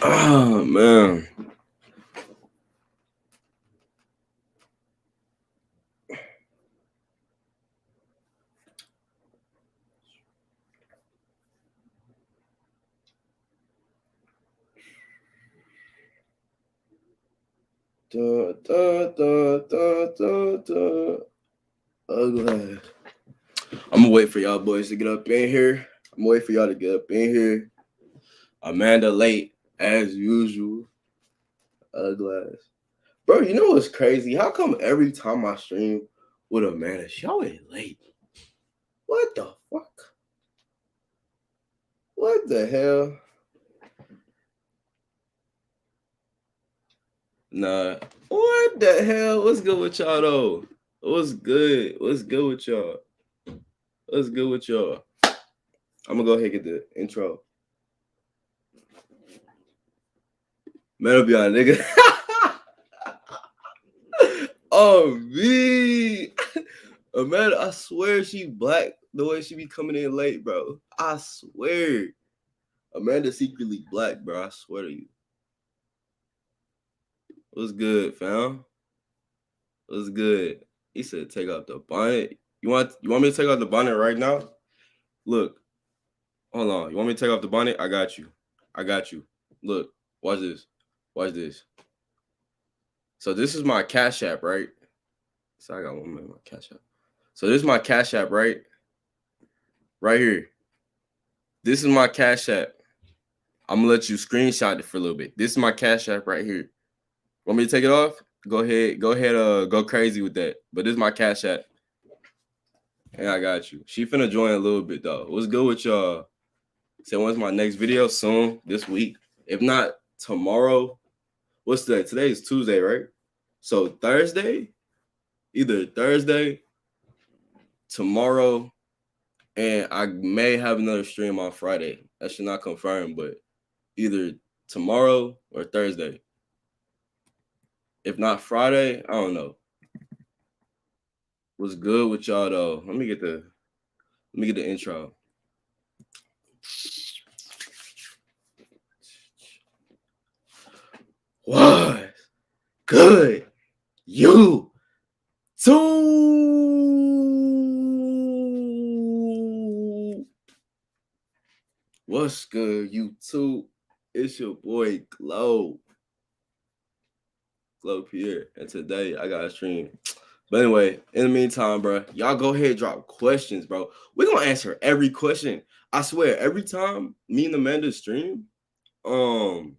Oh man. Da, da, da, da, da, da. Ugly. I'm gonna wait for y'all boys to get up in here. I'm gonna wait for y'all to get up in here. Amanda late as usual. Ugly. Bro, you know what's crazy? How come every time I stream with Amanda, she always late? What the fuck? What the hell? Nah. What the hell? What's good with y'all though? What's good? What's good with y'all? What's good with y'all? I'm gonna go ahead and get the intro. Man, I'll be on nigga. Oh me. Amanda, I swear she black the way she be coming in late, bro. I swear. Amanda secretly black, bro. I swear to you. What's good, fam? What's good? He said take off the bonnet. You want me to take off the bonnet right now? Look, hold on. You want me to take off the bonnet? I got you. I got you. Look, watch this. Watch this. So this is my Cash App, right? So I got one minute, my Cash App. So this is my Cash App, right? Right here. This is my Cash App. I'm gonna let you screenshot it for a little bit. This is my Cash App right here. Want me to take it off? Go ahead, go crazy with that. But this is my Cash App. And I got you. She finna join a little bit though. What's good with y'all? Say when's my next video? Soon this week. If not tomorrow. What's today? Today is Tuesday, right? So Thursday, either Thursday, tomorrow, and I may have another stream on Friday. That should not confirm, but either tomorrow or Thursday. If not Friday, I don't know. What's good with y'all though? Let me get the intro. What good you too? What's good YouTube? It's your boy Glow Pierre, and today I got a stream. But anyway, in the meantime, bro, y'all go ahead and drop questions, bro. We're gonna answer every question. I swear, every time me and Amanda stream, y'all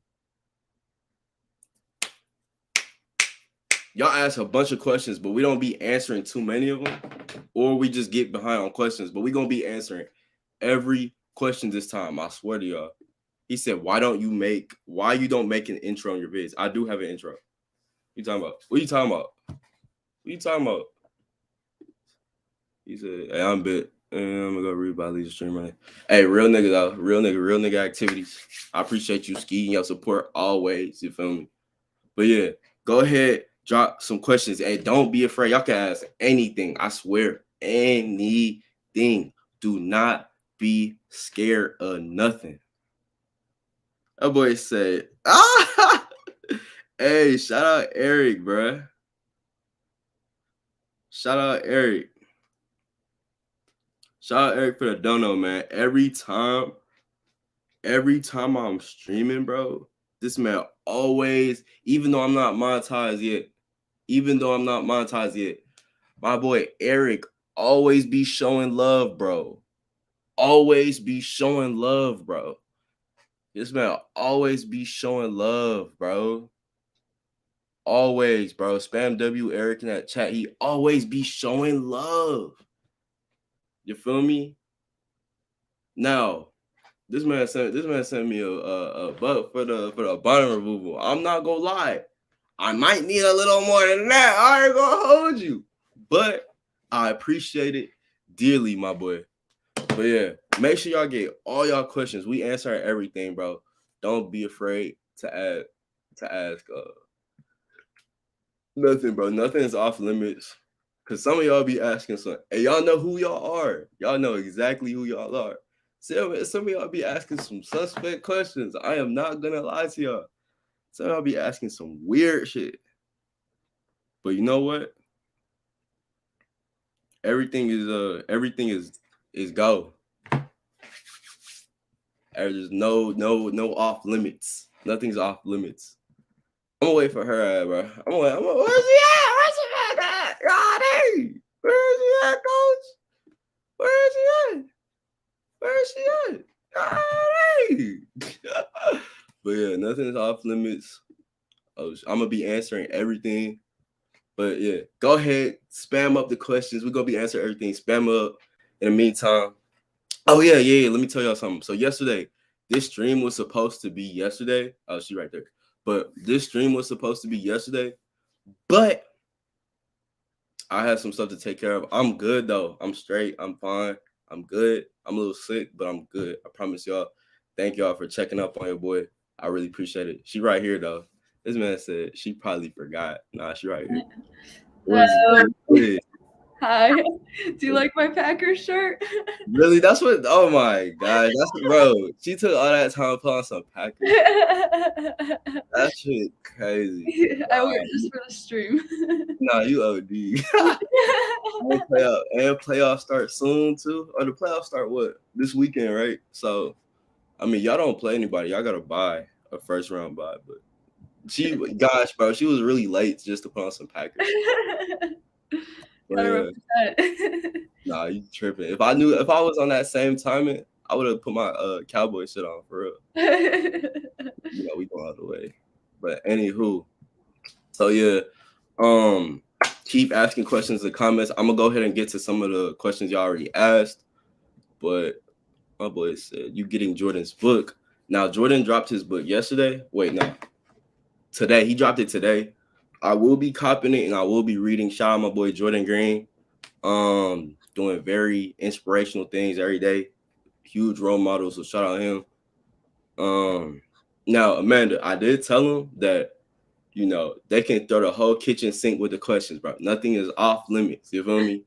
ask a bunch of questions, but we don't be answering too many of them, or we just get behind on questions. But we gonna be answering every question this time. I swear to y'all. He said, why you don't make an intro on your vids? I do have an intro. What you talking about? What you talking about? What you talking about? He said, hey, I'm bit. I'm gonna go read about these stream right. Hey, real nigga though. Real nigga activities. I appreciate you skiing your support always. You feel me? But yeah, go ahead, drop some questions. Hey, don't be afraid. Y'all can ask anything. I swear. Anything. Do not be scared of nothing. That boy said, ah, hey, shout out Eric, bro. Shout out Eric. Shout out Eric for the dono, man. Every time I'm streaming, bro, this man always, even though I'm not monetized yet, my boy Eric always be showing love, bro. Always be showing love, bro. This man always be showing love, bro. Always, bro. Spam W Eric in that chat. He always be showing love. You feel me? Now, this man sent me a buck for the bonnet removal. I'm not gonna lie. I might need a little more than that. I ain't gonna hold you. But I appreciate it dearly, my boy. But yeah, make sure y'all get all y'all questions. We answer everything, bro. Don't be afraid to ask nothing, bro. Nothing is off limits. Cause some of y'all be asking something. Hey, y'all know who y'all are. Y'all know exactly who y'all are. Some of y'all be asking some suspect questions. I am not gonna lie to y'all. Some of y'all be asking some weird shit. But you know what? Everything is go. There's no off limits. Nothing's off limits. I'm gonna wait for her, bro. Where's she at? Where's she at? Roddy! Where is she at, coach? Where is she at? Where is she at? Roddy! But yeah, nothing's off limits. I'm gonna be answering everything. But yeah, go ahead, spam up the questions. We're gonna be answering everything. Spam up. In the meantime, oh yeah. Let me tell y'all something. So yesterday, this stream was supposed to be yesterday. Oh, she right there. But this stream was supposed to be yesterday. But I had some stuff to take care of. I'm good though. I'm straight. I'm fine. I'm good. I'm a little sick, but I'm good. I promise y'all. Thank y'all for checking up on your boy. I really appreciate it. She right here though. This man said she probably forgot. Nah, she right here. Hi. Do you like my Packers shirt? Really? That's what. Oh my gosh, that's bro. She took all that time to put on some Packers. That shit crazy. I wear it just for the stream. Nah, you OD. And playoffs start soon too. Or the playoffs start what? This weekend, right? So, I mean, y'all don't play anybody. Y'all gotta buy a first round buy. But bro, she was really late just to put on some Packers. But, nah, you tripping. If I was on that same timing, I would have put my cowboy shit on for real. We go all the way. But anywho, so yeah, keep asking questions in the comments. I'm gonna go ahead and get to some of the questions y'all already asked. But my boy said you getting Jordan's book. Now Jordan dropped his book yesterday. Wait, no. Today. He dropped it today. I will be copying it and I will be reading. Shout out my boy Jordan Green. Doing very inspirational things every day. Huge role model. So shout out him. Now Amanda, I did tell him that they can throw the whole kitchen sink with the questions, bro. Nothing is off limits. You feel me?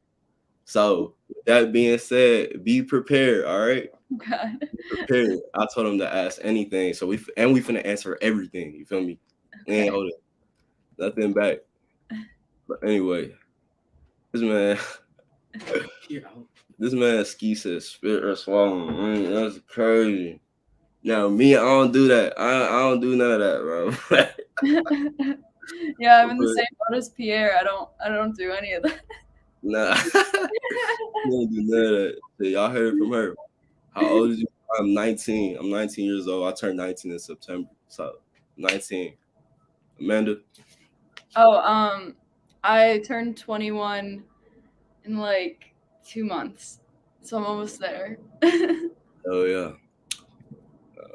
So with that being said, be prepared. All right. God. Be prepared. I told him to ask anything. So we finna answer everything. You feel me? We ain't holding nothing back. But anyway, this man Ski says spit or swallow. That's crazy. Now me, I don't do that. I don't do none of that, bro. Yeah, I'm in the same boat as Pierre. I don't do any of that. Nah. I don't do none of that. Y'all heard it from her. How old is you? I'm 19. I'm 19 years old. I turned 19 in September. So 19. Amanda? Oh, I turned 21 in like 2 months. So I'm almost there. Oh yeah.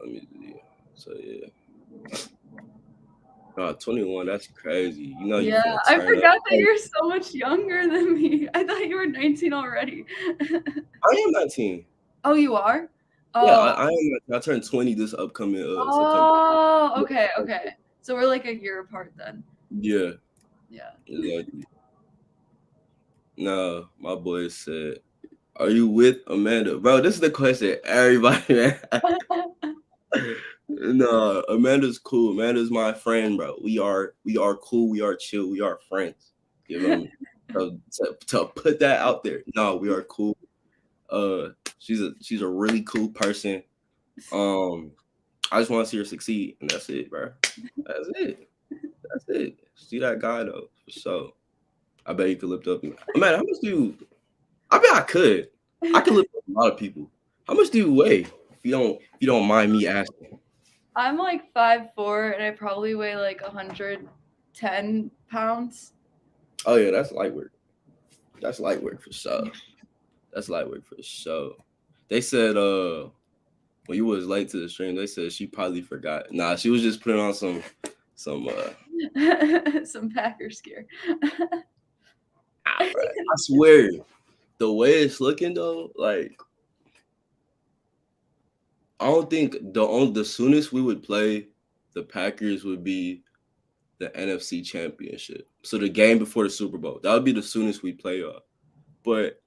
Let me see. So yeah. 21, that's crazy. Yeah, I forgot that you're so much younger than me. I thought you were 19 already. I am 19. Oh, you are? Oh. Yeah, I am. I turned 20 this upcoming September. Oh, okay. So we're like a year apart then. Yeah. Yeah. Exactly. No, my boy said, are you with Amanda? Bro, this is the question everybody, man. No, Amanda's cool. Amanda's my friend, bro. We are cool. We are chill. We are friends. You know what I mean? So to put that out there, no, we are cool. She's a really cool person. I just want to see her succeed, and that's it, bro. That's it. See that guy though, for sure. I bet you could lift up. Man, how much do you? I bet I could. I could lift up a lot of people. How much do you weigh? If you don't mind me asking. I'm like 5'4", and I probably weigh like 110 pounds. Oh yeah, that's light work. That's light work for sure. That's light work for sure. They said when you was late to the stream, they said she probably forgot. Nah, she was just putting on some some Packers gear. I swear, the way it's looking though, like I don't think the soonest we would play the Packers would be the NFC Championship. So the game before the Super Bowl. That would be the soonest we play y'all. But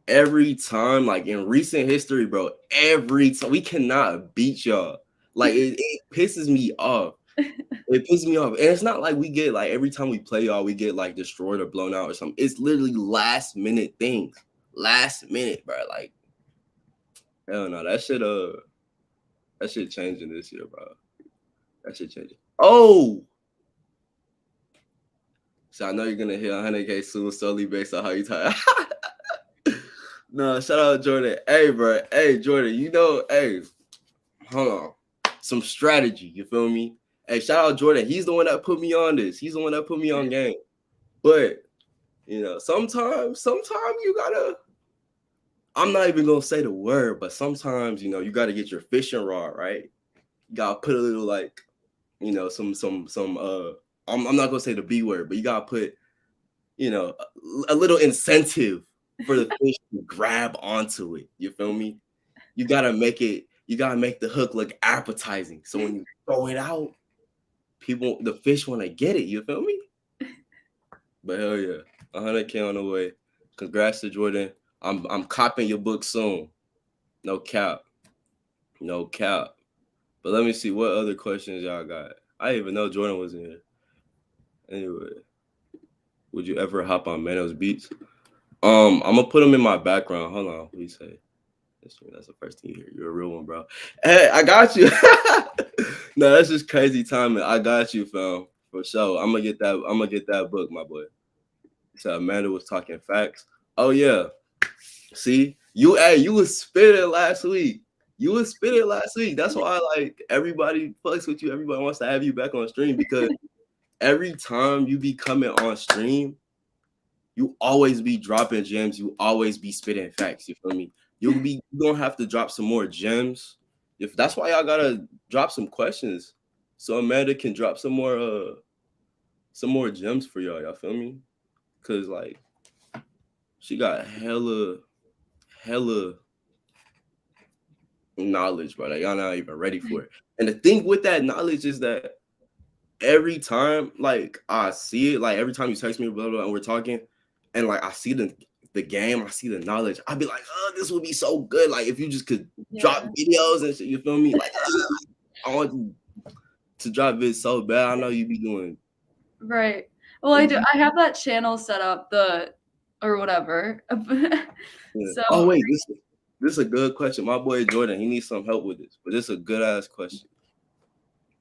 every time, like in recent history, bro, every time we cannot beat y'all. Like it pisses me off. It pisses me off. And it's not like we get like every time we play y'all, we get like destroyed or blown out or something. It's literally last minute things. Last minute, bro. Like, hell no, that shit changing this year, bro. That shit changing. Oh, so I know you're gonna hit 100K soon, solely based on how you talk. No, shout out Jordan. Hey, bro. Hey, Jordan. You know, hey, hold on. Some strategy. You feel me? Hey, shout out Jordan. He's the one that put me on this. He's the one that put me on game. But you know, sometimes you gotta. I'm not even gonna say the word, but sometimes you gotta get your fishing rod right. You gotta put a little like, some. I'm not gonna say the B word, but you gotta put, a little incentive for the fish to grab onto it. You feel me? You gotta make the hook look appetizing. So when you throw it out, the fish want to get it. You feel me? But hell yeah, 100K on the way. Congrats to Jordan. I'm copping your book soon. No cap. No cap. But let me see what other questions y'all got. I didn't even know Jordan was in here. Anyway, would you ever hop on Manos Beats? I'm gonna put them in my background. Hold on. What do you say? That's the first thing you hear. You're a real one, bro. Hey, I got you. No, that's just crazy timing. I got you, fam. For sure. I'm gonna get that book, my boy. So Amanda was talking facts. Oh yeah. See, you was spitting last week. That's why like everybody fucks with you. Everybody wants to have you back on stream because every time you be coming on stream, you always be dropping gems. You always be spitting facts. You feel me? You gonna have to drop some more gems. If that's why y'all gotta drop some questions, so Amanda can drop some more gems for y'all. Y'all feel me? Cause like she got hella knowledge, bro. Like y'all not even ready for it. And the thing with that knowledge is that every time, like I see it, like every time you text me, blah, blah, and we're talking, and like I see the game, I see the knowledge, I'd be like, oh, this would be so good. Like if you just could drop videos and shit, you feel me? Like I want you to drop vids so bad. I know you be doing right. Well, I do. I have that channel set up, or whatever. Yeah. So, oh wait, this is a good question. My boy Jordan, he needs some help with this, but this is a good ass question.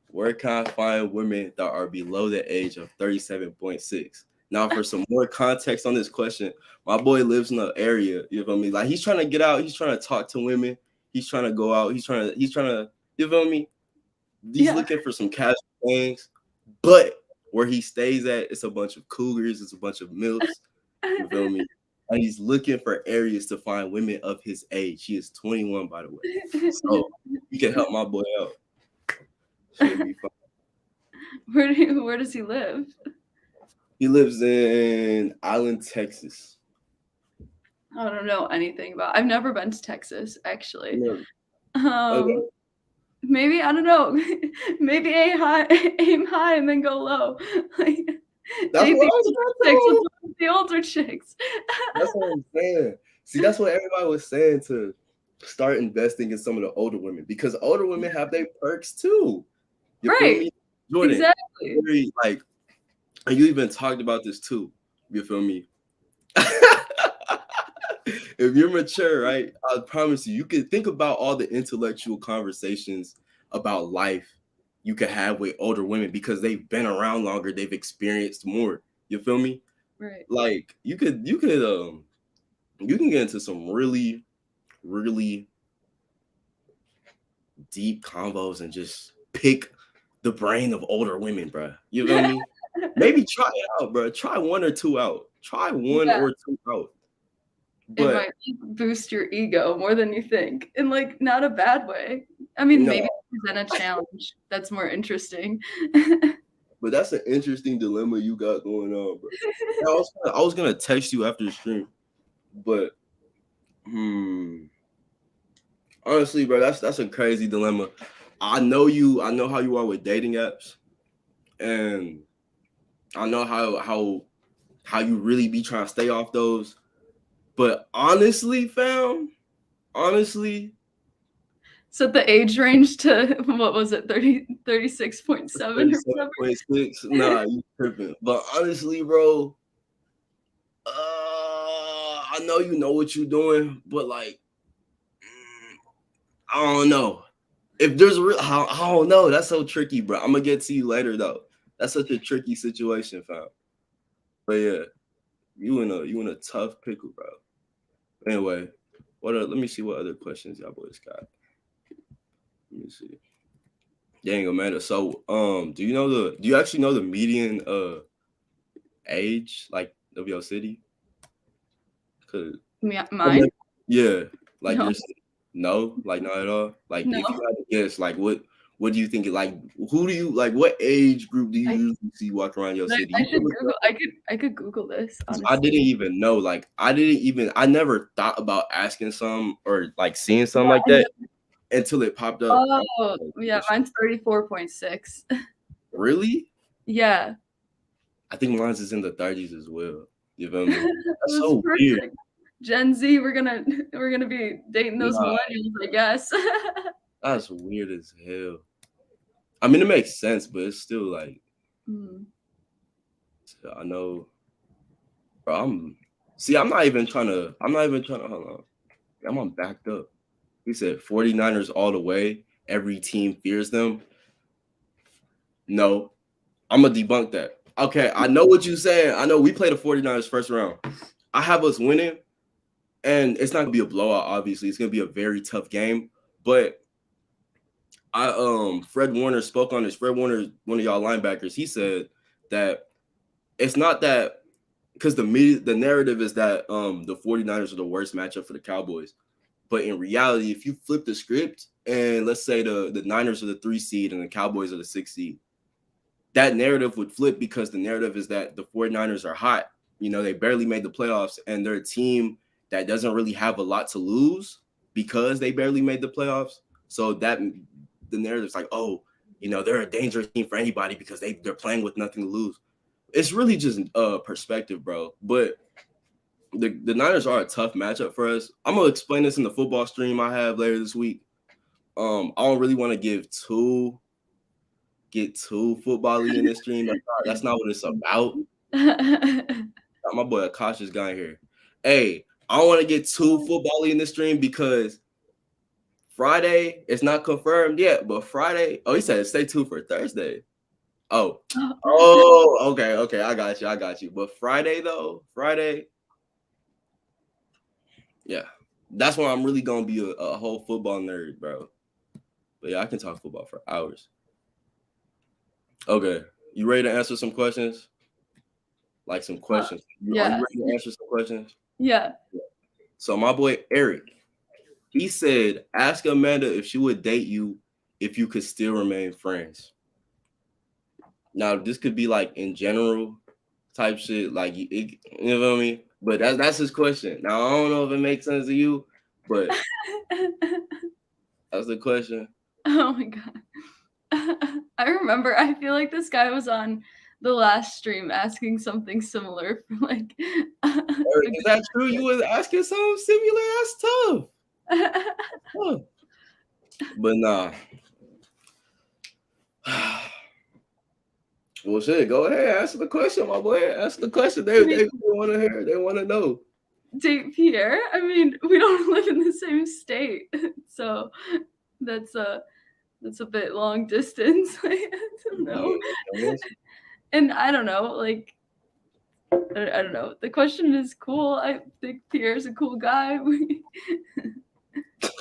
Where can I find women that are below the age of 37.6? Now, for some more context on this question, my boy lives in an area, you feel me? Like he's trying to get out, he's trying to talk to women, he's trying to go out, he's trying to, you feel me? He's looking for some casual things, but where he stays at, it's a bunch of cougars, it's a bunch of milfs, you feel me? And he's looking for areas to find women of his age. He is 21, by the way. So you can help my boy out. Where does he live? He lives in Island, Texas. I don't know anything about. I've never been to Texas, actually. Okay. Maybe I don't know. Maybe aim high and then go low. Like that's what I was with the older chicks. That's what I'm saying. See, that's what everybody was saying to start investing in some of the older women because older women have their perks too. You feel me? Jordan, exactly. Very, like, and you even talked about this too. You feel me? If you're mature, right? I promise you can think about all the intellectual conversations about life you could have with older women because they've been around longer, they've experienced more. You feel me? Right. Like you can get into some really, really deep combos and just pick the brain of older women, bro. You feel me? Maybe try it out, bro. Try one or two out. Try one or two out. But it might boost your ego more than you think, in like not a bad way. I mean, maybe present a challenge that's more interesting. But that's an interesting dilemma you got going on, bro. I was gonna text you after the stream, but honestly, bro, that's a crazy dilemma. I know how you are with dating apps, and I know how you really be trying to stay off those. But honestly, fam, honestly, set the age range to what was it, 36.7 or whatever? 37.6. Nah, you tripping. But honestly, bro, I know you know what you're doing, but like, I don't know. If there's real, I don't know. That's so tricky, bro. I'm gonna get to you later though. That's such a tricky situation, fam. But yeah, you in a tough pickle, bro. Anyway, let me see what other questions y'all boys got. Let me see. Dang, Amanda. So, do you actually know the median age like of your city? Cause Mine? yeah, like No. your no, like not at all. Like No. if you had to guess, like what do you think? Like who do you like? What age group do you usually see walk around your city? I could Google this. Honestly. I didn't even know. Like I never thought about asking some or like seeing something like that until it popped up. Oh, yeah, mine's 34.6. Really? Yeah. I think mine's is in the 30s as well. You feel me? That's so weird. Gen Z, we're gonna be dating those millennials, I guess. That's weird as hell. I mean, it makes sense, but it's still like, I know, bro. I'm not even trying to. Hold on. I'm backed up. He said 49ers all the way. Every team fears them. No, I'm gonna debunk that. Okay, I know what you're saying. I know we played the 49ers first round. I have us winning, and it's not gonna be a blowout. Obviously, it's gonna be a very tough game. But Fred Warner spoke on this. Fred Warner, one of y'all linebackers, he said that it's not that because the narrative is that the 49ers are the worst matchup for the Cowboys. But in reality, if you flip the script and let's say the Niners are the 3 seed and the Cowboys are the 6 seed, that narrative would flip because the narrative is that the 49ers are hot. You know, they barely made the playoffs and they're a team that doesn't really have a lot to lose because they barely made the playoffs. So that the narrative's like, oh, you know, they're a dangerous team for anybody because they're playing with nothing to lose. It's really just perspective, bro. But the Niners are a tough matchup for us. I'm gonna explain this in the football stream I have later this week. I don't really want to get too football-y in this stream. That's not what it's about. My boy Akash is guy here. Hey, I don't want to get too football-y in this stream because Friday it's not confirmed yet, but Friday. Oh, he said stay tuned for Thursday. Oh, okay. I got you. But Friday though, yeah, that's when I'm really gonna be a whole football nerd, bro. But yeah, I can talk football for hours. Okay, you ready to answer some questions? Like some questions. Yeah. Are you ready to answer some questions? Yeah. So my boy Eric, he said, ask Amanda if she would date you if you could still remain friends. Now, this could be like in general type shit, like you know what I mean? But that's his question. Now, I don't know if it makes sense to you, but that's the question. Oh my god. I remember, I feel like this guy was on the last stream asking something similar for like is that true? You was asking something similar? That's tough. But nah. Well, shit, go ahead. Answer the question, my boy. Answer the question. They want to hear. They want to know. Date Pierre? I mean, we don't live in the same state, so that's a bit long distance. I don't know. And I don't know, like, I don't know. The question is cool. I think Pierre's a cool guy.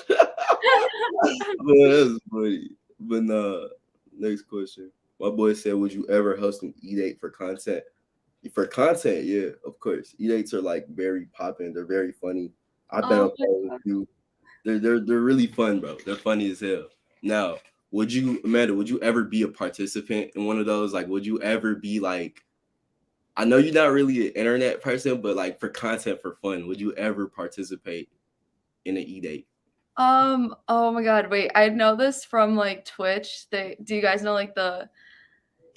That's funny. But nah, next question. My boy said, would you ever host an E-Date for content? For content, yeah, of course. E-Dates are like very popping. They're very funny. I've been on with you. They're really fun, bro. They're funny as hell. Now, Amanda, would you ever be a participant in one of those? Like, would you ever be like, I know you're not really an internet person, but like for content for fun, would you ever participate in an E-Date? Oh my god, wait, I know this from like Twitch. Do you guys know like it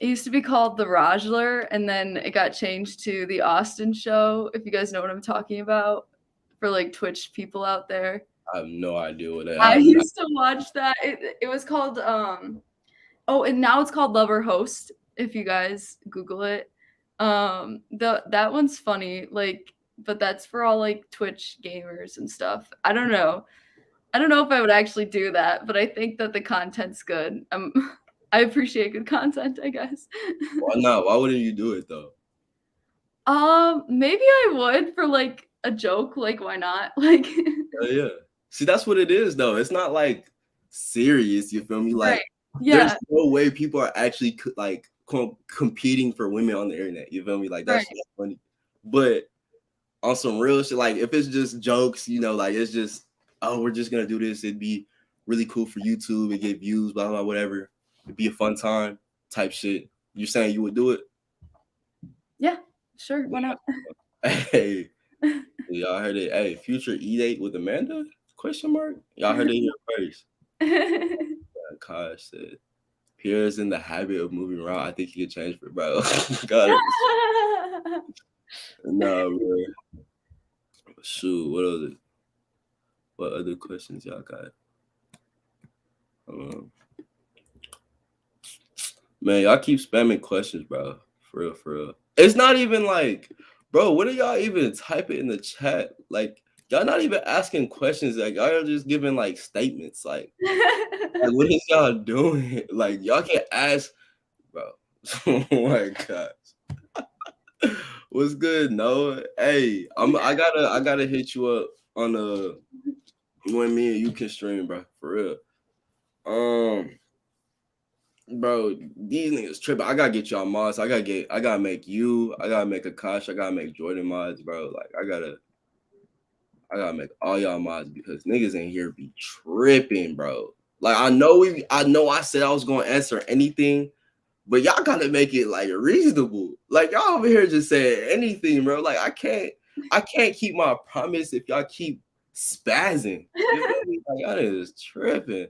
used to be called The Rajler, and then it got changed to The Austin Show, if you guys know what I'm talking about. for like Twitch people out there. I have no idea what that. I used to watch that. It was called oh, and now it's called Lover Host. If you guys Google it, that one's funny. Like, but that's for all like Twitch gamers and stuff. I don't know. I don't know if I would actually do that, but I think that the content's good. I appreciate good content, I guess. Why not? Why wouldn't you do it though? Maybe I would for like a joke. Like, why not? Like, Yeah. See, that's what it is though. It's not like serious. You feel me? Like, right. Yeah. There's no way people are actually like competing for women on the internet. You feel me? Like, that's just funny. But on some real shit, like if it's just jokes, you know, like it's just, oh, we're just gonna do this. It'd be really cool for YouTube. It get views, blah blah, whatever. It'd be a fun time type shit. You're saying you would do it? Yeah, sure. Why not? Hey, y'all heard it? Hey, future E-date with Amanda? Question mark? Y'all heard it here first. Kosh said, Pierre's in the habit of moving around. I think he could change for bro. Got it. Nah, bro. Shoot, what other questions y'all got? Man, y'all keep spamming questions, bro. For real. It's not even like, bro, what are y'all even typing in the chat? Like, y'all not even asking questions. Like, y'all are just giving like statements. Like what is y'all doing? Like, y'all can't ask, bro. Oh my gosh. What's good, Noah? Hey, I gotta hit you up on when me and you can stream, bro. For real. Bro, these niggas tripping. I gotta get y'all mods. I gotta make you. I gotta make Akash. I gotta make Jordan mods, bro. Like I gotta make all y'all mods because niggas in here be tripping, bro. Like I know I said I was gonna answer anything, but y'all gotta make it like reasonable. Like y'all over here just saying anything, bro. Like I can't keep my promise if y'all keep spazzing. You know me? Like y'all is tripping.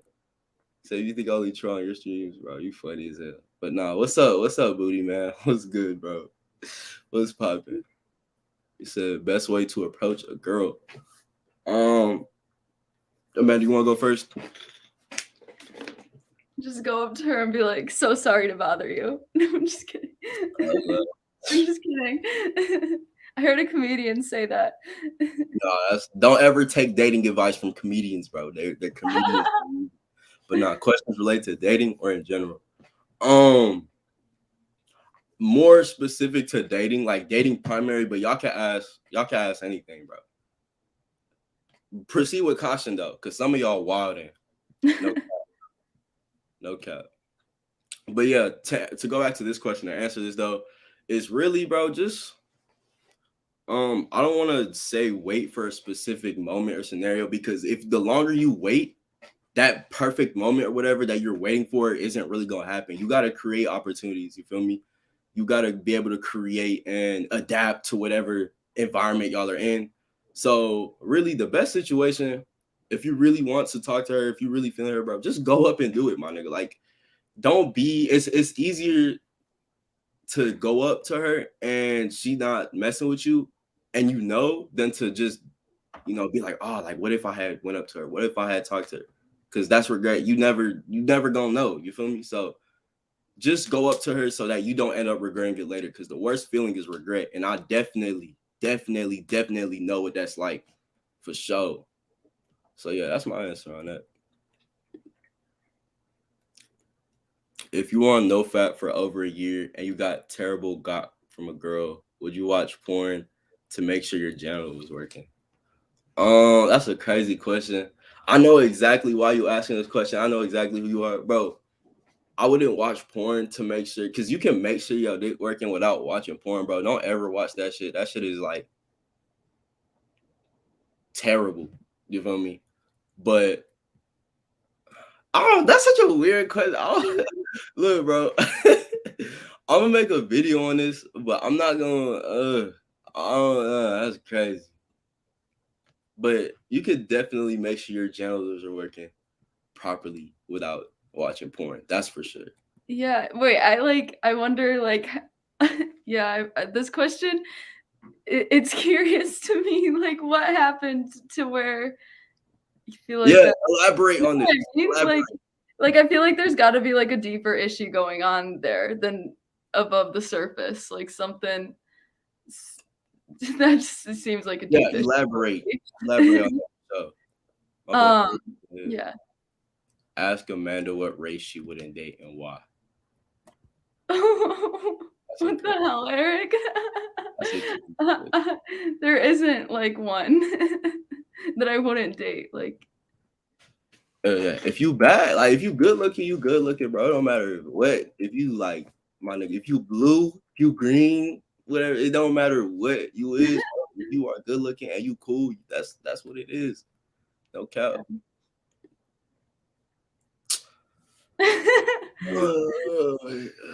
So you think I only troll on your streams, bro? You funny as hell. But nah, what's up? What's up, booty man? What's good, bro? What's popping? You said best way to approach a girl. Amanda, you want to go first? Just go up to her and be like, "So sorry to bother you." No, I'm just kidding. I'm just kidding. I heard a comedian say that. No, don't ever take dating advice from comedians, bro. They're comedians. But not questions related to dating or in general. More specific to dating, like dating primary, but y'all can ask anything, bro. Proceed with caution though, because some of y'all wilding. No cap. But yeah, to go back to this question and answer this though, is really, bro, just I don't want to say wait for a specific moment or scenario, because if the longer you wait, that perfect moment or whatever that you're waiting for isn't really gonna happen. You gotta create opportunities. You feel me? You gotta be able to create and adapt to whatever environment y'all are in. So really, the best situation, if you really want to talk to her, if you really feeling her, bro, just go up and do it, my nigga. Like, don't be. It's easier to go up to her and she not messing with you, and than to just be like, oh, like what if I had went up to her? What if I had talked to her? Because that's regret. You never gonna know. You feel me? So just go up to her so that you don't end up regretting it later. Because the worst feeling is regret. And I definitely know what that's like for sure. So yeah, that's my answer on that. If you were on no fat for over a year and you got terrible got from a girl, would you watch porn to make sure your channel was working? That's a crazy question. I know exactly why you asking this question. I know exactly who you are, bro. I wouldn't watch porn to make sure, because you can make sure your dick working without watching porn, bro. Don't ever watch that shit. That shit is like terrible. You feel me? But that's such a weird question. Look, bro. I'm gonna make a video on this, but I'm not gonna. That's crazy. But you could definitely make sure your genitals are working properly without watching porn. That's for sure. Yeah. Wait, I wonder, like, yeah, this question, it's curious to me, like, what happened to where you feel like Yeah, that. elaborate You know on what this. I mean? Elaborate. Like, I feel like there's gotta be, like, a deeper issue going on there than above the surface, like, something s that just seems like a Yeah, deep issue elaborate. for Elaborate on me. that. So, my boy Um, said, yeah. ask Amanda what race she wouldn't date and why. That's What the okay. hell, Eric? That's okay. There isn't, like, one that I wouldn't date, like. Yeah. If you bad, like if you good looking, you good looking, bro. It don't matter what. If you like, my nigga, if you blue, if you green, whatever, it don't matter what you is. Bro. If you are good looking and you cool, that's what it is. No cap.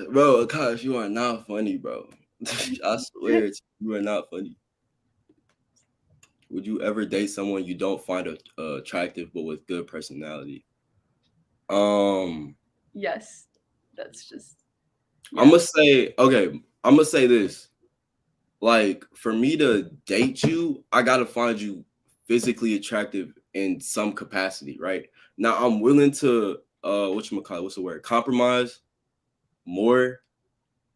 Bro, Akash, you are not funny, bro. I swear you are not funny. Would you ever date someone you don't find attractive but with good personality? Yes. That's just I'm yeah. gonna say, okay, I'm gonna say this. Like, for me to date you, I gotta find you physically attractive in some capacity, right? Now I'm willing to whatchamacallit, what's the word? Compromise more.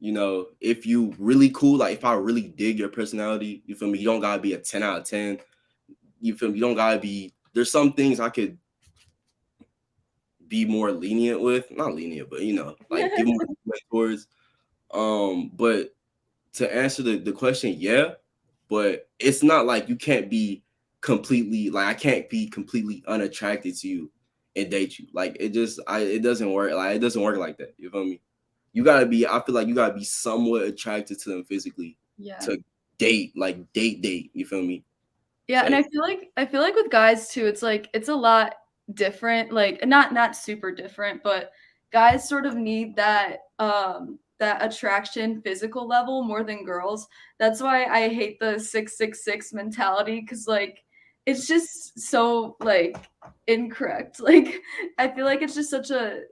You know, if you really cool, like if I really dig your personality, you feel me? You don't gotta be a 10 out of 10. You feel me? You don't gotta be, there's some things I could be more lenient with. Not lenient, but you know, like give more weight towards. But to answer the question, yeah, but it's not like you can't be completely, like I can't be completely unattracted to you and date you. Like it doesn't work. Like it doesn't work like that. You feel me? You gotta be, I feel like you gotta be somewhat attracted to them physically Yeah. to date, like date. You feel me? Yeah, and So I feel like with guys too, it's like it's a lot different, like not super different, but guys sort of need that attraction physical level more than girls. That's why I hate the 666 mentality because like it's just so like incorrect. Like I feel like it's just such a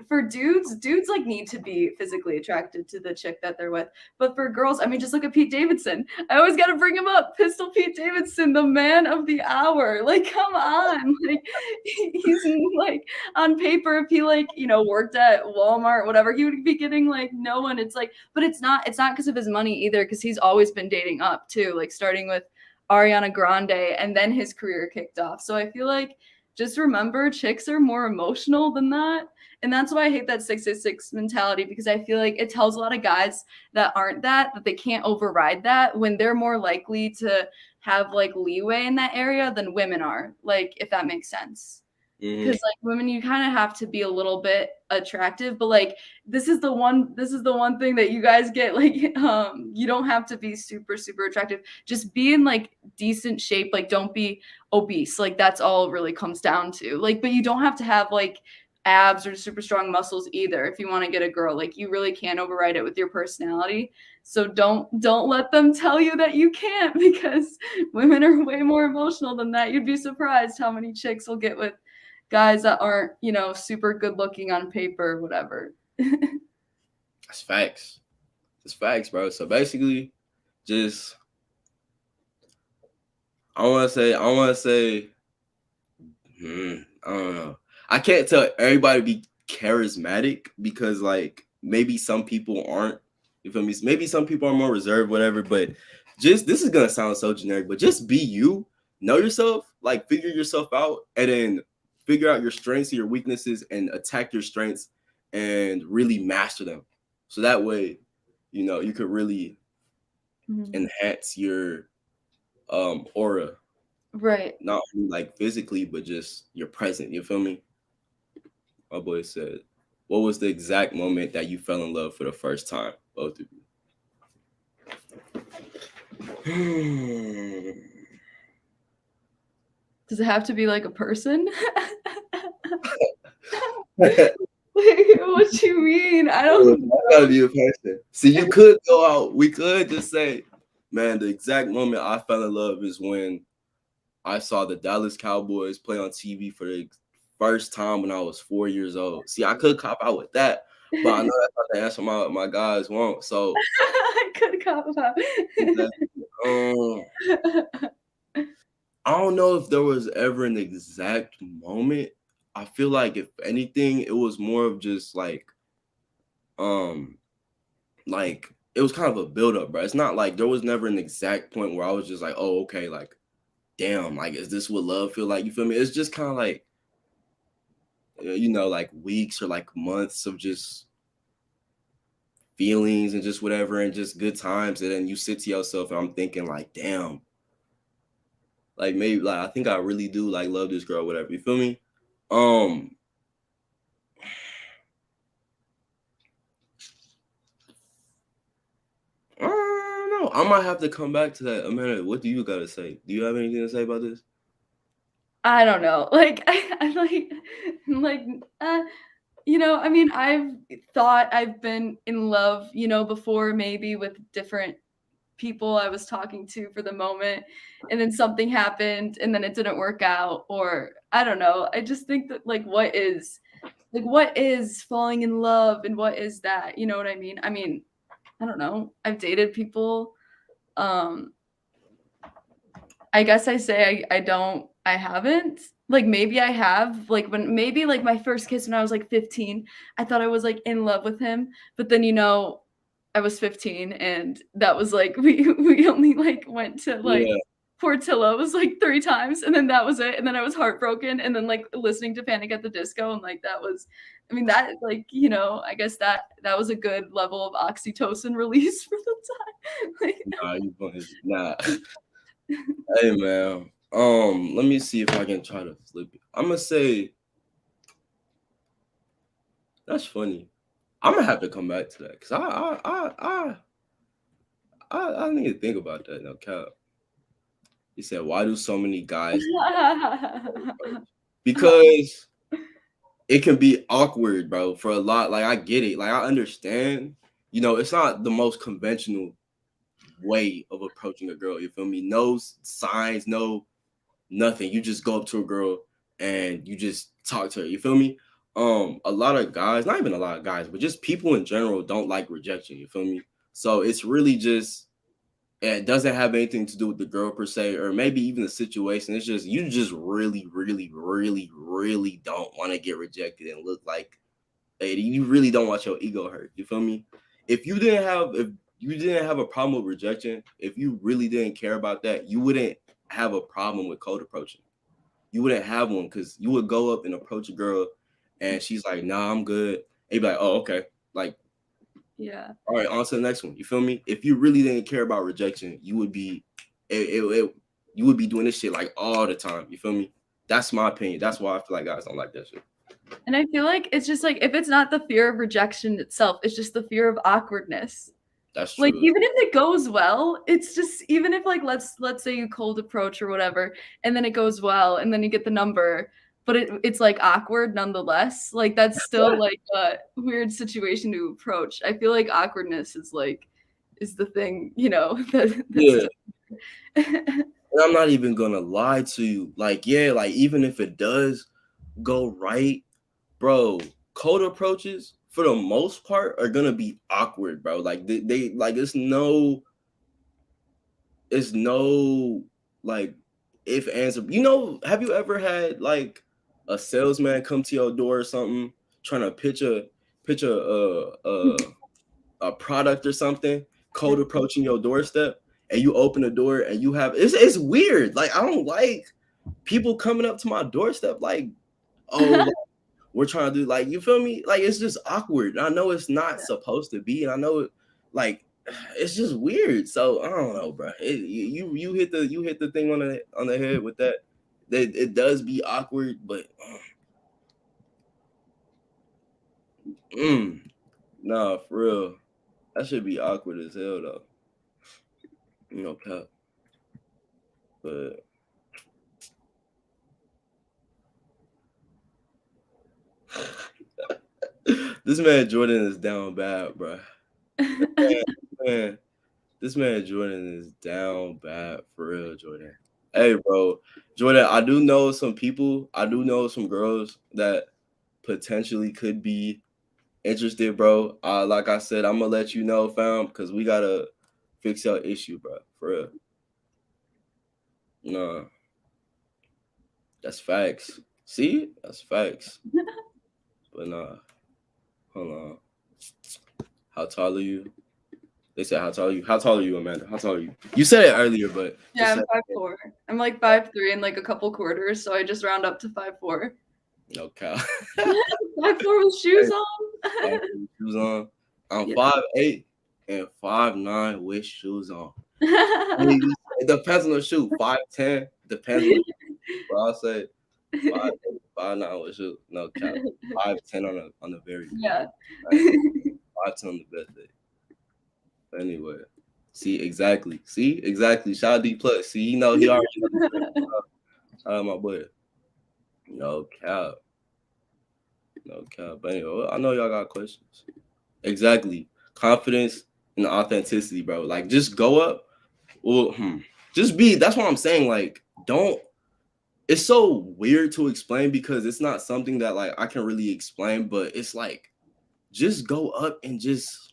for dudes like need to be physically attracted to the chick that they're with. But for girls, I mean, just look at Pete Davidson. I always got to bring him up. Pistol Pete Davidson, the man of the hour. Like, come on. Like, he's like on paper, if he like, worked at Walmart, whatever, he would be getting like no one. It's like, but it's not because of his money either, because he's always been dating up too, like starting with Ariana Grande and then his career kicked off. So I feel like just remember chicks are more emotional than that. And that's why I hate that 666 mentality, because I feel like it tells a lot of guys that aren't that they can't override that when they're more likely to have like leeway in that area than women are. Like, if that makes sense. Because like women, you kind of have to be a little bit attractive, but like this is the one thing that you guys get, like you don't have to be super super attractive. Just be in like decent shape, like don't be obese. Like that's all it really comes down to. Like, but you don't have to have like abs or super strong muscles either if you want to get a girl. Like you really can override it with your personality. So don't let them tell you that you can't, because women are way more emotional than that. You'd be surprised how many chicks will get with guys that aren't, super good looking on paper or whatever. that's facts. It's facts, bro. So basically, just I want to say, I don't know. I can't tell everybody to be charismatic because like maybe some people aren't. You feel me? Maybe some people are more reserved, whatever. But just this is gonna sound so generic, but just be you. Know yourself, like figure yourself out, and then figure out your strengths and your weaknesses, and attack your strengths and really master them. So that way, you could really enhance your aura, Right. not only like physically, but just your present. You feel me? My boy said, what was the exact moment that you fell in love for the first time? Both of you. Does it have to be like a person? What you mean? I don't That gotta be a person. See, you could go out. We could just say, man, the exact moment I fell in love is when I saw the Dallas Cowboys play on TV for the first time when I was 4 years old. See, I could cop out with that, but I know that's not the answer my guys want. So I could cop out. Um, I don't know if there was ever an exact moment. I feel like if anything, it was more of just um, like it was kind of a build up, bro. It's not like there was never an exact point where I was just like, oh, okay, like, damn, like, is this what love feel like? You feel me? It's just kind of like, like weeks or like months of just feelings and just whatever and just good times. And then you sit to yourself and I'm thinking like, damn, like maybe like I think I really do like love this girl, whatever. You feel me? Um, I don't know. I might have to come back to that. Amanda, what do you gotta say? Do you have anything to say about this? I don't know. Like I like I mean, I've thought I've been in love, before maybe with different people I was talking to for the moment, and then something happened and then it didn't work out, or I don't know. I just think that what is falling in love and what is that? You know what I mean? I mean, I don't know. I've dated people. Um I guess I haven't. Like maybe I have. Like when maybe like my first kiss when I was like 15, I thought I was like in love with him, but then I was 15 and that was like we only like went to like Yeah, Portillo's like 3 times and then that was it, and then I was heartbroken, and then like listening to Panic at the Disco, and like that was, I mean, that like, I guess that was a good level of oxytocin release for the time. Like nah, you funny. Nah. Hey man. Let me see if I can try to flip it. I'm gonna say that's funny. I'm gonna have to come back to that because I need to think about that now, Cap. He said, "Why do so many guys?" Because it can be awkward, bro. For a lot, like I get it, like I understand. It's not the most conventional way of approaching a girl. You feel me? No signs, no nothing. You just go up to a girl and you just talk to her. You feel me? A lot of guys, not even a lot of guys, but just people in general don't like rejection. You feel me? So it's really just it doesn't have anything to do with the girl per se, or maybe even the situation. It's just you just really, really, really, really don't want to get rejected and look like hey, you really don't want your ego hurt. You feel me? If you didn't have a problem with rejection, if you really didn't care about that, you wouldn't have a problem with cold approaching. You wouldn't have one because you would go up and approach a girl and she's like, nah, I'm good. And you'd be like, oh, okay. Like, yeah. all right, on to the next one. You feel me? If you really didn't care about rejection, you would be you would be doing this shit like all the time. You feel me? That's my opinion. That's why I feel like guys don't like that shit. And I feel like it's just like if it's not the fear of rejection itself, it's just the fear of awkwardness. That's Like true. even if it goes well, it's just even if like let's say you cold approach or whatever, and then it goes well, and then you get the number, but it's like awkward nonetheless. Like that's still like a weird situation to approach. I feel like awkwardness is the thing, that's Yeah. And I'm not even gonna lie to you. Like, yeah, like even if it does go right, bro, cold approaches for the most part are gonna be awkward, bro. Like they like it's no like if answer. Have you ever had like a salesman come to your door or something trying to pitch a product or something, cold approaching your doorstep, and you open the door and you have it's weird. Like I don't like people coming up to my doorstep like, oh, like, we're trying to do like you feel me? Like it's just awkward. I know it's not supposed to be, and I know it like it's just weird. So I don't know, bro. You hit the thing on the head with that. That it does be awkward, but nah, for real. That should be awkward as hell though. Pep. But this man Jordan is down bad, bro. Man, this man Jordan is down bad for real, Jordan. Hey, bro, Jordan, I do know some people. I do know some girls that potentially could be interested, bro. Like I said, I'm gonna let you know, fam, because we gotta fix your issue, bro. For real. Nah, that's facts. See, that's facts. But nah, hold on. How tall are you? They said how tall are you? How tall are you, Amanda? How tall are you? You said it earlier, but Yeah, just I'm 5'4". I'm like 5'3" in like a couple quarters, so I just round up to 5'4". no cow. 5'4" with shoes on. Shoes on. I'm Yeah. 5'8" and 5'9" with shoes on. I mean, it depends on the shoe. 5'10" depends on the shoe. But I'll say 5'8", 5'9" with shoes. No cap. 5'10" on the very Yeah. 5'10" on the best day. Anyway, see exactly. See exactly. Shout out D plus. See, he already knows. Shout out my boy. No cap. No cap. But anyway, I know y'all got questions. Exactly. Confidence and authenticity, bro. Like just go up. Well, just be. That's what I'm saying. Like, don't. It's so weird to explain because it's not something that like I can really explain, but it's like just go up and just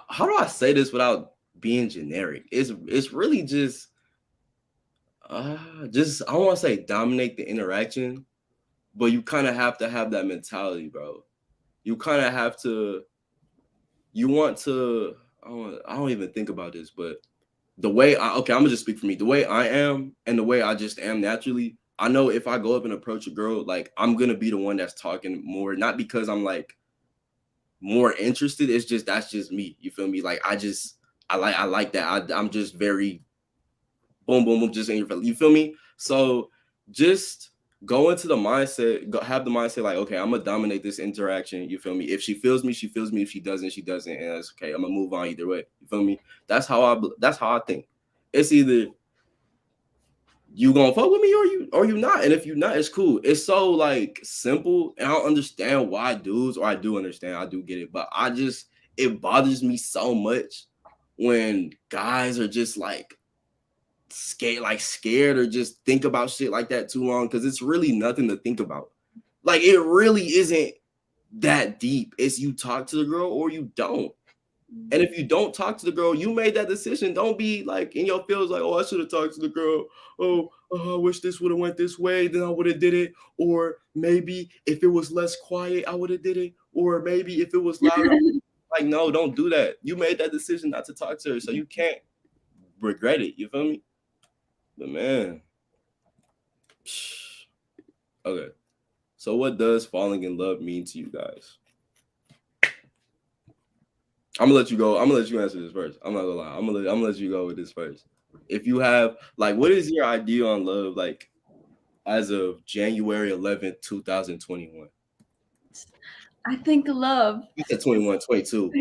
how do I say this without being generic? It's really just I don't want to say dominate the interaction, but you kind of have to have that mentality, bro. You kind of have to. You want to. I don't even think about this, but the way I'm gonna just speak for me. The way I am and the way I just am naturally, I know if I go up and approach a girl, like I'm gonna be the one that's talking more, not because I'm like more interested. It's just that's just me. You feel me? Like I like that. I'm just very boom, boom, boom, just in your face. You feel me? So just go into the mindset, have the mindset like, okay, I'm gonna dominate this interaction. You feel me? If she feels me, she feels me. If she doesn't, she doesn't, and that's okay. I'm gonna move on either way. You feel me? That's how I think. It's either you gonna fuck with me or you not, and if you not, it's cool. It's so like simple, and I don't understand why dudes, or I do understand, I do get it, but it bothers me so much when guys are just like scared or just think about shit like that too long because it's really nothing to think about. Like it really isn't that deep. It's you talk to the girl or you don't. And if you don't talk to the girl, you made that decision. Don't be like in your feels like, oh, I should have talked to the girl. Oh, I wish this would have went this way, then I would have did it. Or maybe if it was less quiet, I would have did it. Or maybe if it was louder, like no, don't do that. You made that decision not to talk to her, so you can't regret it. You feel me? But man, okay. So what does falling in love mean to you guys? I'm gonna let you go. I'm gonna let you answer this first. I'm not gonna lie. I'm gonna let you go with this first. If you have like, what is your idea on love like as of January 11th, 2021? I think love. You said 21, 22.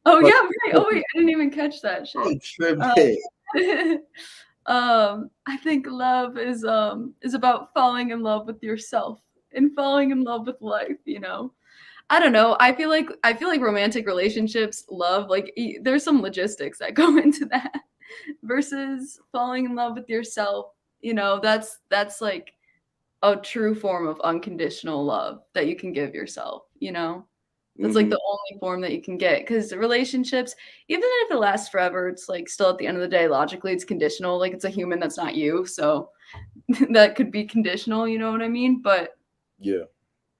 Oh yeah, right. Oh wait, I didn't even catch that shit. I'm tripping. I think love is about falling in love with yourself and falling in love with life, you know. I don't know. I feel like romantic relationships, love, like there's some logistics that go into that versus falling in love with yourself. You know, that's like a true form of unconditional love that you can give yourself, you know? That's like the only form that you can get because relationships, even if it lasts forever, it's like still at the end of the day, logically, it's conditional. Like it's a human that's not you. So that could be conditional, you know what I mean? But Yeah.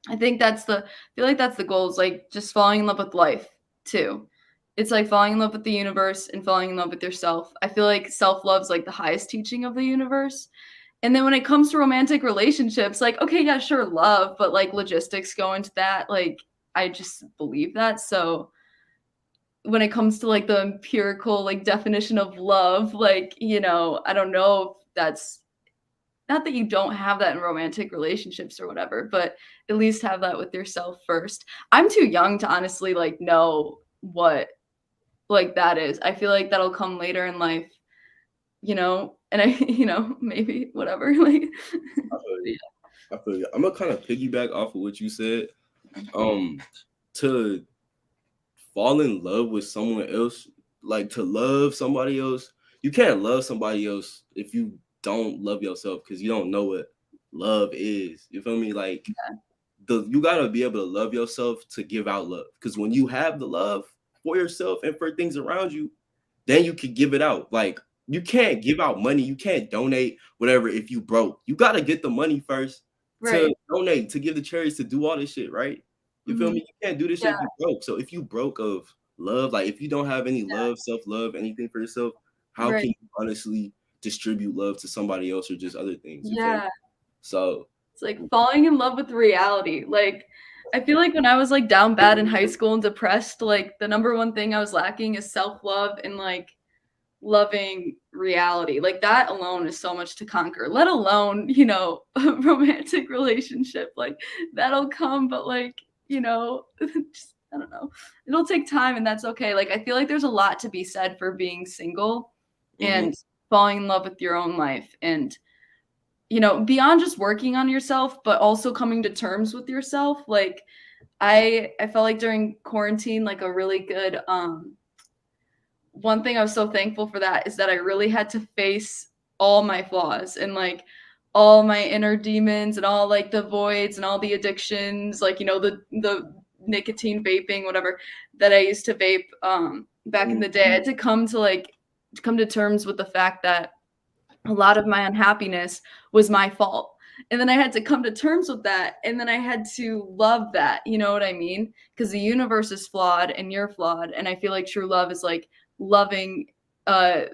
I think I feel like that's the goal is like just falling in love with life too. It's like falling in love with the universe and falling in love with yourself. I feel like self-love's like the highest teaching of the universe. And then when it comes to romantic relationships, like, okay, yeah, sure, love, but like logistics go into that. Like, I just believe that. So when it comes to like the empirical like definition of love, like, you know, I don't know if that's not that you don't have that in romantic relationships or whatever, but at least have that with yourself first. I'm too young to honestly like know what like that is. I feel like that'll come later in life, you know, and I, you know, maybe whatever. Like, I feel you. I'm gonna kind of piggyback off of what you said. To fall in love with someone else, like to love somebody else, you can't love somebody else if you don't love yourself because you don't know what love is. You feel me? Like you gotta be able to love yourself to give out love. Because when you have the love for yourself and for things around you, then you can give it out. Like, you can't give out money, you can't donate whatever if you broke. You gotta get the money first to Right. donate, to give the charities, to do all this shit, right? You feel Mhm. me? You can't do this shit if Yeah. you broke. So if you broke of love, like if you don't have any Yeah. love, self-love, anything for yourself, how Right. can you honestly distribute love to somebody else or just other things? You feel me? Yeah. So It's like falling in love with reality. Like, I feel like when I was like down bad in high school and depressed, like the number one thing I was lacking is self-love and like loving reality. Like that alone is so much to conquer, let alone, a romantic relationship. Like that'll come, but like, just, I don't know. It'll take time and that's okay. Like I feel like there's a lot to be said for being single mhm, and falling in love with your own life and beyond just working on yourself, but also coming to terms with yourself. Like I felt like during quarantine, like a really good one thing I was so thankful for that is that I really had to face all my flaws and like all my inner demons and all like the voids and all the addictions, like the nicotine vaping, whatever that I used to vape back in mhm, the day. I had to come to terms with the fact that a lot of my unhappiness was my fault. And then I had to come to terms with that. And then I had to love that. You know what I mean? Because the universe is flawed and you're flawed. And I feel like true love is like loving not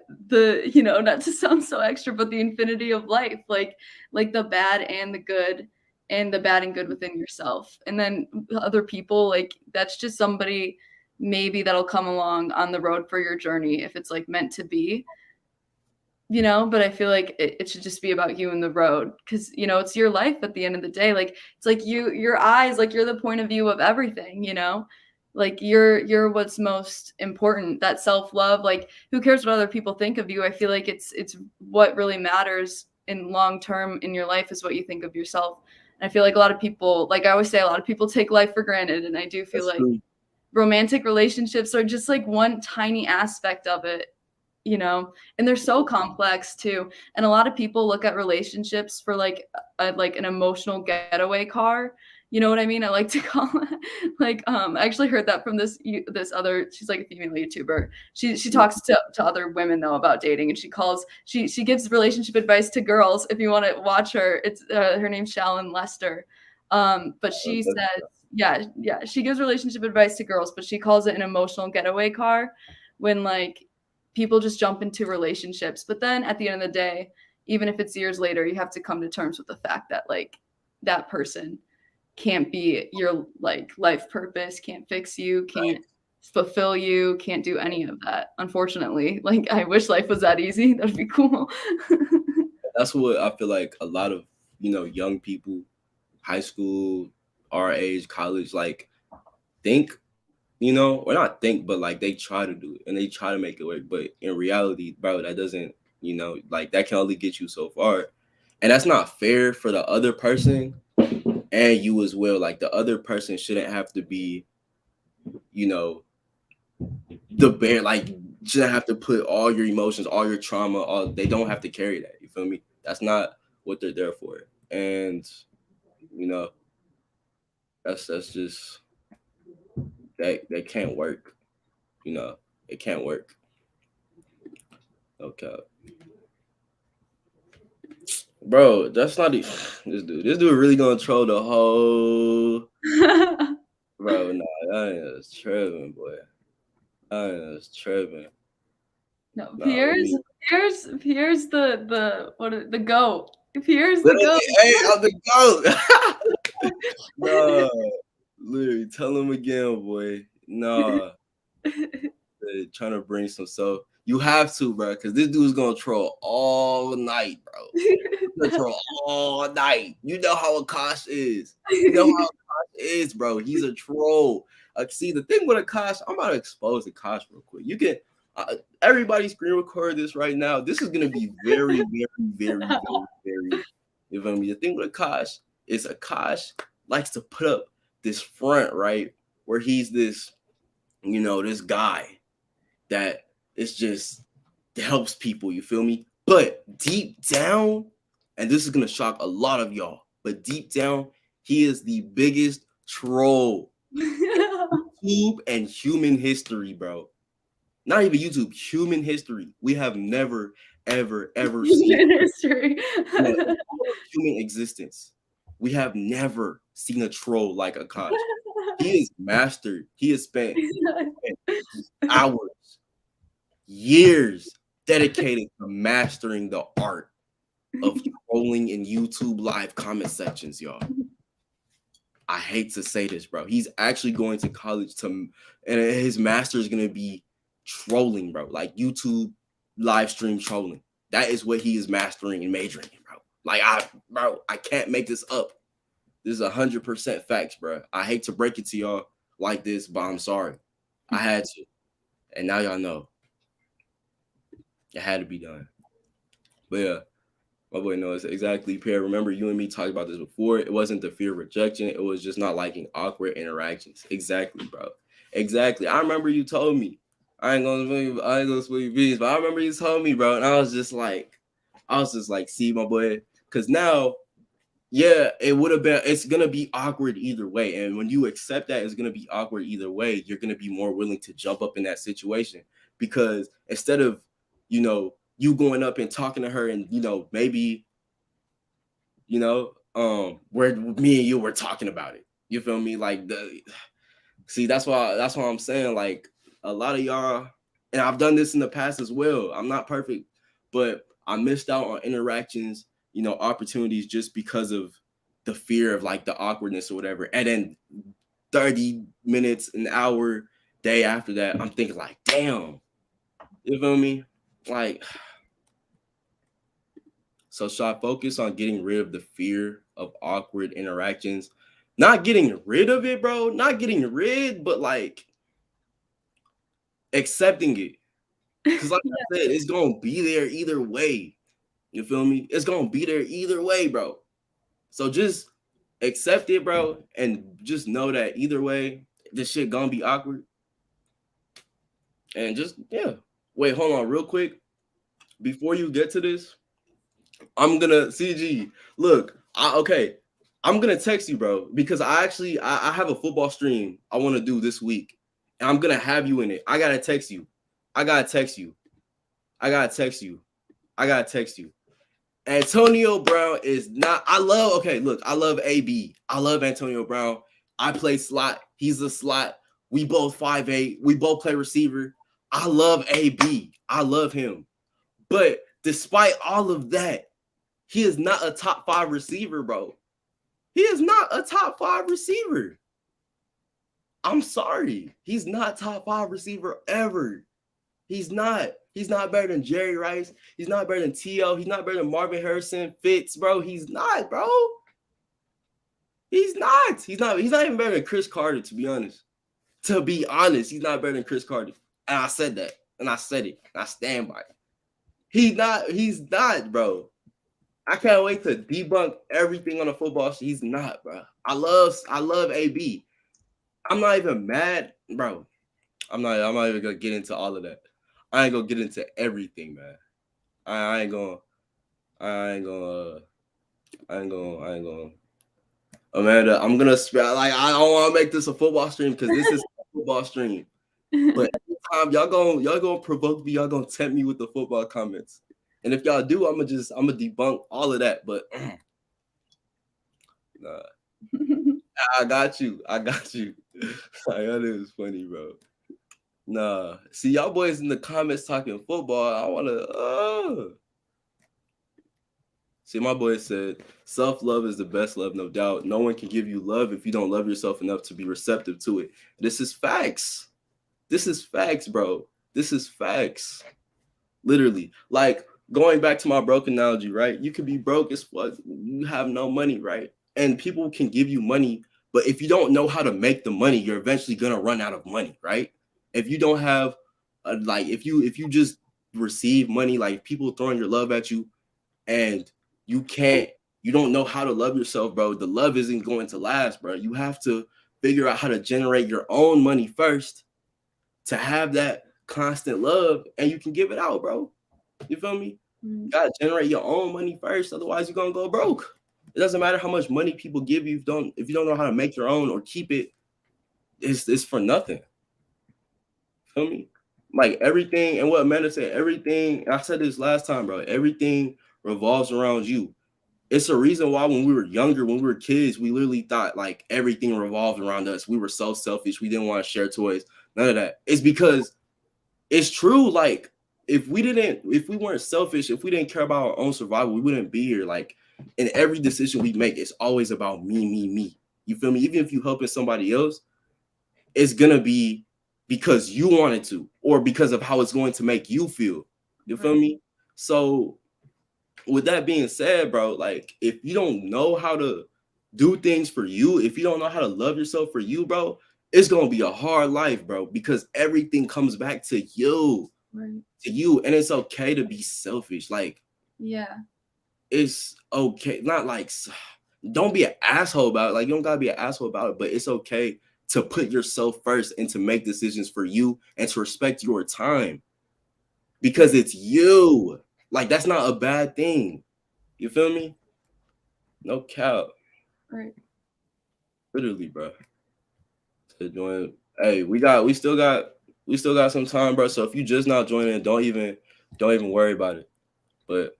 to sound so extra, but the infinity of life, like the bad and the good and the bad and good within yourself. And then other people, like that's just somebody maybe that'll come along on the road for your journey if it's like meant to be, but I feel like it should just be about you and the road because it's your life at the end of the day. Like it's like your eyes, like you're the point of view of everything, like you're what's most important. That self-love, like who cares what other people think of you? I feel like it's what really matters in long term in your life is what you think of yourself. And I feel like a lot of people, like I always say, a lot of people take life for granted, and I do feel that's like true. romantic relationships are just like one tiny aspect of it, and they're so complex too. And a lot of people look at relationships for like like an emotional getaway car. You know what I mean? I like to call it like I actually heard that from this other, she's like a female YouTuber. She talks to other women though about dating, and she gives relationship advice to girls. If you want to watch her, it's her name's Shallon Lester. But she says, yeah, she gives relationship advice to girls, but she calls it an emotional getaway car when like people just jump into relationships. But then at the end of the day, even if it's years later, you have to come to terms with the fact that like that person can't be your like life purpose, can't fix you, can't fulfill you, can't do any of that. Unfortunately, like I wish life was that easy. That'd be cool. That's what I feel like a lot of, young people, high school, our age, college, like think, or not think, but like they try to do it and they try to make it work. But in reality, bro, that doesn't, like that can only get you so far. And that's not fair for the other person and you as well. Like the other person shouldn't have to be, you know, the bear, like shouldn't have to put all your emotions, all your trauma, they don't have to carry that. You feel me? That's not what they're there for. And you know, that's just that can't work. It can't work. Okay. Bro, that's not this dude. This dude really gonna troll the whole bro. Nah, that is tripping, boy. That is tripping. No, Nah, let Pierre's me Pierre's Pierre's the goat. Pierre's the literally, goat. hey, I'm the goat. Nah, literally, tell him again, boy. Nah, trying to bring some self. You have to, bro, because this dude's gonna troll all night, bro. He's gonna troll all night. You know how Akash is. You know how Akash is, bro. He's a troll. See, the thing with Akash, I'm about to expose Akash real quick. You can, everybody screen record this right now. This is gonna be very, very, very, very, very. You feel me? The thing with Akash is Akash likes to put up this front, right, where he's this, this guy that is just helps people, you feel me? But deep down, and this is gonna shock a lot of y'all, but deep down, he is the biggest troll in YouTube and human history, bro. not even YouTube, human history. We have never, ever seen history. in human existence. We have never seen a troll like Akash. He is mastered. He has spent hours, years dedicated to mastering the art of trolling in YouTube live comment sections, y'all. I hate to say this, bro. He's actually going to college and his master is going to be trolling, bro. Like YouTube live stream trolling. That is what he is mastering and majoring in, bro. Like, I can't make this up. This is 100% facts, bro. I hate to break it to y'all like this, but I'm sorry. I had to. And now y'all know. It had to be done. But yeah, my boy knows exactly. Pierre, remember you and me talked about this before. It wasn't the fear of rejection. It was just not liking awkward interactions. Exactly, bro. Exactly. I remember you told me. I ain't gonna spill your beans, but I remember you told me, bro. And I was just like, see, my boy. Because now, yeah, it would have been, it's going to be awkward either way. And when you accept that it's going to be awkward either way, you're going to be more willing to jump up in that situation. Because instead of, you going up and talking to her and, maybe, where me and you were talking about it. You feel me? Like, that's why I'm saying, like, a lot of y'all, and I've done this in the past as well. I'm not perfect, but I missed out on interactions, opportunities just because of the fear of like the awkwardness or whatever. And then 30 minutes, an hour, day after that, I'm thinking like, damn, you feel me? Like, so should I focus on getting rid of the fear of awkward interactions? Not getting rid of it, bro. Not getting rid, but like accepting it. Because like I said, it's going to be there either way. You feel me? It's going to be there either way, bro. So just accept it, bro. And just know that either way, this shit going to be awkward. And just, yeah. Wait, hold on real quick. Before you get to this, I'm going to, CG, look, okay. I'm going to text you, bro, because I have a football stream I want to do this week. And I'm going to have you in it. I got to text you. Antonio Brown is not. I love AB. I love Antonio Brown. I play slot. He's a slot. We both 5'8". We both play receiver. I love AB. I love him. But despite all of that, he is not a top 5 receiver, bro. He is not a top 5 receiver. I'm sorry. He's not top 5 receiver ever. He's not. He's not better than Jerry Rice. He's not better than T.O. He's not better than Marvin Harrison, Fitz, bro. He's not, bro. He's not. He's not even better than Chris Carter, to be honest. He's not better than Chris Carter. And I said that. And I said it. And I stand by it. He's not, bro. I can't wait to debunk everything on the football sheet. He's not, bro. I love AB. I'm not even mad, bro. I'm not even gonna get into all of that. I ain't gonna get into everything, man. I ain't gonna. Amanda, I'm gonna spell like I don't want to make this a football stream because this is a football stream. But anytime y'all gonna provoke me, y'all gonna tempt me with the football comments. And if y'all do, I'm gonna debunk all of that. But nah. I got you. Like, that is funny, bro. Nah. See, y'all boys in the comments talking football. I wanna See, my boy said, self-love is the best love, no doubt. No one can give you love if you don't love yourself enough to be receptive to it. This is facts. This is facts, bro. This is facts. Literally. Like, going back to my broke analogy, right? You could be broke as fuck. You have no money, right? And people can give you money, but if you don't know how to make the money, you're eventually going to run out of money, right? If you don't have, if you just receive money, like people throwing your love at you, and you don't know how to love yourself, bro, the love isn't going to last, bro. You have to figure out how to generate your own money first to have that constant love, and you can give it out, bro. You feel me? You gotta generate your own money first, otherwise you're gonna go broke. It doesn't matter how much money people give you if you don't know how to make your own or keep it, it's for nothing. Feel me? Like everything, and what Amanda said, everything. I said this last time, bro. Everything revolves around you. It's a reason why when we were younger, when we were kids, we literally thought like everything revolved around us. We were so selfish. We didn't want to share toys. None of that. It's because it's true. Like if we weren't selfish, if we didn't care about our own survival, we wouldn't be here. Like in every decision we make, it's always about me, me, me. You feel me? Even if you helping somebody else, it's gonna be because you wanted to, or because of how it's going to make you feel. You feel me? So with that being said, bro, like if you don't know how to do things for you, if you don't know how to love yourself for you, bro, it's gonna be a hard life, bro, because everything comes back to you. Right. To you. And it's okay to be selfish. Like, yeah, it's okay. Not like don't be an asshole about it. Like, you don't gotta be an asshole about it, but it's okay to put yourself first and to make decisions for you and to respect your time because it's you. Like, that's not a bad thing. You feel me? No cap. right. Literally, bro. To join. Hey, we still got some time, bro. So if you just not joining, don't even worry about it. But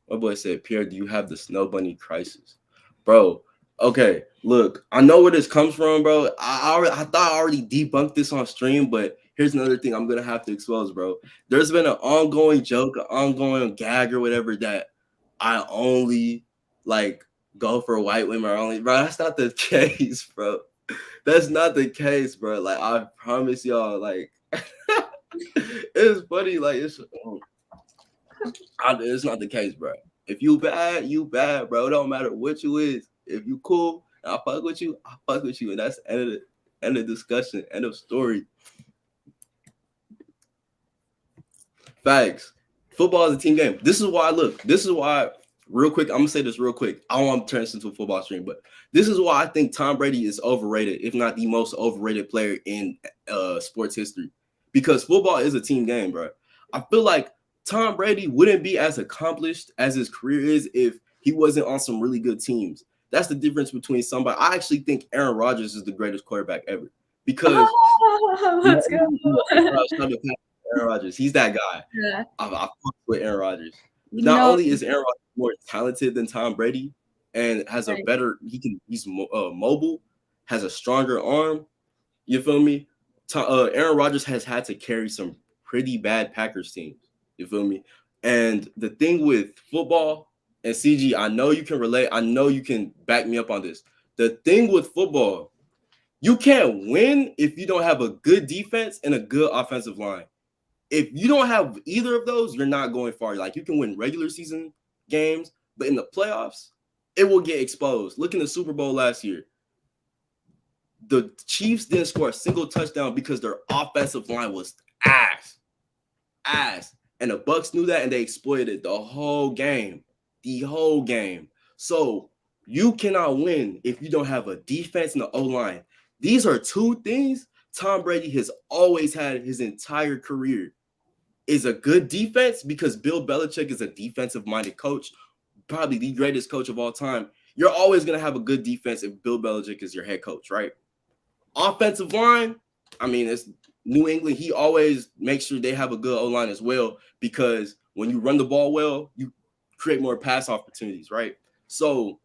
my boy said, Pierre, do you have the snow bunny crisis? Bro, okay, look, I know where this comes from, bro. I thought I already debunked this on stream, but here's another thing I'm gonna have to expose, bro. There's been an ongoing joke, an ongoing gag or whatever that I only like go for white women or only, bro. That's not the case, bro. That's not the case, bro. Like, I promise y'all, like it's funny, like it's not the case, bro. If you bad, bro. It don't matter what you is. If you cool, I fuck with you, and that's the end of discussion, end of story. Facts. Football is a team game. This is why. Real quick, I'm gonna say this real quick. I don't want to turn this into a football stream, but this is why I think Tom Brady is overrated, if not the most overrated player in sports history. Because football is a team game, bro. I feel like Tom Brady wouldn't be as accomplished as his career is if he wasn't on some really good teams. That's the difference between somebody. I actually think Aaron Rodgers is the greatest quarterback ever because Let's go. Aaron Rodgers, he's that guy. Yeah. I fuck with Aaron Rodgers. Not only is Aaron Rodgers more talented than Tom Brady and has a better, he's mobile, has a stronger arm. You feel me? Aaron Rodgers has had to carry some pretty bad Packers teams. You feel me? And the thing with football and CG, I know you can relate. I know you can back me up on this. The thing with football, you can't win if you don't have a good defense and a good offensive line. If you don't have either of those, you're not going far. Like, you can win regular season games, but in the playoffs, it will get exposed. Look in the Super Bowl last year. The Chiefs didn't score a single touchdown because their offensive line was ass. And the Bucks knew that, and they exploited the whole game. So you cannot win if you don't have a defense and an O-line. These are two things Tom Brady has always had his entire career. Is a good defense, because Bill Belichick is a defensive-minded coach, probably the greatest coach of all time. You're always going to have a good defense if Bill Belichick is your head coach, right? Offensive line, I mean, it's New England. He always makes sure they have a good O-line as well, because when you run the ball well, you create more pass opportunities, right? So,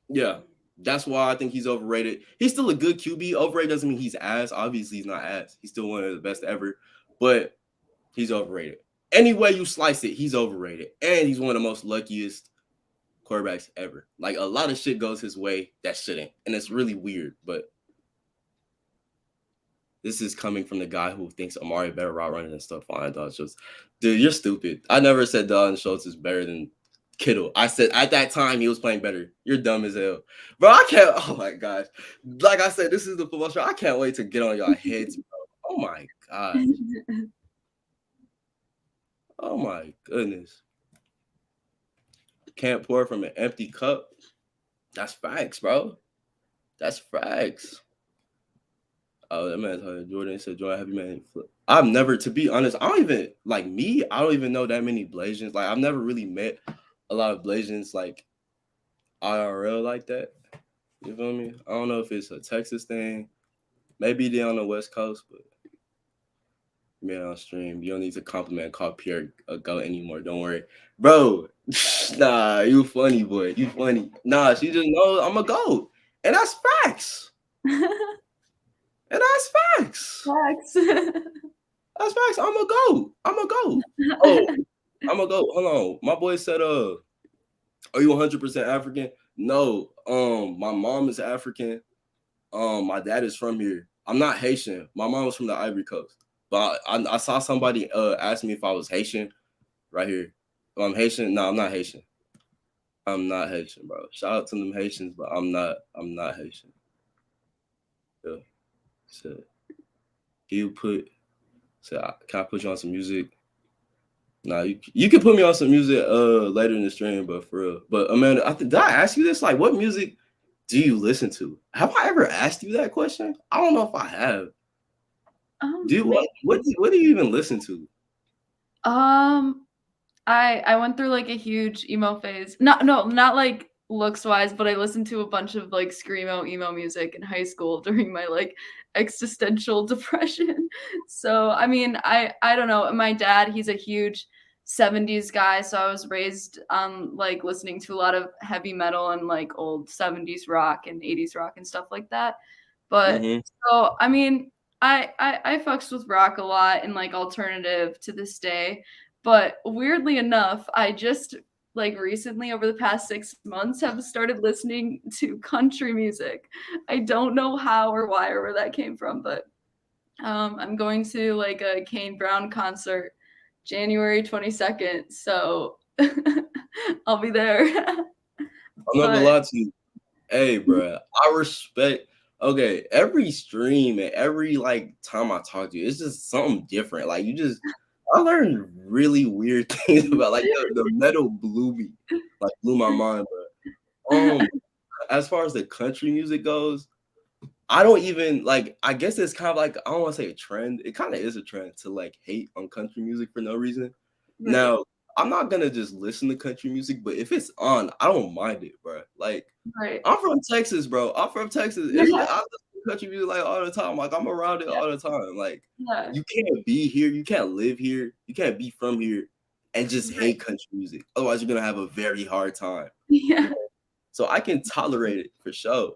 yeah, that's why I think he's overrated. He's still a good QB. Overrated doesn't mean he's ass. Obviously, he's not ass. He's still one of the best ever, but he's overrated. Any way you slice it, he's overrated. And he's one of the most luckiest quarterbacks ever. Like, a lot of shit goes his way that shouldn't. And it's really weird, but this is coming from the guy who thinks Amari better route running than Stephon Dalton Schultz. Dude, you're stupid. I never said Dalton Schultz is better than Kittle. I said at that time he was playing better. You're dumb as hell. Bro, I can't. Oh my gosh. Like I said, this is the football show. I can't wait to get on y'all heads, bro. Oh my gosh. Oh my goodness. Can't pour from an empty cup. That's facts, bro. That's facts. Oh, that man told Jordan said, Jordan, have you made flip? I've never, to be honest, I don't even know that many Blasians. Like, I've never really met a lot of Blasians like IRL like that. You feel me? I don't know if it's a Texas thing. Maybe they're on the West Coast, but Man on stream. You don't need to compliment call Pierre a goat anymore. Don't worry, bro. Nah, you funny boy. You funny. Nah, she just knows I'm a goat, and that's facts. And that's facts. Facts. That's facts. I'm a goat. I'm a goat. Oh, I'm a goat. Hold on. My boy said, "Are you 100% African?" No. My mom is African. My dad is from here. I'm not Haitian. My mom was from the Ivory Coast. But I saw somebody ask me if I was Haitian right here. I'm Haitian. No, I'm not Haitian. I'm not Haitian, bro. Shout out to them Haitians, but I'm not Haitian. Yeah. So can I put you on some music? Nah, you can put me on some music later in the stream, but for real. But Amanda, did I ask you this? Like, what music do you listen to? Have I ever asked you that question? I don't know if I have. What do you even listen to? I went through like a huge emo phase. Not like looks wise, but I listened to a bunch of like screamo emo music in high school during my like existential depression. So I mean, I don't know. My dad, he's a huge 70s guy, so I was raised like listening to a lot of heavy metal and like old 70s rock and 80s rock and stuff like that. But so I mean, I fucks with rock a lot and like alternative to this day. But weirdly enough, I just like recently over the past 6 months have started listening to country music. I don't know how or why or where that came from, but I'm going to like a Kane Brown concert January 22nd. So I'll be there. I'm not gonna lie to you. Hey, bro, I respect. Okay, every stream and every like time I talk to you, it's just something different. Like I learned really weird things about like the metal blew my mind. But as far as the country music goes, I don't even like. I guess it's kind of like I don't want to say a trend. It kind of is a trend to like hate on country music for no reason. Right. Now I'm not gonna just listen to country music, but if it's on, I don't mind it, bro. Like right. I'm from Texas, bro. I'm from Texas. It's like, I listen to country music like all the time. Like I'm around it all the time. Like you can't be here, you can't live here, you can't be from here and just hate country music. Otherwise, you're gonna have a very hard time. Yeah. So I can tolerate it for sure.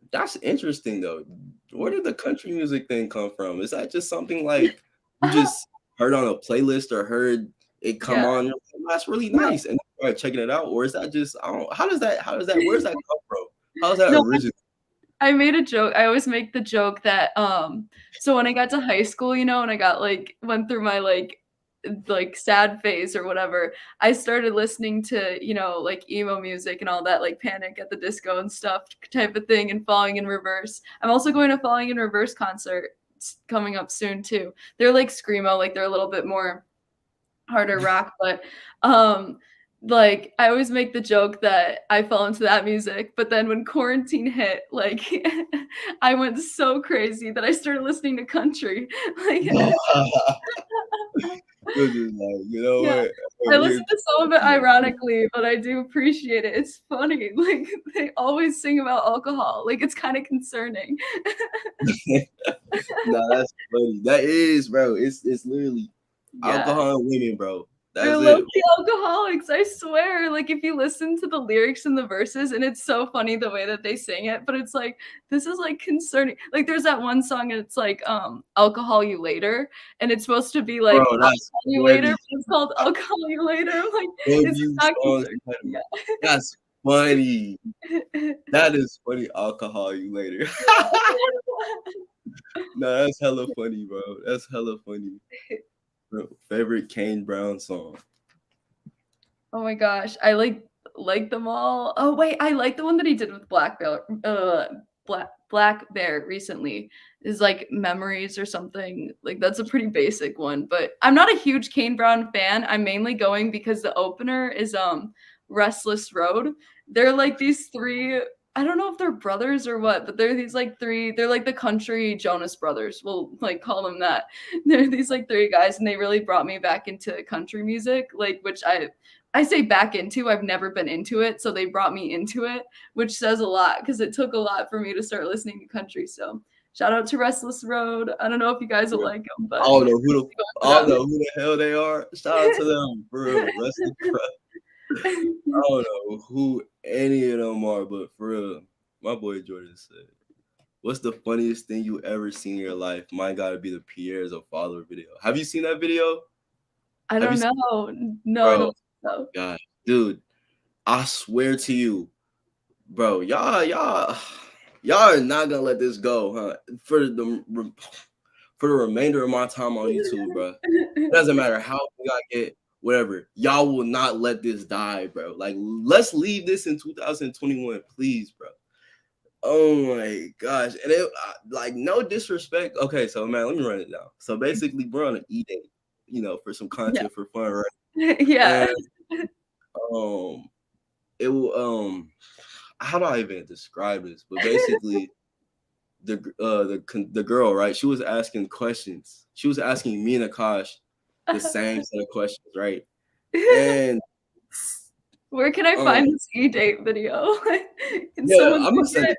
That's interesting though. Where did the country music thing come from? Is that just something like you just heard on a playlist or heard it come on? That's really nice, and you start checking it out, or is that just how does that where's that come from? How is that original? I made a joke. I always make the joke that so when I got to high school, and I got like went through my like sad phase or whatever, I started listening to, like emo music and all that, like Panic at the Disco and stuff type of thing, and Falling in Reverse. I'm also going to Falling in Reverse concert coming up soon too. They're like screamo, like they're a little bit more harder rock, but like I always make the joke that I fell into that music, but then when quarantine hit, like I went so crazy that I started listening to country. Like what? I listen to some of it ironically, but I do appreciate it. It's funny. Like they always sing about alcohol. Like it's kind of concerning. No, that's funny. That is, bro. It's literally alcohol and women, bro. They're low-key alcoholics, I swear. Like if you listen to the lyrics and the verses, and it's so funny the way that they sing it, but it's like this is like concerning. Like there's that one song and it's like Alcohol You Later, and it's supposed to be like Alcohol You Later, but it's called Alcohol You Later. I'm like it's not concerning. That's funny. That is funny. Alcohol You Later. No, that's hella funny, bro. That's hella funny. Favorite Kane Brown song? Oh my gosh, I like them all. Oh wait, I like the one that he did with Black Bear recently. Is like Memories or something. Like that's a pretty basic one, but I'm not a huge Kane Brown fan. I'm mainly going because the opener is Restless Road. They're like these three, I don't know if they're brothers or what, but they're these like three, they're like the country Jonas Brothers. We'll like call them that. They're these like three guys, and they really brought me back into country music, like which I say back into, I've never been into it. So they brought me into it, which says a lot because it took a lot for me to start listening to country. So Shout out to Restless Road. I don't know if you guys will like them, but I don't know who the hell they are. Shout out to them, bro. Restless Road. I don't know who any of them are, but for real, my boy Jordan said, "What's the funniest thing you ever seen in your life? Mine gotta be the Pierre as a follower video. Have you seen that video? I don't know. No, I don't think so. God, dude, I swear to you, bro, y'all are not gonna let this go, huh? For the remainder of my time on YouTube, bro. It doesn't matter how big I get, whatever. Y'all will not let this die, bro. Like, let's leave this in 2021, please, bro. Oh my gosh. And it like no disrespect. Okay, so man, let me run it down. So basically, we're on an e-date, for some content for fun, right? Yeah. And, it will how do I even describe this? But basically, the girl, right? She was asking questions. She was asking me and Akash the same set of questions, right? And where can I find this e-date video? Yeah, I'm gonna send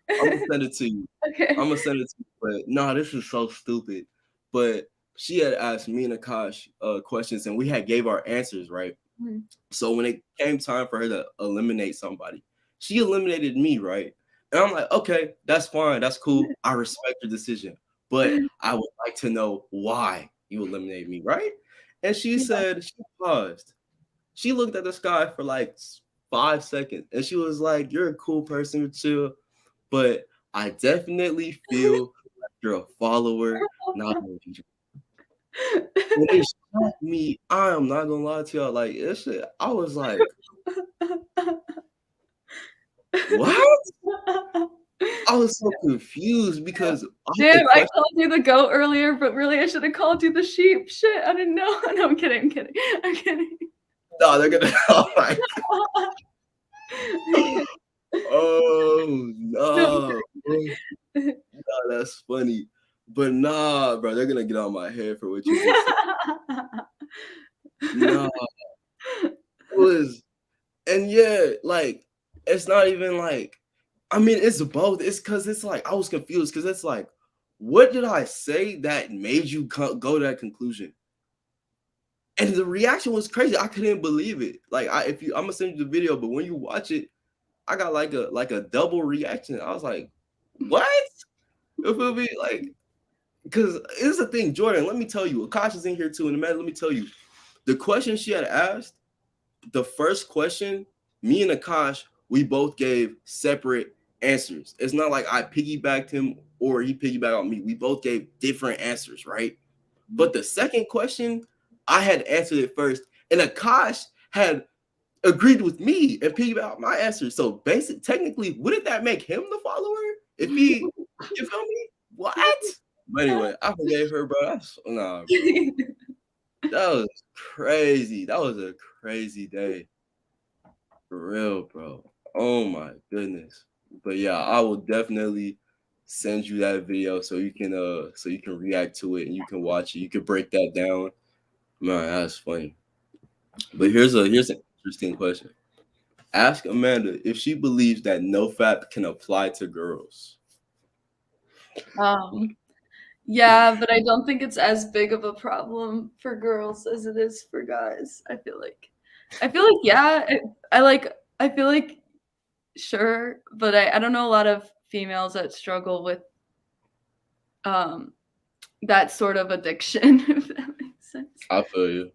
it to you. Okay. I'm gonna send it to you. But no, this is so stupid. But she had asked me and Akash questions, and we had gave our answers, right? Mm-hmm. So when it came time for her to eliminate somebody, she eliminated me, right? And I'm like, okay, that's fine, that's cool. I respect your decision, but I would like to know why you eliminated me, right? And she said, she paused. She looked at the sky for like 5 seconds, and she was like, "You're a cool person, chill, but I definitely feel like you're a follower, not a leader." When they struck me, I am not gonna lie to y'all. Like this shit, I was like, "What?" I was so confused because damn, I called you the goat earlier, but really I should have called you the sheep. Shit, I didn't know. No, I'm kidding. I'm kidding. No, they're gonna. Oh my God. Oh no. No, that's funny. But nah, bro, they're gonna get on my head for what you just said. No. And yeah, like it's not even like, I mean, it's both. It's because it's like I was confused because it's like, what did I say that made you go to that conclusion? And the reaction was crazy. I couldn't believe it. Like, I'm gonna send you the video, but when you watch it, I got like a double reaction. I was like, what? You feel me? Like, because it's the thing, Jordan. Let me tell you, Akash is in here too, and man, let me tell you, the question she had asked, the first question, me and Akash, we both gave separate answers. It's not like I piggybacked him or he piggybacked on me. We both gave different answers, right? But the second question, I had answered it first, and Akash had agreed with me and piggybacked my answer. So basically, technically, wouldn't that make him the follower? If he, you feel me? What? But anyway, I forgave her, bro. Nah, bro. That was crazy. That was a crazy day. For real, bro. Oh my goodness. But yeah, I will definitely send you that video so you can react to it and you can watch it. You can break that down. Man, that's funny. But here's an interesting question. Ask Amanda if she believes that NoFap can apply to girls. Yeah, but I don't think it's as big of a problem for girls as it is for guys. I feel like yeah, I feel like sure, but I don't know a lot of females that struggle with that sort of addiction, if that makes sense. I feel you.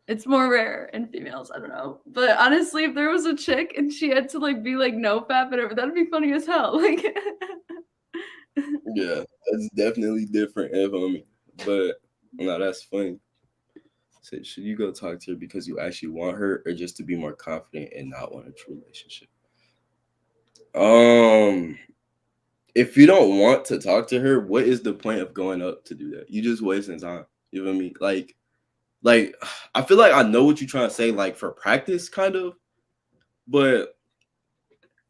It's more rare in females. I don't know. But honestly, if there was a chick and she had to like be like NoFap, that'd be funny as hell. Like yeah, that's definitely different, homie. But no, that's funny. So should you go talk to her because you actually want her, or just to be more confident and not want a true relationship? If you don't want to talk to her, what is the point of going up to do that? You just wasting time. You know what I mean? Like I feel like I know what you're trying to say, like for practice, kind of. But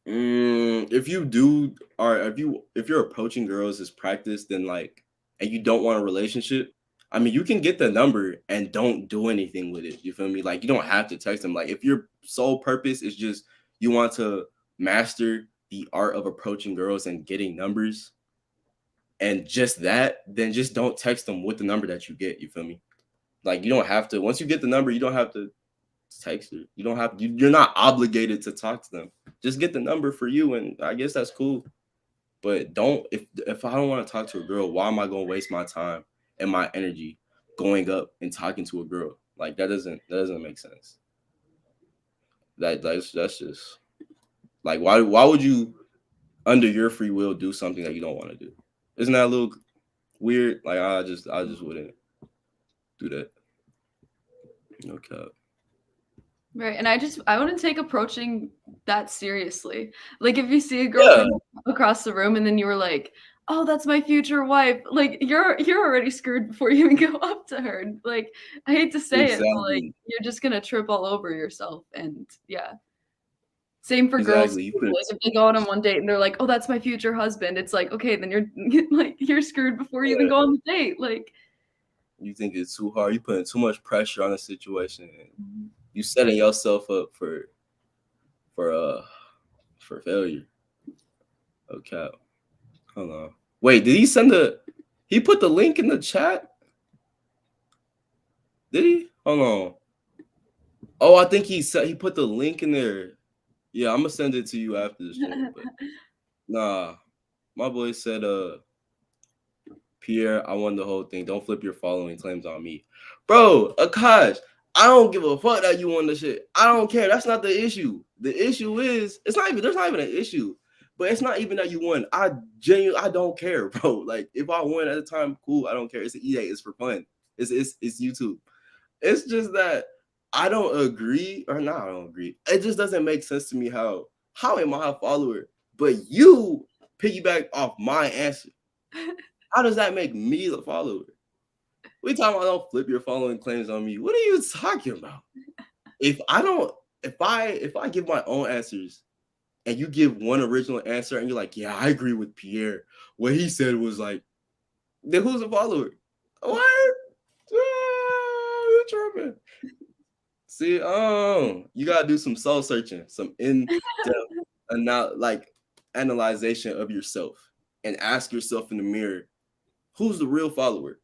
if you do, or if you're approaching girls as practice, then like, and you don't want a relationship, I mean, you can get the number and don't do anything with it. You feel me? Like, you don't have to text them. Like, if your sole purpose is just you want to master the art of approaching girls and getting numbers, and just that, then just don't text them with the number that you get. You feel me? Like you don't have to. Once you get the number, you don't have to text her. You don't have. You're not obligated to talk to them. Just get the number for you, and I guess that's cool. But don't if I don't want to talk to a girl, why am I gonna waste my time and my energy going up and talking to a girl? Like that doesn't make sense. That's just like why would you under your free will do something that you don't want to do? Isn't that a little weird? Like I just wouldn't do that. Okay. Right. And I wouldn't take approaching that seriously. Like if you see a girl across the room and then you were like, oh, that's my future wife. Like you're already screwed before you even go up to her. Like I hate to say it, but like you're just gonna trip all over yourself. And yeah. Same for girls. Like if they go out on one date and they're like, oh, that's my future husband. It's like, okay, then you're screwed before you even go on the date. Like you think it's too hard. You putting too much pressure on the situation. You setting yourself up for failure. Okay. Hold on. Wait, did he send he put the link in the chat? Did he? Hold on. Oh, I think he put the link in there. Yeah, I'm gonna send it to you after this stream. But nah, my boy said, Pierre, I won the whole thing. Don't flip your following claims on me. Bro, Akash, I don't give a fuck that you won the shit. I don't care. That's not the issue. The issue is there's not even an issue. But it's not even that you won. I don't care, bro. Like if I won at the time, cool. I don't care. It's an EA. It's for fun. It's YouTube. It's just that I don't agree, or not. I don't agree. It just doesn't make sense to me how am I a follower, but you piggyback off my answer. How does that make me the follower? We talking about don't flip your following claims on me. What are you talking about? If I give my own answers and you give one original answer and you're like, yeah, I agree with Pierre. What he said was like, then who's a follower? What? You're tripping. See, you gotta do some soul searching, some in-depth analyzation of yourself, and ask yourself in the mirror, who's the real follower?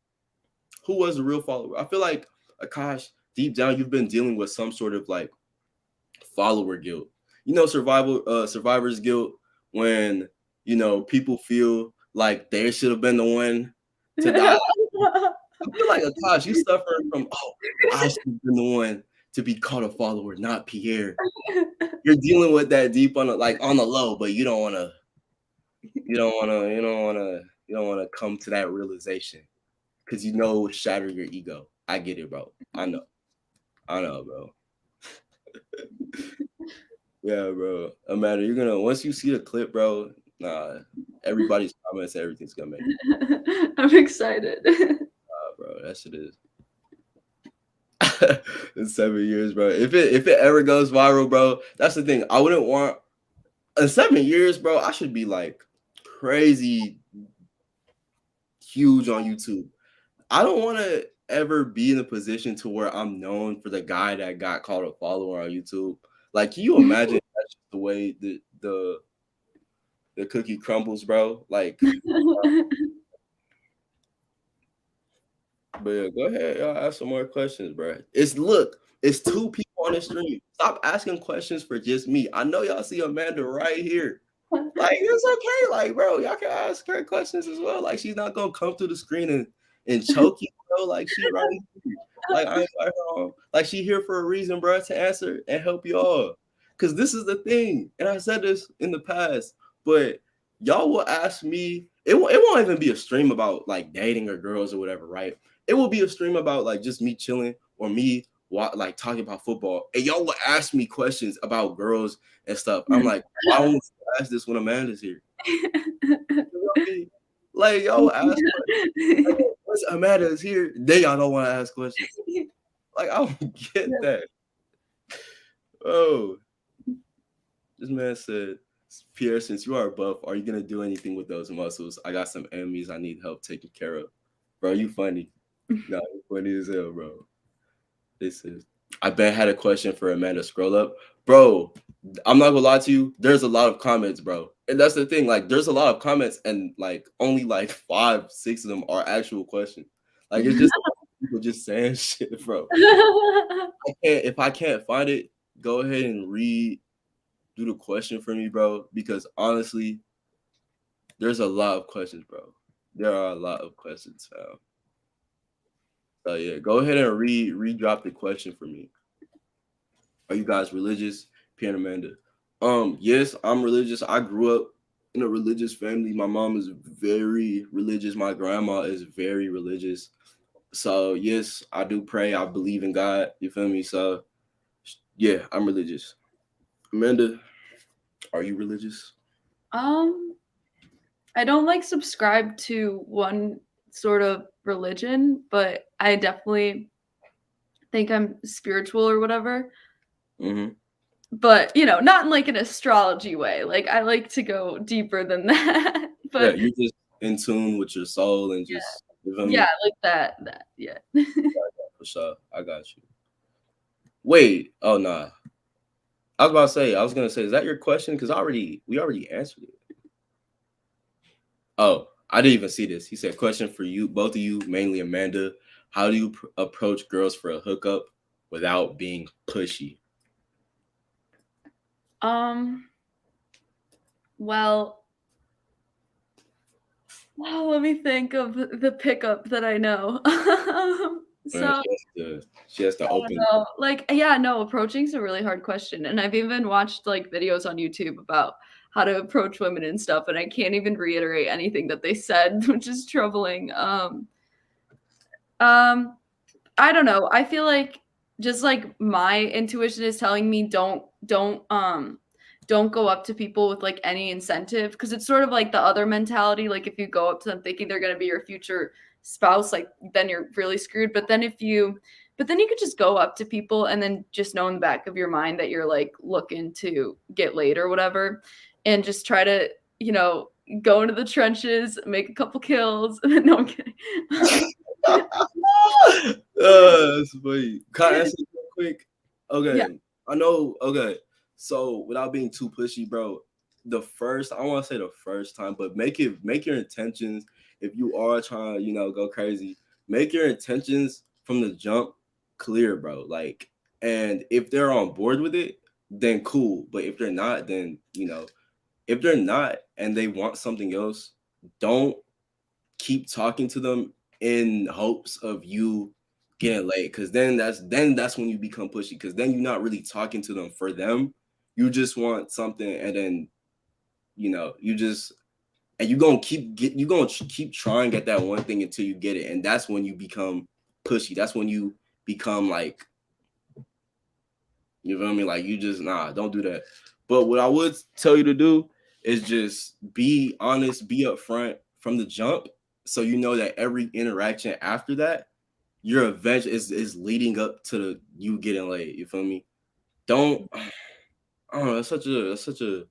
Who was the real follower? I feel like, Akash, deep down, you've been dealing with some sort of like follower guilt. You know, survivor's guilt, when people feel like they should have been the one to die. I feel like, Akash, you suffering from, I should have been the one to be called a follower, not Pierre. You're dealing with that deep on the low, but you don't want to come to that realization because it will shatter your ego. I get it, bro. I know, bro. Yeah, bro. Amanda, you're gonna, once you see the clip, bro. Nah, everybody's comments, everything's gonna make it. I'm excited. Bro, that shit is. In 7 years, bro. If it ever goes viral, bro, that's the thing. I wouldn't want in 7 years, bro. I should be like crazy huge on YouTube. I don't want to ever be in a position to where I'm known for the guy that got called a follower on YouTube. Like, can you imagine that's just the way the cookie crumbles, bro? Like. But yeah, go ahead, y'all ask some more questions, bro. It's 2 people on the stream. Stop asking questions for just me. I know y'all see Amanda right here. Like, it's okay. Like, bro, y'all can ask her questions as well. Like, she's not gonna come through the screen and choke you, bro. Like, she right here. Like, I invite her on. Like, she here for a reason, bro, to answer and help y'all. Cause this is the thing, and I said this in the past, but y'all will ask me. It won't even be a stream about like dating or girls or whatever, right? It will be a stream about like just me chilling or me like talking about football. And y'all will ask me questions about girls and stuff. I'm like, why won't you ask this when Amanda's here? Like, y'all will ask questions. Like, once Amanda is here, then y'all don't want to ask questions. Like, I don't get that. Oh, this man said, Pierre, since you are buff, are you going to do anything with those muscles? I got some enemies I need help taking care of. Bro, you funny. No, you're funny as hell, bro. This is. I bet I had a question for Amanda. Scroll up. bro, I'm not gonna lie to you. There's a lot of comments, bro, and that's the thing. Like, there's a lot of comments, and like only like 5, 6 of them are actual questions. Like, it's just people just saying shit, bro. If I can't find it, go ahead and do the question for me, bro. Because honestly, there's a lot of questions, bro. There are a lot of questions, fam. So yeah, go ahead and redrop the question for me. Are you guys religious? Pierre and Amanda. Yes, I'm religious. I grew up in a religious family. My mom is very religious. My grandma is very religious. So yes, I do pray. I believe in God. You feel me? So yeah, I'm religious. Amanda, are you religious? I don't like subscribe to one sort of religion, but I definitely think I'm spiritual or whatever. Mm-hmm. But, you know, not in like an astrology way. Like I like to go deeper than that. Yeah, But you're just in tune with your soul and just you feel me? yeah, like that. Yeah. For sure. I got you. Wait, oh nah. I was gonna say, is that your question? Because we already answered it. Oh, I didn't even see this. He said, question for you, both of you, mainly Amanda. How do you approach girls for a hookup without being pushy? Well, let me think of the pickup that I know. Man, So she has to I don't open. know. Like, yeah, no, approaching's a really hard question. And I've even watched like videos on YouTube about how to approach women and stuff, and I can't even reiterate anything that they said, which is troubling. Um, I don't know. I feel like just like my intuition is telling me don't go up to people with like any incentive because it's sort of like the other mentality. Like if you go up to them thinking they're gonna be your future spouse, like then you're really screwed. But then you could just go up to people and then just know in the back of your mind that you're like looking to get laid or whatever, and just try to, you know, go into the trenches, make a couple kills. No, I'm kidding. That's funny. Can I answer this real quick? Okay. Yeah. I know. Okay. So without being too pushy, bro, I want to say the first time, but make your intentions. If you are trying to, go crazy, make your intentions from the jump clear, bro. Like, and if they're on board with it, then cool. But if they're not, then if they're not and they want something else, don't keep talking to them in hopes of you getting laid, because then that's when you become pushy, because then you're not really talking to them for them. You just want something, and then you just and you're gonna keep trying to get that one thing until you get it, and that's when you become pushy. That's when you become like, you feel me, like you just don't do that. But what I would tell you to do is just be honest, be upfront from the jump, so you know that every interaction after that, your event is leading up to you getting laid. You feel me? Don't I don't know. That's such a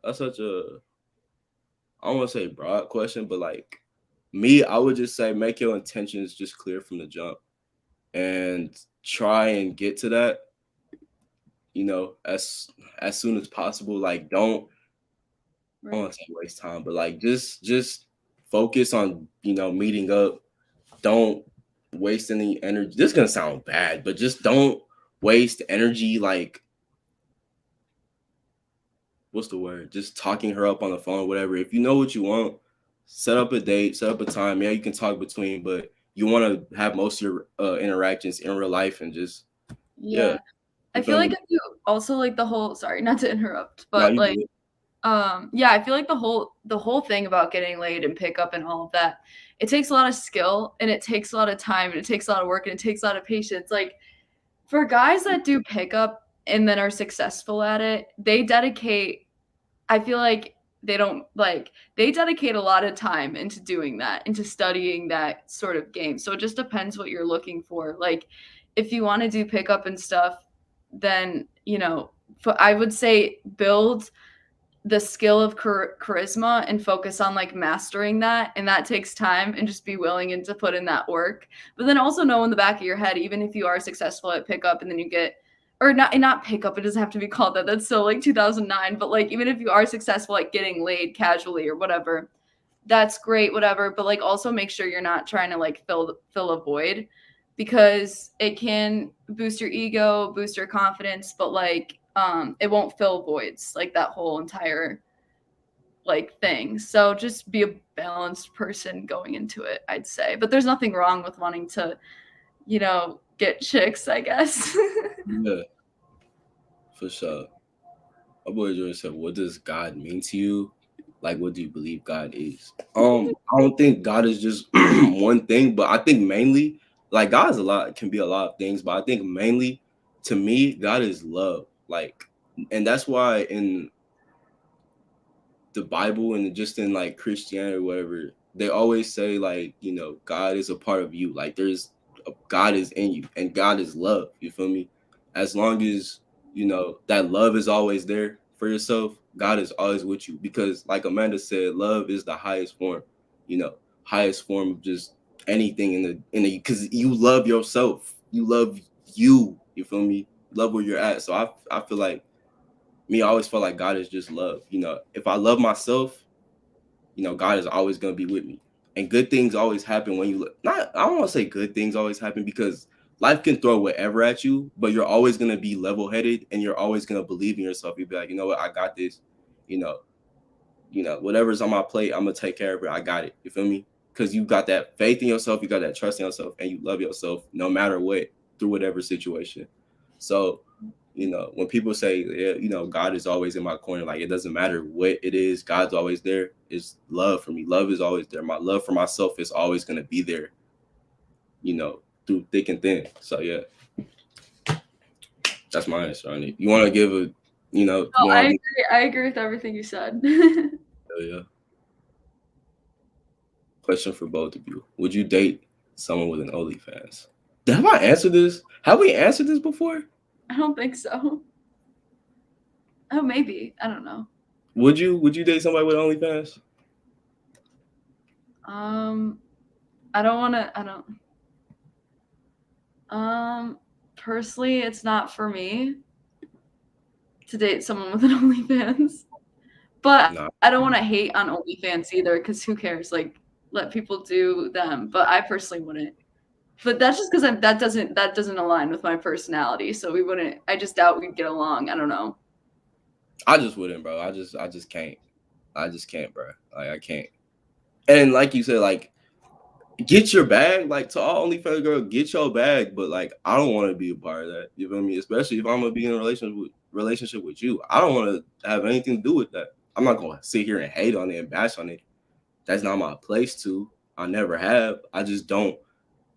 I don't want to say broad question, but like me, I would just say make your intentions just clear from the jump and try and get to that, as soon as possible. Like don't I don't want to say waste time, but like just focus on meeting up. Don't waste any energy. This is gonna sound bad, but just don't waste energy. Like, what's the word? Just talking her up on the phone, whatever. If you know what you want, set up a date, set up a time. Yeah, you can talk between, but you want to have most of your interactions in real life, and just yeah. I feel like if you also like the whole, sorry, not to interrupt, No, but you like good. yeah, I feel like the whole thing about getting laid and pickup and all of that, it takes a lot of skill and it takes a lot of time and it takes a lot of work and it takes a lot of patience. Like for guys that do pickup and then are successful at it, I feel like they dedicate a lot of time into doing that, into studying that sort of game. So it just depends what you're looking for. Like if you want to do pickup and stuff, then, I would say build the skill of charisma and focus on like mastering that, and that takes time, and just be willing and to put in that work. But then also know in the back of your head, even if you are successful at pickup and then you get or not pick up, it doesn't have to be called that. That's so like 2009, but like even if you are successful at getting laid casually or whatever, that's great, whatever, but like also make sure you're not trying to like fill a void, because it can boost your ego, boost your confidence, but like it won't fill voids, like that whole entire like thing. So just be a balanced person going into it, I'd say. But there's nothing wrong with wanting to, get chicks, I guess. Yeah, for sure. My boy Jordan said, "What does God mean to you? Like, what do you believe God is?" I don't think God is just one thing, but I think mainly, like, God is a lot, can be a lot of things, but I think mainly, to me, God is love. Like, and that's why in the Bible and just in like Christianity or whatever, they always say like, God is a part of you. Like, God is in you, and God is love. You feel me? As long as that love is always there for yourself, God is always with you. Because, like Amanda said, love is the highest form. Highest form of just anything in the because you love yourself. You love you. You feel me? Love where you're at. So I feel like I always felt like God is just love. If I love myself, God is always gonna be with me. And good things always happen when you not I don't want to say good things always happen, because life can throw whatever at you, but you're always gonna be level-headed and you're always gonna believe in yourself. You'll be like, you know what, I got this, you know, whatever's on my plate, I'm gonna take care of it. I got it. You feel me? Because you got that faith in yourself, you got that trust in yourself, and you love yourself no matter what, through whatever situation. So when people say, yeah, God is always in my corner, like it doesn't matter what it is, God's always there. It's love for me. Love is always there. My love for myself is always going to be there, through thick and thin. So yeah, that's my answer on it. You want to give a, I agree with everything you said. Yeah. Question for both of you: would you date someone with an OnlyFans? Have I answered this? Have we answered this before? I don't think so. Oh, maybe. I don't know. Would you date somebody with OnlyFans? I don't want to. Personally, it's not for me to date someone with an OnlyFans. But Nah. I don't want to hate on OnlyFans either, because who cares? Like, let people do them. But I personally wouldn't. But that's just because that doesn't align with my personality. So we wouldn't. I just doubt we'd get along. I don't know. I just wouldn't, bro. I just can't. I just can't, bro. Like, I can't. And like you said, like, get your bag. Like, to all OnlyFans girl, get your bag. But like, I don't want to be a part of that. You feel me? Especially if I'm gonna be in a relationship with you. I don't want to have anything to do with that. I'm not gonna sit here and hate on it and bash on it. That's not my place to. I never have. I just don't.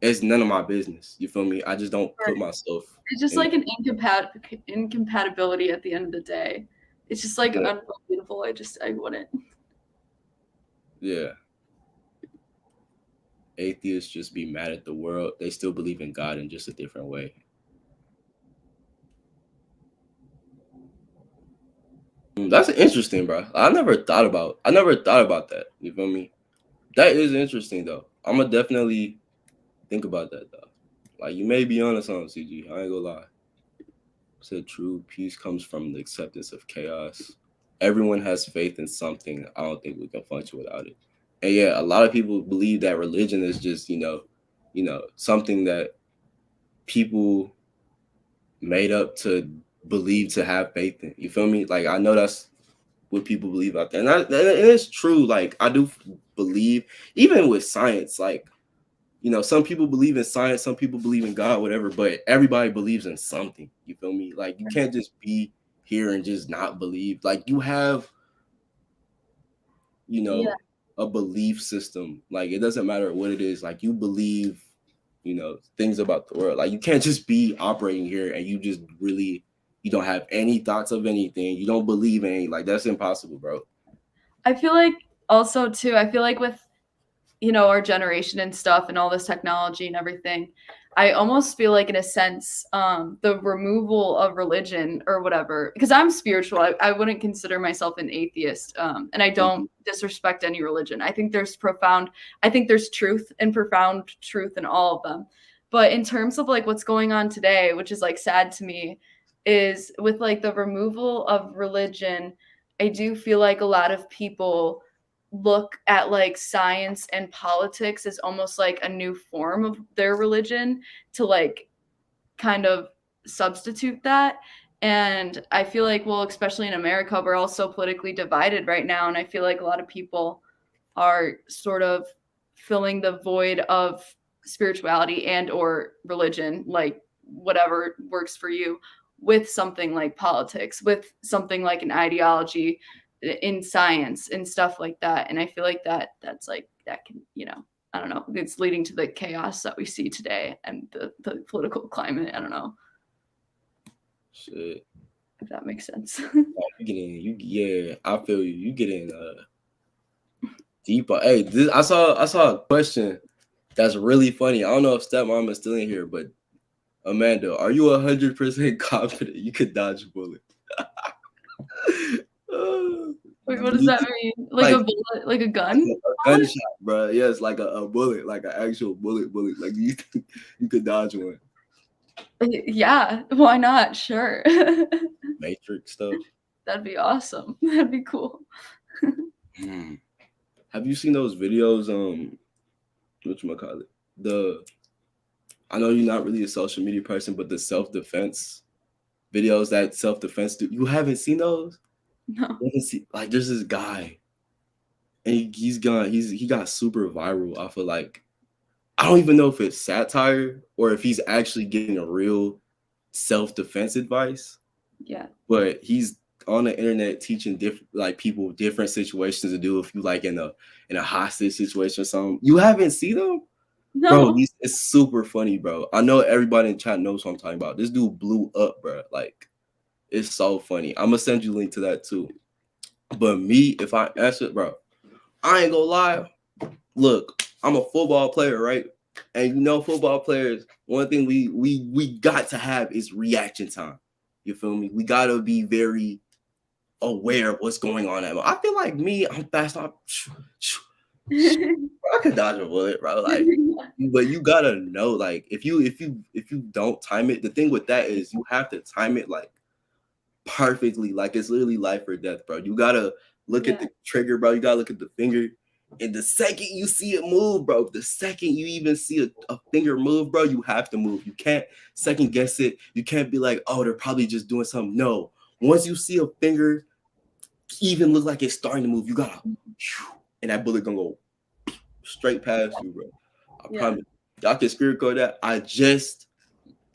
It's none of my business. You feel me? I just don't put myself. It's just like an incompatibility at the end of the day. It's just like unbelievable. I wouldn't. Yeah. Atheists just be mad at the world. They still believe in God in just a different way. That's interesting, bro. I never thought about that. You feel me? That is interesting though. I'm gonna definitely think about that though. Like, you may be on something, CG. I ain't gonna lie. Said true peace comes from the acceptance of chaos. Everyone has faith in something. I don't think we can function without it. And yeah, a lot of people believe that religion is just, something that people made up to believe, to have faith in. You feel me? Like, I know that's what people believe out there. And it's true. Like, I do believe, even with science, like, some people believe in science, some people believe in God, whatever, but everybody believes in something. You feel me? Like, you can't just be here and just not believe. Like, you have, a belief system. Like, it doesn't matter what it is. Like, you believe, things about the world. Like, you can't just be operating here and you don't have any thoughts of anything. You don't believe in any, like, that's impossible, bro. I feel like also too, with our generation and stuff and all this technology and everything, I almost feel like, in a sense, the removal of religion or whatever, because I'm spiritual, I wouldn't consider myself an atheist, and I don't disrespect any religion. I think there's truth and profound truth in all of them. But in terms of like what's going on today, which is like sad to me, is with like the removal of religion, I do feel like a lot of people look at like science and politics as almost like a new form of their religion to like kind of substitute that. And I feel like, well, especially in America, we're all so politically divided right now. And I feel like a lot of people are sort of filling the void of spirituality and or religion, like whatever works for you, with something like politics, with something like an ideology in science and stuff like that. And I feel like that's like that can, I don't know, it's leading to the chaos that we see today and the political climate. I don't know. Shit. If that makes sense. You get in, yeah, I feel you. You get in deeper. Hey, I saw a question that's really funny. I don't know if stepmom is still in here, but Amanda, are you 100% confident you could dodge a bullet? Wait, what does that mean? Like a bullet, like a gun? A gunshot, bro. Yes, like a bullet, like an actual bullet. Like you think you could dodge one? Yeah, why not? Sure. Matrix stuff. That'd be awesome. That'd be cool. Have you seen those videos? Whatchamacallit? I know you're not really a social media person, but the self-defense videos that self-defense do, you haven't seen those? No. Like there's this guy, and he got super viral off of like, I don't even know if it's satire or if he's actually getting a real self-defense advice. Yeah. But he's on the internet teaching people different situations to do if you like in a hostage situation or something. You haven't seen them? No. Bro, it's super funny, bro. I know everybody in chat knows what I'm talking about. This dude blew up, bro. Like, it's so funny. I'm gonna send you a link to that too. But me, if I answer it, bro, I ain't gonna lie. Look, I'm a football player, right? And football players, one thing we got to have is reaction time. You feel me? We gotta be very aware of what's going on. I feel like me, I'm fast. I could dodge a bullet, bro. Like, but you gotta know, like, if you don't time it, the thing with that is you have to time it like perfectly. Like it's literally life or death, bro. You gotta look at the trigger, bro. You gotta look at the finger. And the second you see it move, bro, the second you even see a finger move, bro, you have to move. You can't second guess it. You can't be like, oh, they're probably just doing something. No. Once you see a finger even look like it's starting to move, you gotta, and that bullet gonna go straight past you, bro. I promise. Y'all can screen record that. I just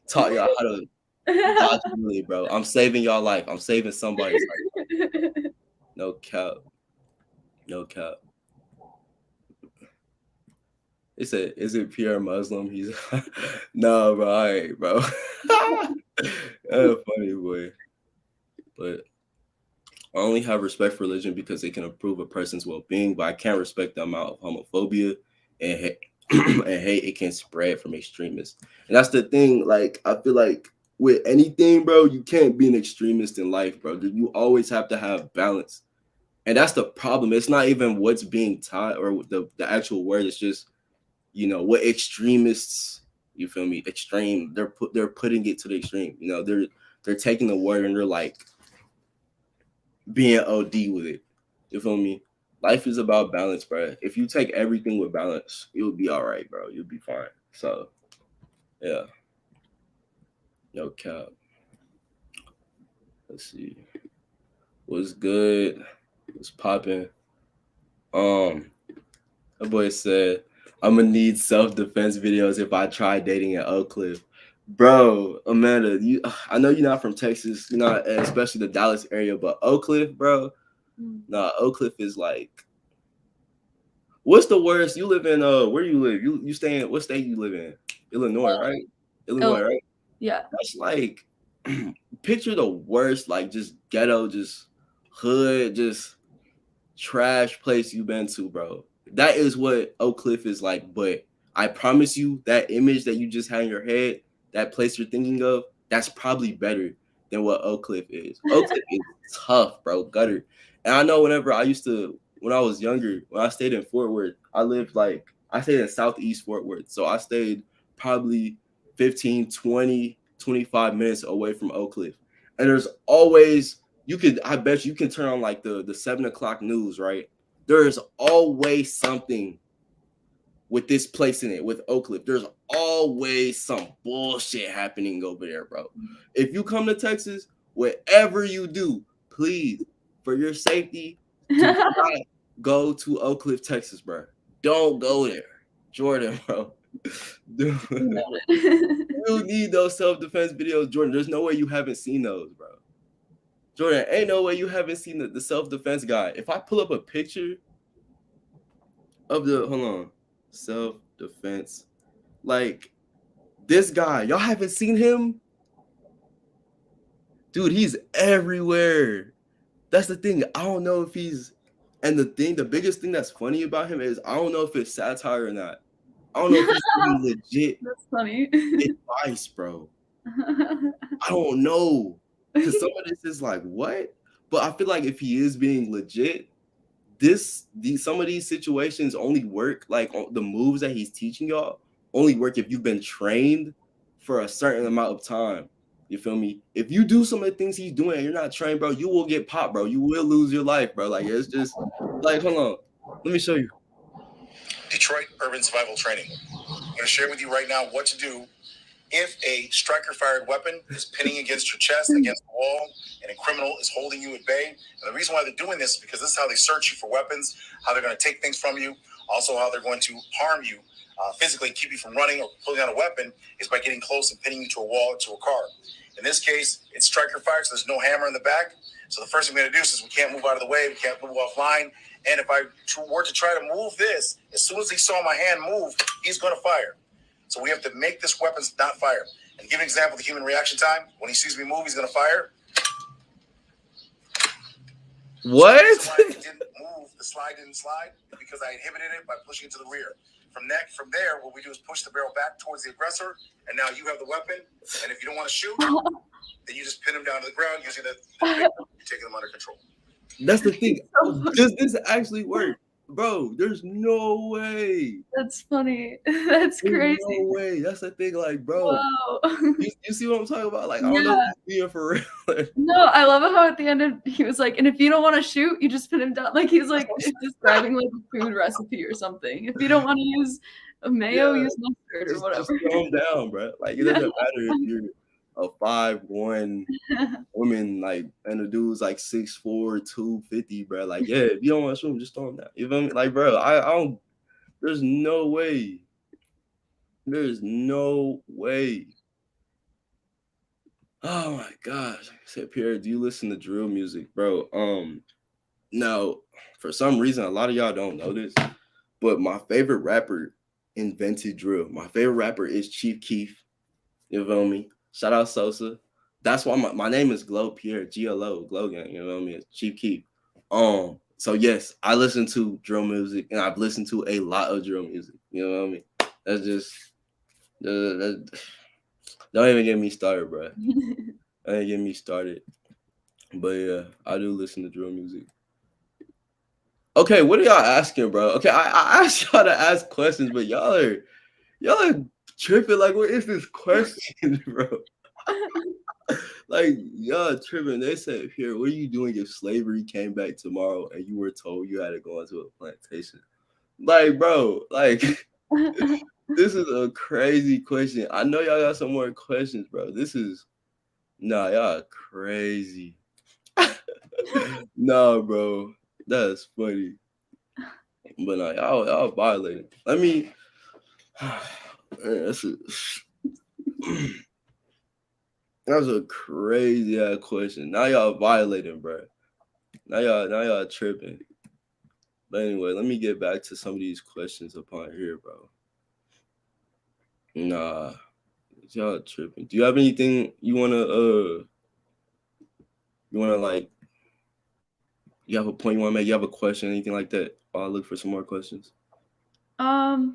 taught y'all how to dodge a bullet, bro. I'm saving y'all life. I'm saving somebody's life. No cap. No cap. It said, is it Pierre Muslim? He's no, bro. All right, bro. Funny boy. But I only have respect for religion because it can improve a person's well-being, but I can't respect the amount of homophobia and hate, it can spread from extremists. And that's the thing. Like, I feel like with anything, bro, you can't be an extremist in life, bro. You always have to have balance. And that's the problem. It's not even what's being taught or the actual word. It's just, what extremists, you feel me? Extreme. They're putting it to the extreme. They're taking the word and they're like being OD with it. You feel me? Life is about balance, bro. If you take everything with balance, you'll be all right, bro. You'll be fine. So, yeah. No cap. Let's see. What's good? What's popping? That boy said, I'm gonna need self-defense videos if I try dating in Oak Cliff. Bro, Amanda, I know you're not from Texas, you're not, especially the Dallas area, but Oak Cliff, bro. Nah, Oak Cliff is like, what's the worst? You live in where do you live? You stay in what state you live in? Illinois, right? Illinois, right? Yeah. That's like picture the worst, like just ghetto, just hood, just trash place you've been to, bro. That is what Oak Cliff is like, but I promise you that image that you just had in your head, that place you're thinking of, that's probably better than what Oak Cliff is. Oak Cliff is tough, bro, gutter. And I know when I was younger, when I stayed in Fort Worth, I stayed in Southeast Fort Worth. So I stayed probably 15, 20, 25 minutes away from Oak Cliff. And there's always I bet you can turn on like the 7 o'clock news, right? There is always something with this place in it, with Oak Cliff. There's always some bullshit happening over there, bro. If you come to Texas, whatever you do, please, for your safety, do not go to Oak Cliff, Texas, bro. Don't go there. Jordan, bro. Dude, you need those self-defense videos, Jordan. There's no way you haven't seen those, bro. Jordan, ain't no way you haven't seen the self-defense guy. If I pull up a picture of hold on, self-defense, like this guy, y'all haven't seen him? Dude, he's everywhere. That's the thing. I don't know if he's, and the biggest thing that's funny about him is I don't know if it's satire or not. I don't know if he's legit. That's funny. Advice, bro. I don't know. Because some of this is like, what? But I feel like if he is being legit, some of these situations only work, like the moves that he's teaching y'all only work if you've been trained for a certain amount of time. You feel me? If you do some of the things he's doing and you're not trained, bro, you will get popped, bro. You will lose your life, bro. Like, it's just, like, hold on. Let me show you. Detroit Urban Survival Training. I'm going to share with you right now what to do if a striker-fired weapon is pinning against your chest, against the wall, and a criminal is holding you at bay. And the reason why they're doing this is because this is how they search you for weapons, how they're going to take things from you, also how they're going to harm you physically, keep you from running or pulling out a weapon, is by getting close and pinning you to a wall or to a car. In this case, it's striker-fired, so there's no hammer in the back. So the first thing we're going to do is we can't move out of the way, we can't move offline. And if I were to try to move this, as soon as he saw my hand move, he's going to fire. So we have to make this weapon not fire. And to give an example of the human reaction time, when he sees me move, he's going to fire. What? So why it didn't move, the slide didn't slide, because I inhibited it by pushing it to the rear. From there, what we do is push the barrel back towards the aggressor, and now you have the weapon. And if you don't want to shoot, then you just pin him down to the ground using you're taking them under control. That's the thing. Does this actually work? Bro, there's no way. That's funny. That's crazy. No way. That's the thing. Like, bro, wow. you see what I'm talking about? Like, I don't know if he's being for real. No, I love it how at the end he was like, and if you don't want to shoot, you just put him down. Like, he's like describing like a food recipe or something. If you don't want to use a mayo, use mustard or whatever. Just calm down, bro. Like, it doesn't matter if you're a 5'1" woman, like, and the dude's like 6'4", 250, bro. Like, yeah, if you don't want to shoot him, just throw him down. You feel me? Like, bro, I don't. There's no way. There's no way. Oh my gosh. I said, Pierre, do you listen to drill music, bro? Now, for some reason, a lot of y'all don't know this, but my favorite rapper invented drill. My favorite rapper is Chief Keef. You feel me? Shout out Sosa. That's why my name is Glow Pierre, GLO, Glow Gang. You know what I mean? It's Chief Keef. So yes, I listen to drill music, and I've listened to a lot of drill music. You know what I mean? That's just don't even get me started, bro. Don't even get me started. But yeah, I do listen to drill music. Okay, what are y'all asking, bro? Okay, I asked y'all to ask questions, but y'all are tripping. Like, what is this question, bro? Like, y'all tripping. They said, here, what are you doing if slavery came back tomorrow and you were told you had to go into a plantation? Like, bro, like, this is a crazy question. I know y'all got some more questions, bro. Y'all are crazy. No, bro. That's funny. But no, y'all violating. Let me. That was a crazy ass question. Now y'all violating, bro. Now y'all tripping. But anyway, let me get back to some of these questions upon here, bro. Nah, y'all tripping. Do you have anything you wanna like? You have a point you want to make? You have a question, anything like that? I'll look for some more questions. Yeah,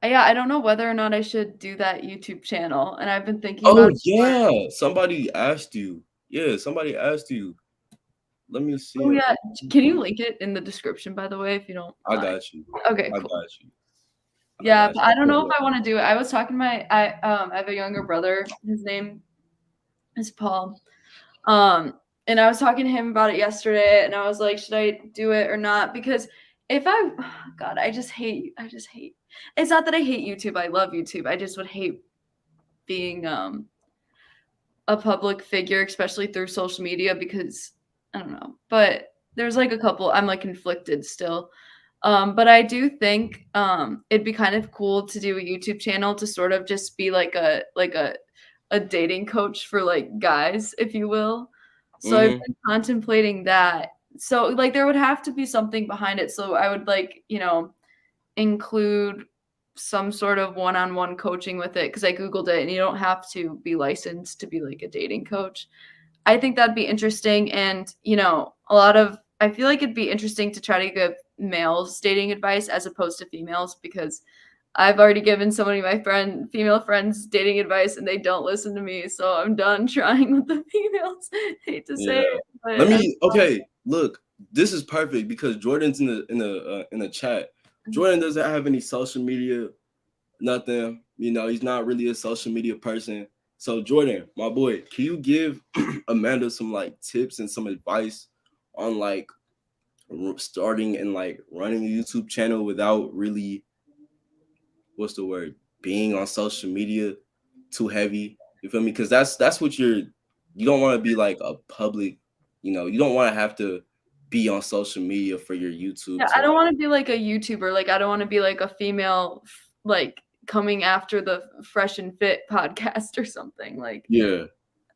I don't know whether or not I should do that YouTube channel, and I've been thinking. Oh yeah, somebody asked you. Yeah, somebody asked you. Let me see. Oh yeah, can you link it in the description, by the way, if you don't mind? I got you. Okay, I cool. got you. Yeah, but I don't know if I want to do it. I was talking to I have a younger brother. His name It's Paul. And I was talking to him about it yesterday, and I was like, should I do it or not? Because God, I just hate. It's not that I hate YouTube. I love YouTube. I just would hate being a public figure, especially through social media, because I don't know. But there's like a couple. I'm like conflicted still. But I do think it'd be kind of cool to do a YouTube channel to sort of just be like a dating coach for like guys, if you will. So I've been contemplating that. So like there would have to be something behind it. So I would like, include some sort of one-on-one coaching with it, because I Googled it and you don't have to be licensed to be like a dating coach. I think that'd be interesting. And, I feel like it'd be interesting to try to give males dating advice as opposed to females, because I've already given so many of my female friends dating advice and they don't listen to me. So I'm done trying with the females. Hate to say it. But look, this is perfect because Jordan's in the chat. Jordan doesn't have any social media, nothing. He's not really a social media person. So Jordan, my boy, can you give Amanda some like tips and some advice on like starting and like running a YouTube channel without really, being on social media too heavy? You feel me? Because that's what you don't want to be like a public, you don't want to have to be on social media for your YouTube. Yeah, I don't want to be like a YouTuber. Like, I don't want to be like a female, like coming after the Fresh and Fit podcast or something. Like, yeah,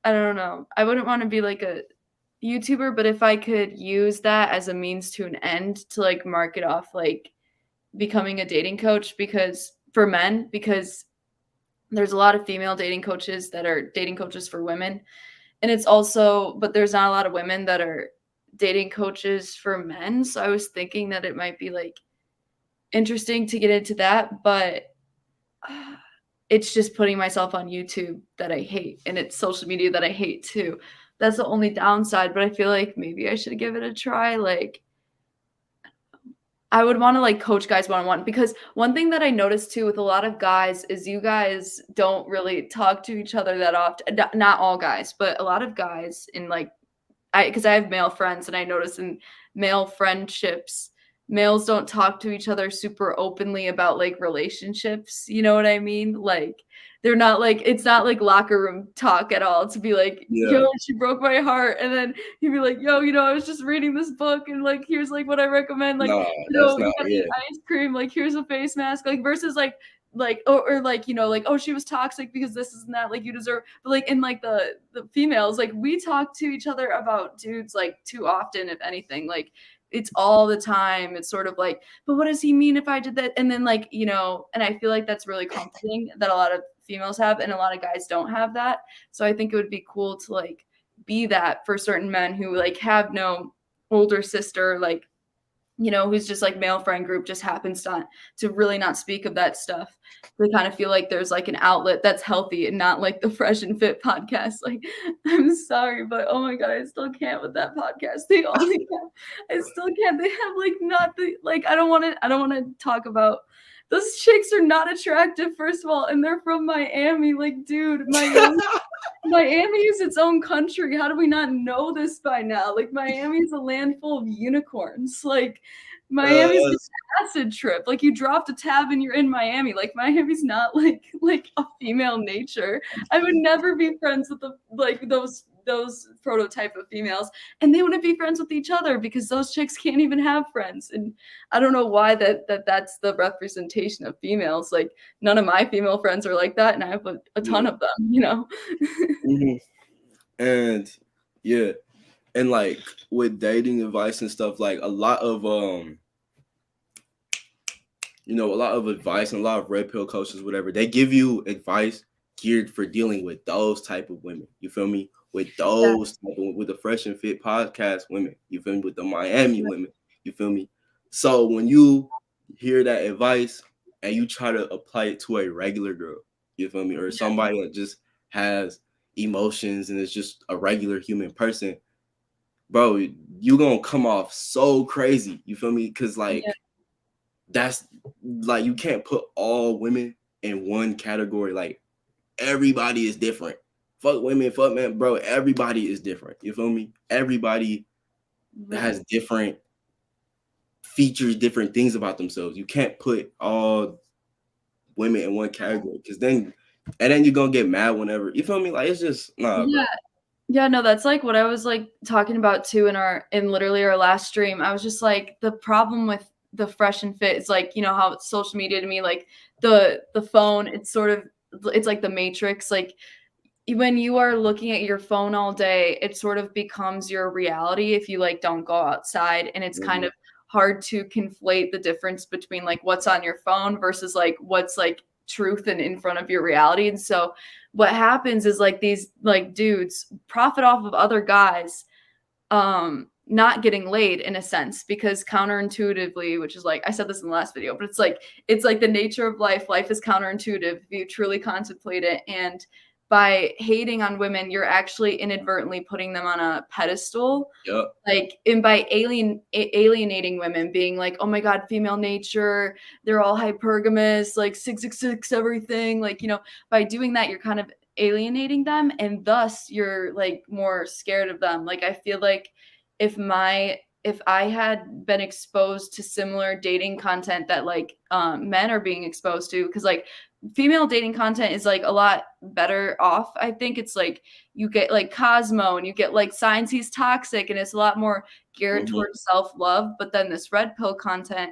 I don't know. I wouldn't want to be like a YouTuber, but if I could use that as a means to an end to like market off like becoming a dating coach, because for men, because there's a lot of female dating coaches that are dating coaches for women. And it's also, but there's not a lot of women that are dating coaches for men. So I was thinking that it might be like interesting to get into that, but it's just putting myself on YouTube that I hate, and it's social media that I hate too. That's the only downside, but I feel like maybe I should give it a try. Like, I would want to like coach guys one-on-one, because one thing that I noticed too with a lot of guys is you guys don't really talk to each other that often. Not all guys, but a lot of guys in like, because I have male friends, and I notice in male friendships, males don't talk to each other super openly about like relationships. You know what I mean? Like, they're not like, it's not like locker room talk at all to be like, yo, she broke my heart. And then he'd be like, yo, I was just reading this book and like, here's like what I recommend. Like, you gotta eat ice cream. Like, here's a face mask. Like, versus like, or like, like, oh, she was toxic because this is not like you deserve. But like in like the females, like we talk to each other about dudes like too often, if anything. Like, it's all the time. It's sort of like, but what does he mean if I did that? And then like, and I feel like that's really comforting that a lot of females have, and a lot of guys don't have that. So I think it would be cool to like be that for certain men who like have no older sister, like, who's just like male friend group just happens to really not speak of that stuff. They kind of feel like there's like an outlet that's healthy and not like the Fresh and Fit podcast. Like, I'm sorry, but oh my God, I still can't with that podcast. They have like not the, like, I don't want to talk about, those chicks are not attractive, first of all, and they're from Miami. Like, dude, Miami is its own country. How do we not know this by now? Like, Miami is a land full of unicorns. Like, Miami's an acid trip. Like, you dropped a tab and you're in Miami. Like, Miami's not like a female nature. I would never be friends with those prototype of females, and they wouldn't be friends with each other because those chicks can't even have friends. And I don't know why that's the representation of females. Like, none of my female friends are like that, and I have a ton of them, And yeah, and like with dating advice and stuff, like a lot of advice and a lot of red pill coaches, whatever, they give you advice geared for dealing with those type of women. You feel me? With those with the Fresh and Fit podcast women, you feel me? With the Miami women, you feel me? So when you hear that advice and you try to apply it to a regular girl, you feel me? Or somebody that just has emotions and is just a regular human person, bro, you gonna come off so crazy. You feel me? Because like that's like, you can't put all women in one category. Like, everybody is different fuck women, fuck men, bro. Everybody is different. You feel me? Everybody has different features, different things about themselves. You can't put all women in one category because then you're gonna get mad whenever, you feel me? Like, it's just nah, bro. Yeah, no, that's like what I was like talking about too in literally our last stream. I was just like, the problem with the Fresh and Fit is like, you know how social media to me, like the phone, it's like the Matrix. Like when you are looking at your phone all day, it sort of becomes your reality if you like don't go outside, and it's kind of hard to conflate the difference between like what's on your phone versus like what's like truth and in front of your reality. And so what happens is like these like dudes profit off of other guys not getting laid in a sense, because counterintuitively, which is like I said this in the last video, but it's like the nature of life. Life is counterintuitive if you truly contemplate it. And by hating on women, you're actually inadvertently putting them on a pedestal. Yep. Like, and by alienating women, being like, oh my God, female nature, they're all hypergamous, like 666 everything. Like, you know, by doing that, you're kind of alienating them, and thus you're like more scared of them. Like, I feel like if I had been exposed to similar dating content that like men are being exposed to, because like female dating content is like a lot better off. I think it's like you get like Cosmo and you get like Signs He's Toxic, and it's a lot more geared towards self-love. But then this red pill content,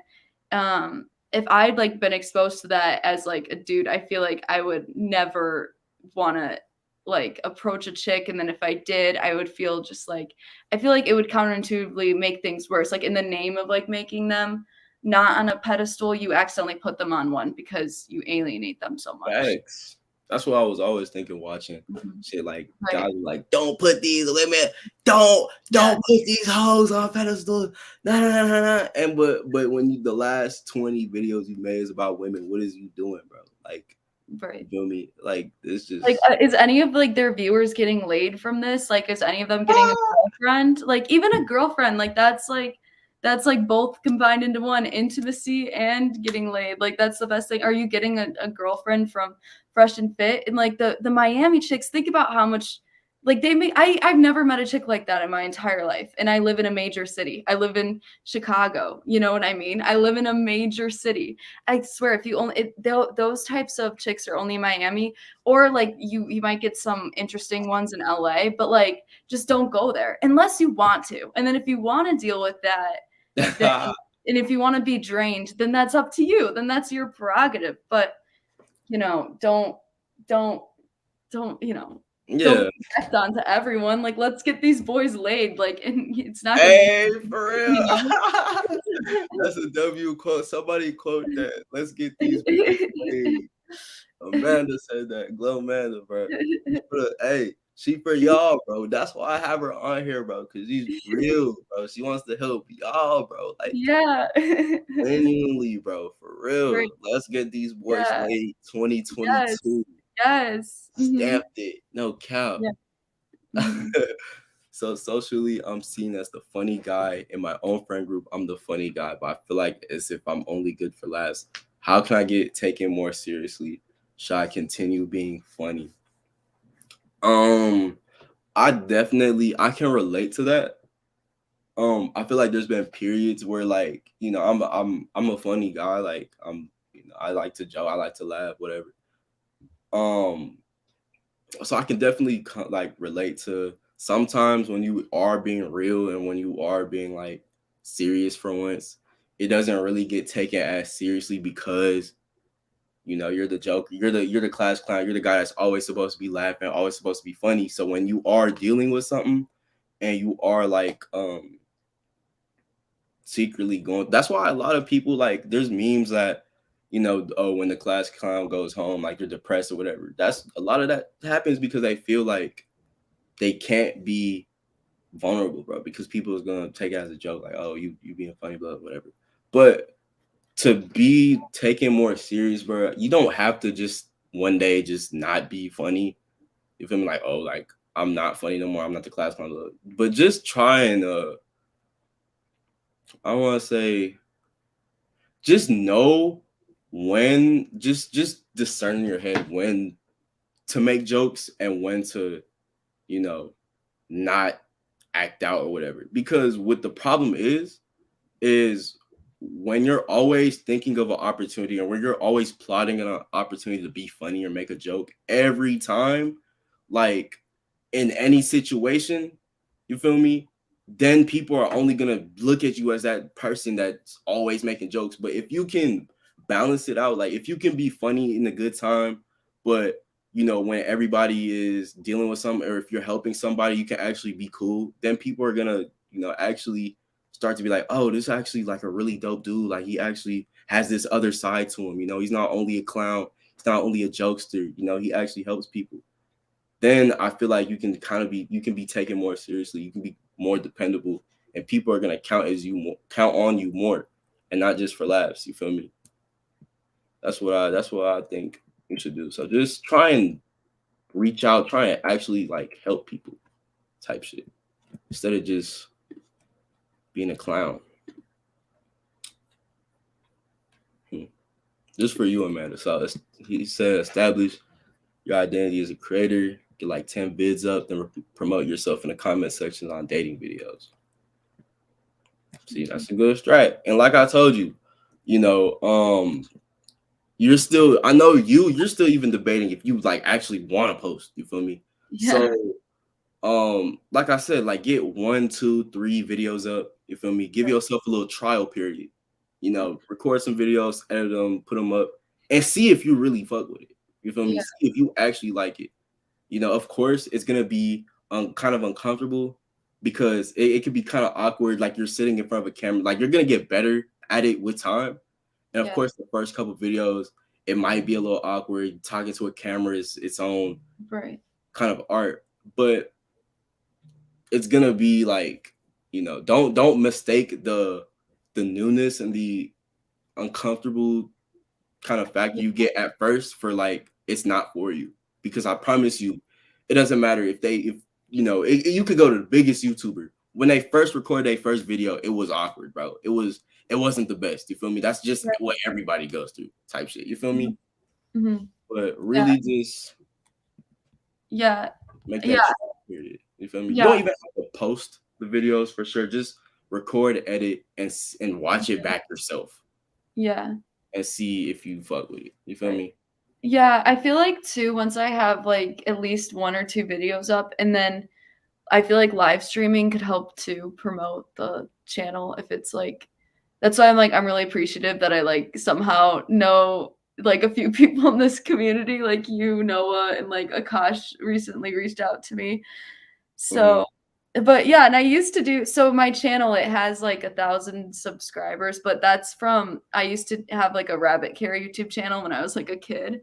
if I'd like been exposed to that as like a dude, I feel like I would never want to like approach a chick, and then if I did, I would feel just like, I feel like it would counterintuitively make things worse. Like in the name of like making them not on a pedestal, you accidentally put them on one because you alienate them so much. Facts. That's what I was always thinking watching shit. Like guys like, don't put these women, don't put these hoes on pedestals. Nah. And but when the last 20 videos you made is about women, what is you doing, bro? Like, you feel me? Like, it's just like, is any of like their viewers getting laid from this? Like, is any of them getting a girlfriend? Like, even a girlfriend, like that's like both combined into one, intimacy and getting laid. Like, that's the best thing. Are you getting a girlfriend from Fresh and Fit? And like the Miami chicks, think about how much like they make. I've never met a chick like that in my entire life, and I live in a major city. I live in Chicago. You know what I mean? I live in a major city. I swear, if you only those types of chicks are only in Miami, or like you might get some interesting ones in LA, but like just don't go there unless you want to. And then if you want to deal with that, and if you want to be drained, then that's up to you. Then that's your prerogative. But you know, don't you know. Don't project onto everyone. Like, let's get these boys laid. Like, and it's not. For real. You know? That's a W quote. Somebody quote that. Let's get these boys laid. Amanda said that. Glow Amanda, bro. Hey, she for y'all, bro. That's why I have her on here, bro. Because she's real, bro. She wants to help y'all, bro. Like, genuinely, bro. For real. Right. Let's get these boys laid 2022. Yes. Stamped it. No cap. So socially, I'm seen as the funny guy. In my own friend group, I'm the funny guy. But I feel like as if I'm only good for laughs. How can I get taken more seriously? Should I continue being funny? I can relate to that. I feel like there's been periods where, like, you know, I'm a funny guy. Like, you know, I like to joke, I like to laugh, whatever. So I can definitely like relate to sometimes when you are being real and when you are being like serious for once, it doesn't really get taken as seriously because, you know, you're the joker, you're the class clown, you're the guy that's always supposed to be laughing, always supposed to be funny. So when you are dealing with something and you are like secretly going, that's why a lot of people, like, there's memes that, you know, oh, when the class clown goes home, like, you're depressed or whatever. That's a lot of that happens because they feel like they can't be vulnerable, bro, because people is gonna take it as a joke, like, oh, you being funny, blah, whatever. But to be taken more serious, bro, you don't have to just one day just not be funny. You feel me? Like, oh, like, I'm not funny no more. I'm not the class clown. But just try and I want to say, just know when, just discern in your head when to make jokes and when to, you know, not act out or whatever. Because what the problem is when you're always thinking of an opportunity and when you're always plotting an opportunity to be funny or make a joke every time, like in any situation, you feel me? Then people are only gonna look at you as that person that's always making jokes. But if you can balance it out, like if you can be funny in a good time, but you know, when everybody is dealing with something, or if you're helping somebody, you can actually be cool, then people are gonna, you know, actually start to be like, oh, this is actually like a really dope dude. Like he actually has this other side to him. You know, he's not only a clown, he's not only a jokester, you know, he actually helps people. Then I feel like you can be taken more seriously. You can be more dependable, and people are gonna count on you more, and not just for laughs. You feel me? That's what I think you should do. So just try and reach out, try and actually like help people, type shit, instead of just being a clown. Just for you, Amanda. So he said, establish your identity as a creator. Get like 10 vids up, then promote yourself in the comment section on dating videos. See, that's a good strat. And like I told you, you know, you're still even debating if you like actually want to post. You feel me? Yeah. So, like I said, like get 1, 2, 3 videos up. You feel me? Give yourself a little trial period. You know, record some videos, edit them, put them up, and see if you really fuck with it. You feel me? Yeah. See if you actually like it. You know, of course, it's gonna be kind of uncomfortable because it could be kind of awkward. Like you're sitting in front of a camera. Like you're gonna get better at it with time. And of course, the first couple videos, it might be a little awkward. Talking to a camera is its own kind of art, but it's gonna be like, you know, don't mistake the newness and the uncomfortable kind of fact you get at first for like it's not for you. Because I promise you, it doesn't matter if you know, you could go to the biggest YouTuber. When they first recorded their first video, it was awkward, bro. It wasn't the best. You feel me? That's just what everybody goes through, type shit. You feel me? Mm-hmm. But really, just make that period. You feel me? You don't even have to post the videos for sure. Just record, edit, and watch it back yourself. Yeah. And see if you fuck with it. You feel me? Yeah, I feel like too, once I have like at least 1 or 2 videos up, and then I feel like live streaming could help to promote the channel if it's like, that's why I'm really appreciative that I like somehow know like a few people in this community, like you, Noah, and like Akash recently reached out to me. So but yeah, and I used to do, so my channel, it has like 1,000 subscribers, but that's from, I used to have like a Rabbit Care YouTube channel when I was like a kid.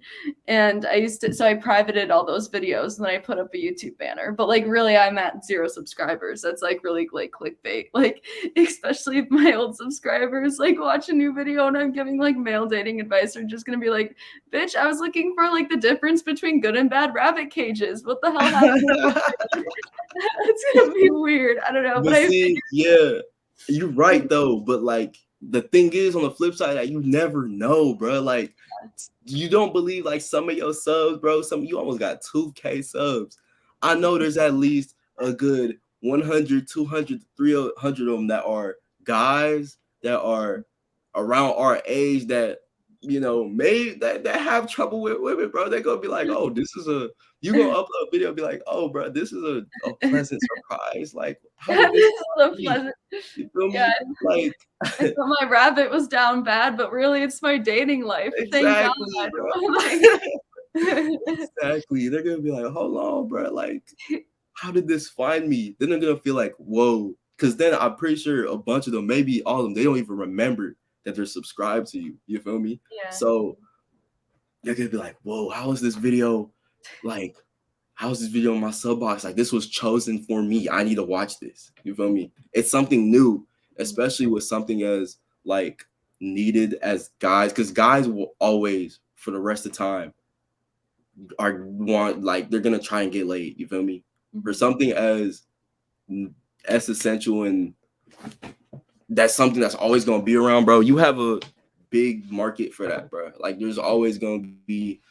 And so I privated all those videos and then I put up a YouTube banner, but like really I'm at 0 subscribers. That's like really like clickbait, like especially if my old subscribers like watch a new video and I'm giving like male dating advice, they're just going to be like, bitch, I was looking for like the difference between good and bad rabbit cages. What the hell happened? It's gonna be weird. I don't know. But see, yeah, you're right though. But like the thing is, on the flip side, that you never know, bro. Like you don't believe like some of your subs, bro. You almost got 2K subs. I know there's at least a good 100, 200, 300 of them that are guys that are around our age that, you know, that have trouble with women, bro. They're gonna be like, oh, you gonna upload a video and be like, oh, bro, this is a pleasant surprise. Like, this is so pleasant. You feel me? Like, I thought my rabbit was down bad, but really it's my dating life. Exactly, bro. Exactly. They're gonna be like, hold on, bro. Like, how did this find me? Then they're gonna feel like, whoa. Because then I'm pretty sure a bunch of them, maybe all of them, they don't even remember that they're subscribed to you. You feel me? Yeah. So they're gonna be like, whoa, how is this video in my sub box? Like, this was chosen for me. I need to watch this. You feel me? It's something new, especially with something as like needed as guys, because guys will always, for the rest of the time, they're gonna try and get laid. You feel me? Mm-hmm. For something as essential and that's something that's always gonna be around, bro. You have a big market for that, bro. Like, there's always gonna be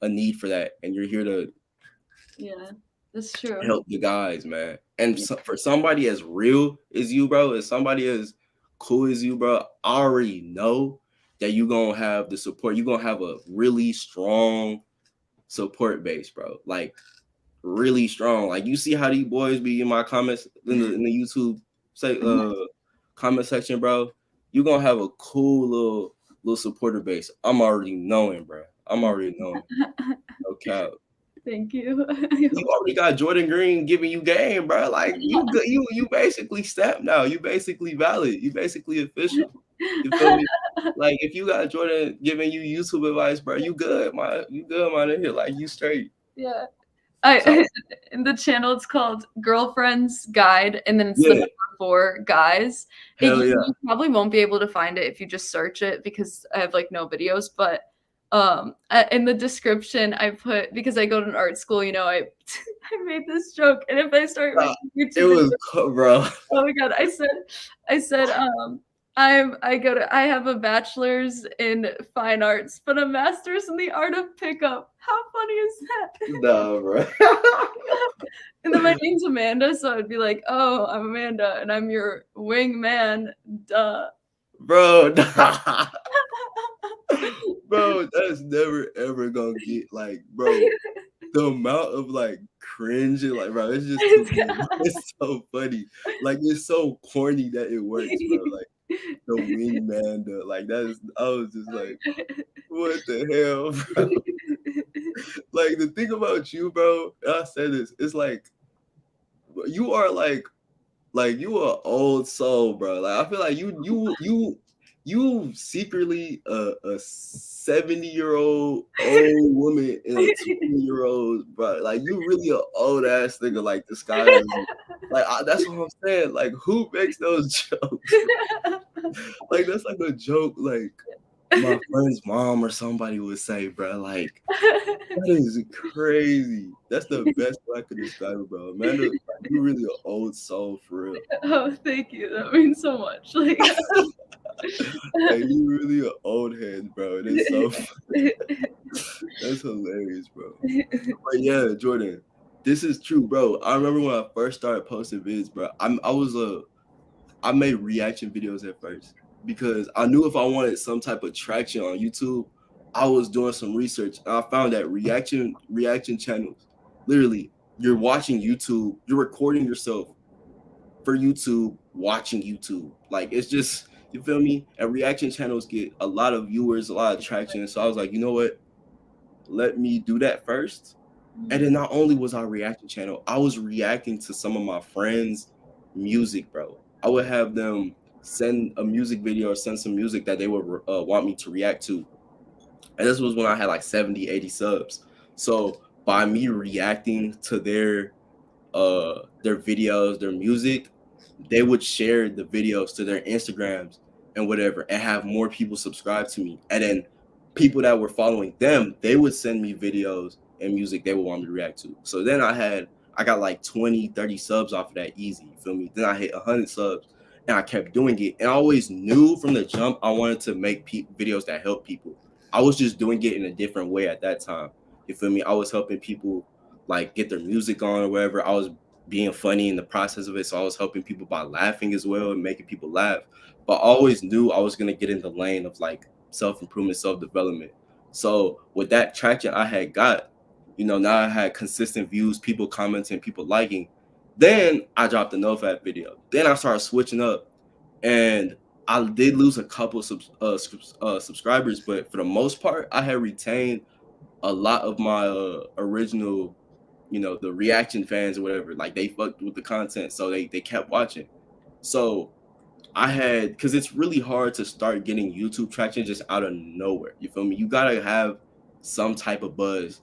a need for that, and you're here to that's true. help the guys, man. And for somebody as real as you, bro, as somebody as cool as you, bro, I already know that you're gonna have the support. You're gonna have a really strong support base, bro. Like really strong. Like you see how these boys be in my comments in the YouTube comment section, bro. You're gonna have a cool little supporter base. I'm already knowing, bro. I'm already knowing. No cap. Thank you. You already got Jordan Green giving you game, bro. Like you basically stepped now. You basically valid. You basically official. You feel me? Like if you got Jordan giving you YouTube advice, bro, you good, man. You good, man. In here, like you straight. Yeah. In the channel it's called Girlfriend's Guide, and then it's the number 4 guys. You probably won't be able to find it if you just search it because I have like no videos, but in the description I put, because I go to an art school, you know, I made this joke, and if I start making YouTube it was bro. Oh my god, I said I have a bachelor's in fine arts, but a master's in the art of pickup. How funny is that? No, bro. And then my name's Amanda, so I'd be like, oh, I'm Amanda, and I'm your wingman. Duh. Bro, nah. Bro, that's never ever gonna get like, bro. The amount of like cringe, like, bro, it's just it's so funny. Like, it's so corny that it works, bro. Like the wingman, like that is. I was just like, what the hell, bro? Like the thing about you, bro. I said this. It's like you are like you are old soul, bro. Like I feel like you secretly a 70-year-old old woman and a 20-year-old, bro. Like you really an old ass nigga, like disguised. Like that's what I'm saying. Like who makes those jokes? Like that's like a joke. Like my friend's mom or somebody would say, bro. Like that is crazy. That's the best way I could describe it, bro. Amanda, like, you really an old soul for real. Oh, thank you. That means so much. Like. Like you really an old head, bro. It is so funny. That's hilarious, bro. But yeah, Jordan, this is true, bro. I remember when I first started posting vids, bro. I made reaction videos at first because I knew if I wanted some type of traction on YouTube, I was doing some research and I found that reaction channels, literally, you're watching YouTube, you're recording yourself for YouTube, watching YouTube. Like it's just. You feel me? And reaction channels get a lot of viewers, a lot of traction. So I was like, you know what? Let me do that first. And then not only was I a reaction channel, I was reacting to some of my friends' music, bro. I would have them send a music video or send some music that they would want me to react to. And this was when I had like 70, 80 subs. So by me reacting to their videos, their music, they would share the videos to their Instagrams and whatever and have more people subscribe to me. And then people that were following them, they would send me videos and music they would want me to react to. So then I got like 20, 30 subs off of that easy. You feel me? Then I hit 100 subs and I kept doing it. And I always knew from the jump I wanted to make videos that help people. I was just doing it in a different way at that time. You feel me? I was helping people like get their music on or whatever. I was being funny in the process of it. So I was helping people by laughing as well and making people laugh. But I always knew I was going to get in the lane of like self-improvement, self-development. So with that traction I had got, you know, now I had consistent views, people commenting, people liking. Then I dropped the NoFap video. Then I started switching up and I did lose a couple subscribers, but for the most part, I had retained a lot of my original, you know, the reaction fans or whatever. Like they fucked with the content, so they kept watching. So I had, because it's really hard to start getting YouTube traction just out of nowhere. You feel me? You gotta have some type of buzz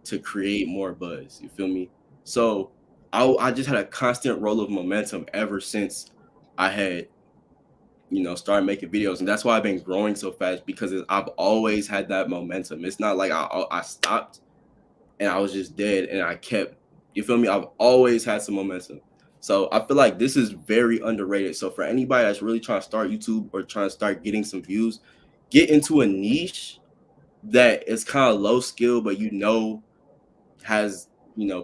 to create more buzz. You feel me? So I just had a constant roll of momentum ever since I had, you know, started making videos. And that's why I've been growing so fast, because I've always had that momentum. It's not like I stopped and I was just dead and I kept, you feel me? I've always had some momentum. So I feel like this is very underrated. So for anybody that's really trying to start YouTube or trying to start getting some views, get into a niche that is kind of low skill, but has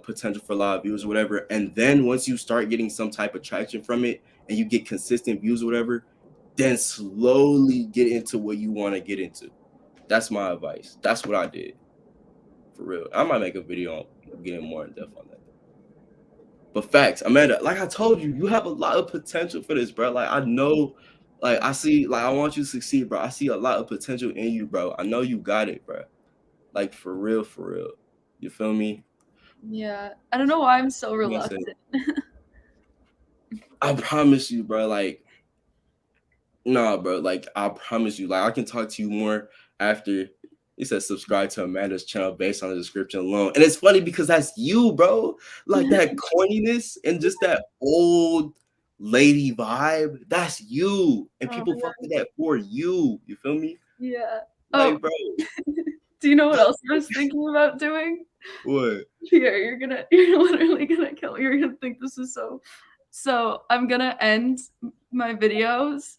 potential for a lot of views or whatever. And then once you start getting some type of traction from it and you get consistent views or whatever, then slowly get into what you want to get into. That's my advice. That's what I did. For real. I might make a video on getting more in depth on that. But facts, Amanda, like I told you, you have a lot of potential for this, bro. Like I know, like I see, like I want you to succeed, bro. I see a lot of potential in you, bro. I know you got it, bro. Like for real, for real. You feel me? Yeah. I don't know why I'm so reluctant. I promise you, bro. Like, nah, bro. Like, I promise you. Like, I can talk to you more after. It says subscribe to Amanda's channel based on the description alone. And it's funny because that's you, bro. Like that corniness and just that old lady vibe. That's you. And people fuck with that for you. You feel me? Yeah. Like, bro. Do you know what else I was thinking about doing? What? Pierre, you're literally gonna kill me. You're gonna think this is so I'm gonna end my videos,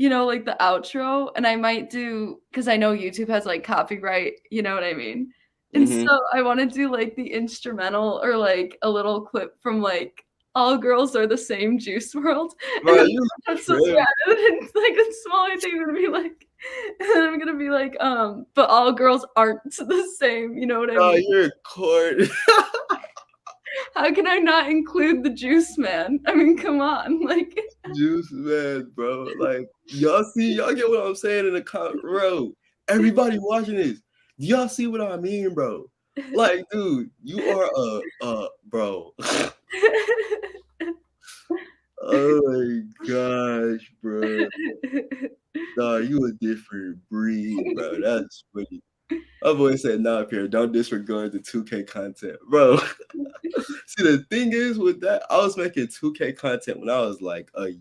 like the outro, and I might do, because I know YouTube has like copyright, you know what I mean? And so I want to do like the instrumental or like a little clip from like All Girls Are the Same Juice WRLD. Bro, That's so sad. It's like a smaller thing gonna be like, and I'm gonna be like, but all girls aren't the same, you know what I mean? Oh, you're a court. How can I not include the Juice Man? I mean, come on, like Juice Man, bro. Like y'all get what I'm saying in the comment, bro. Everybody watching this, y'all see what I mean, bro? Like, dude, you are bro. Oh my gosh, bro. Nah, you a different breed, bro. That's funny. I've always said, nah, Pierre, don't disregard the 2K content, bro. See, the thing is with that, I was making 2K content when I was like I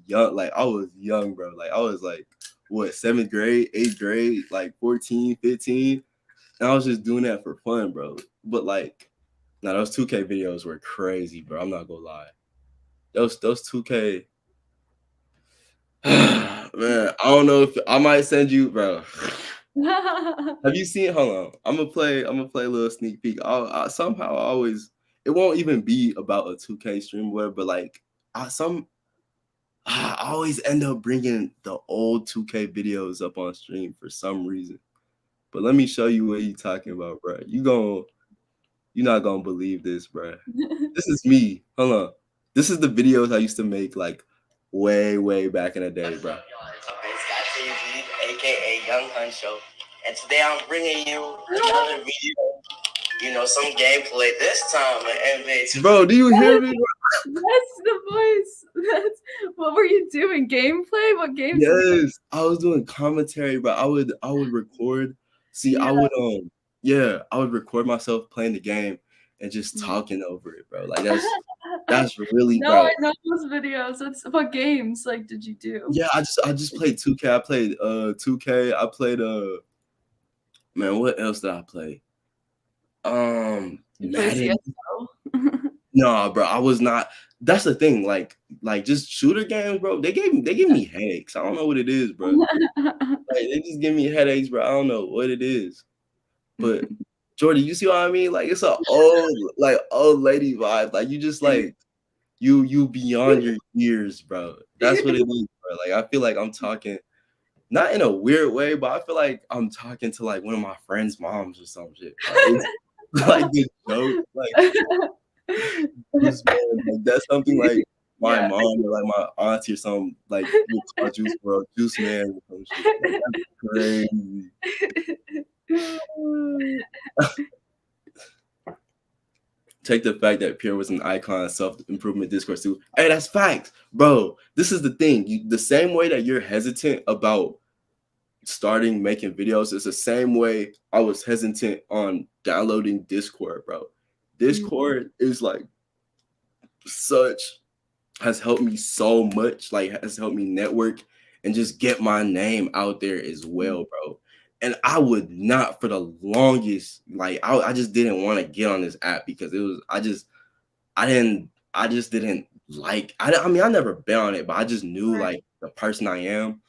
was young, bro. Like I was like, what, 7th grade, 8th grade, like 14, 15. And I was just doing that for fun, bro. But like, now those 2K videos were crazy, bro. I'm not gonna lie. Those 2K, man, I don't know if I might send you, bro. Have you seen? Hold on, I'm gonna play a little sneak peek. Somehow always, it won't even be about a 2K stream or whatever, but like I always end up bringing the old 2K videos up on stream for some reason. But let me show you what you talking about, bro. You're not gonna believe this, bro. This is me. Hold on. This is the videos I used to make like way back in the day, bro. It's TV, aka Young Huncho, and today I'm bringing you another video. Some gameplay. This time an NBA. Bro, do you hear me? That's the voice. What were you doing? Gameplay? What games? Yes, I was doing commentary, bro. I would record. See, yeah. I would record myself playing the game and just talking over it, bro. Like that's really no, bro. I know those videos. That's what games like did you do? Yeah, I just played 2K. I played 2K. I played man, what else did I play? Madden. No, bro, I was not. That's the thing. Like just shooter games, bro. They give me headaches. I don't know what it is, bro. Like they just give me headaches, bro. I don't know what it is. But Jordy, you see what I mean? Like it's an old lady vibe. Like you just like you beyond your years, bro. That's what it is, bro. Like I feel like I'm talking not in a weird way, but I feel like I'm talking to like one of my friends' moms or some shit. Like this joke, like this man, like that's something like my mom or like my auntie or something like Juice WRLD, Juice Man or some shit. Like, that's crazy. Take the fact that Pierre was an icon of self-improvement discourse too. Hey, that's facts, bro. This is the thing. The same way that you're hesitant about starting making videos is the same way I was hesitant on downloading Discord, bro. Discord is like has helped me so much, like has helped me network and just get my name out there as well, bro. And I would not for the longest, like I just didn't want to get on this app because it was I just didn't like I mean I never been on it, but I just knew like the person I am.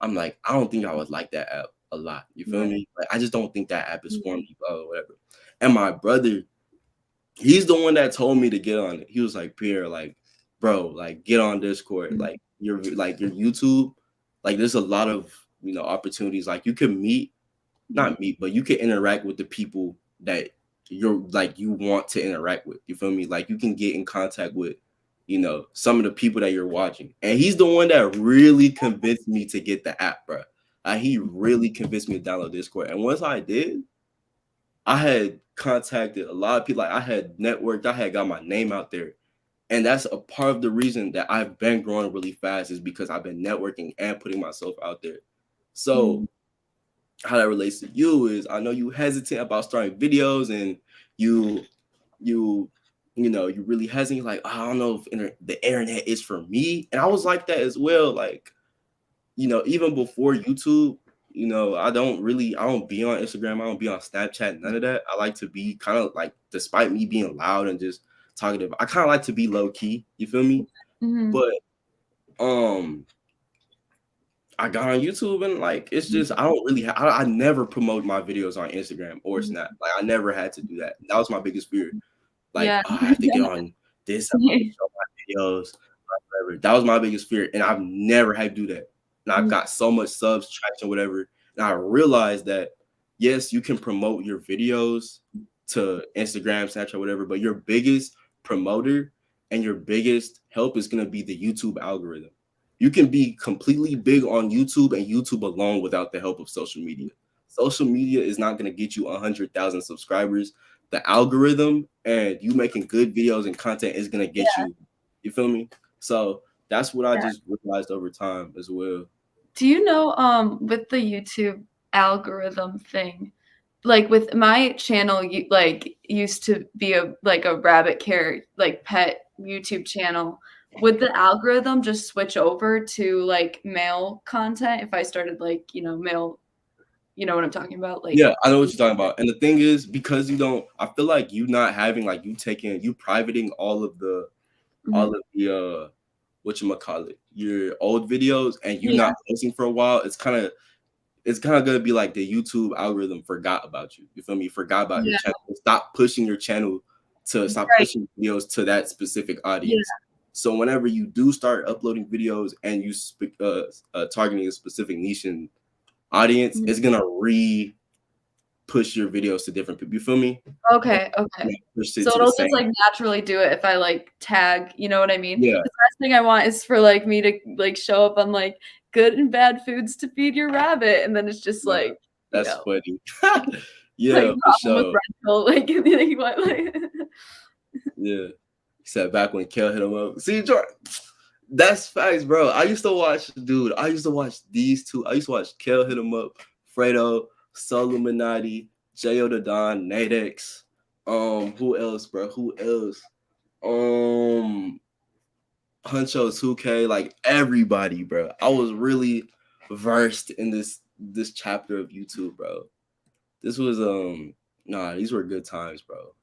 I'm like, I don't think I would like that app. a lot. You feel me? Like, I just don't think that app is for me, or whatever. And my brother, he's the one that told me to get on it. He was like, Pierre, like, bro, like, get on Discord. Like your YouTube, like, there's a lot of, you know, opportunities. Like, you can not meet, but you can interact with the people that you're like you want to interact with. You feel me? Like, you can get in contact with, you know, some of the people that you're watching. And he's the one that really convinced me to get the app, bro. He really convinced me to download Discord. And once I did, I had contacted a lot of people. Like, I had networked, I had got my name out there. And that's a part of the reason that I've been growing really fast, is because I've been networking and putting myself out there. So how that relates to you is, I know you hesitant about starting videos, and you know, you really hesitant, like, I don't know if the internet is for me. And I was like that as well. Like, you know, even before YouTube, you know, I don't be on Instagram, I don't be on Snapchat, none of that. I like to be kind of like, despite me being loud and just talkative, I kind of like to be low key. You feel me? But I got on YouTube, and like, it's just, I don't really I never promote my videos on Instagram or Snap. Like, I never had to do that. That was my biggest fear. Like, I have to get on this, I have to show my videos, whatever. That was my biggest fear, and I've never had to do that. And I've got so much subs, traction, whatever. And I realized that, yes, you can promote your videos to Instagram, Snapchat, whatever, but your biggest promoter and your biggest help is going to be the YouTube algorithm. You can be completely big on YouTube and YouTube alone without the help of social media. Social media is not going to get you 100,000 subscribers. The algorithm and you making good videos and content is going to get you. You feel me? So that's what I just realized over time as well. Do you know, with the YouTube algorithm thing, like with my channel, used to be a rabbit care, like, pet YouTube channel. Would the algorithm just switch over to like male content if I started, like, you know, male, you know what I'm talking about? Like, yeah, I know what you're talking about. And the thing is, because I feel like you not having, like, you privating all of the whatchamacallit, your old videos, and you not posting for a while, it's kind of gonna be like the YouTube algorithm forgot about you. You feel me? Forgot about your channel. Stop pushing your channel stop pushing videos to that specific audience. So whenever you do start uploading videos and you targeting a specific niche and audience, it's gonna push your videos to different people. You feel me? Okay. So it'll just like naturally do it if I like tag, you know what I mean? Yeah. The last thing I want is for like me to like show up on like good and bad foods to feed your rabbit, and then it's just like, that's funny. Yeah, like, for sure. Rental, like, what? Yeah. Said back when Kel hit him up. See, Jordan, that's facts, bro. I used to watch these two. I used to watch Kel hit him up, Fredo, Soluminati, J.O. the Don, Nadex. Who else, bro? Huncho 2K, like, everybody, bro. I was really versed in this chapter of YouTube, bro. This was these were good times, bro.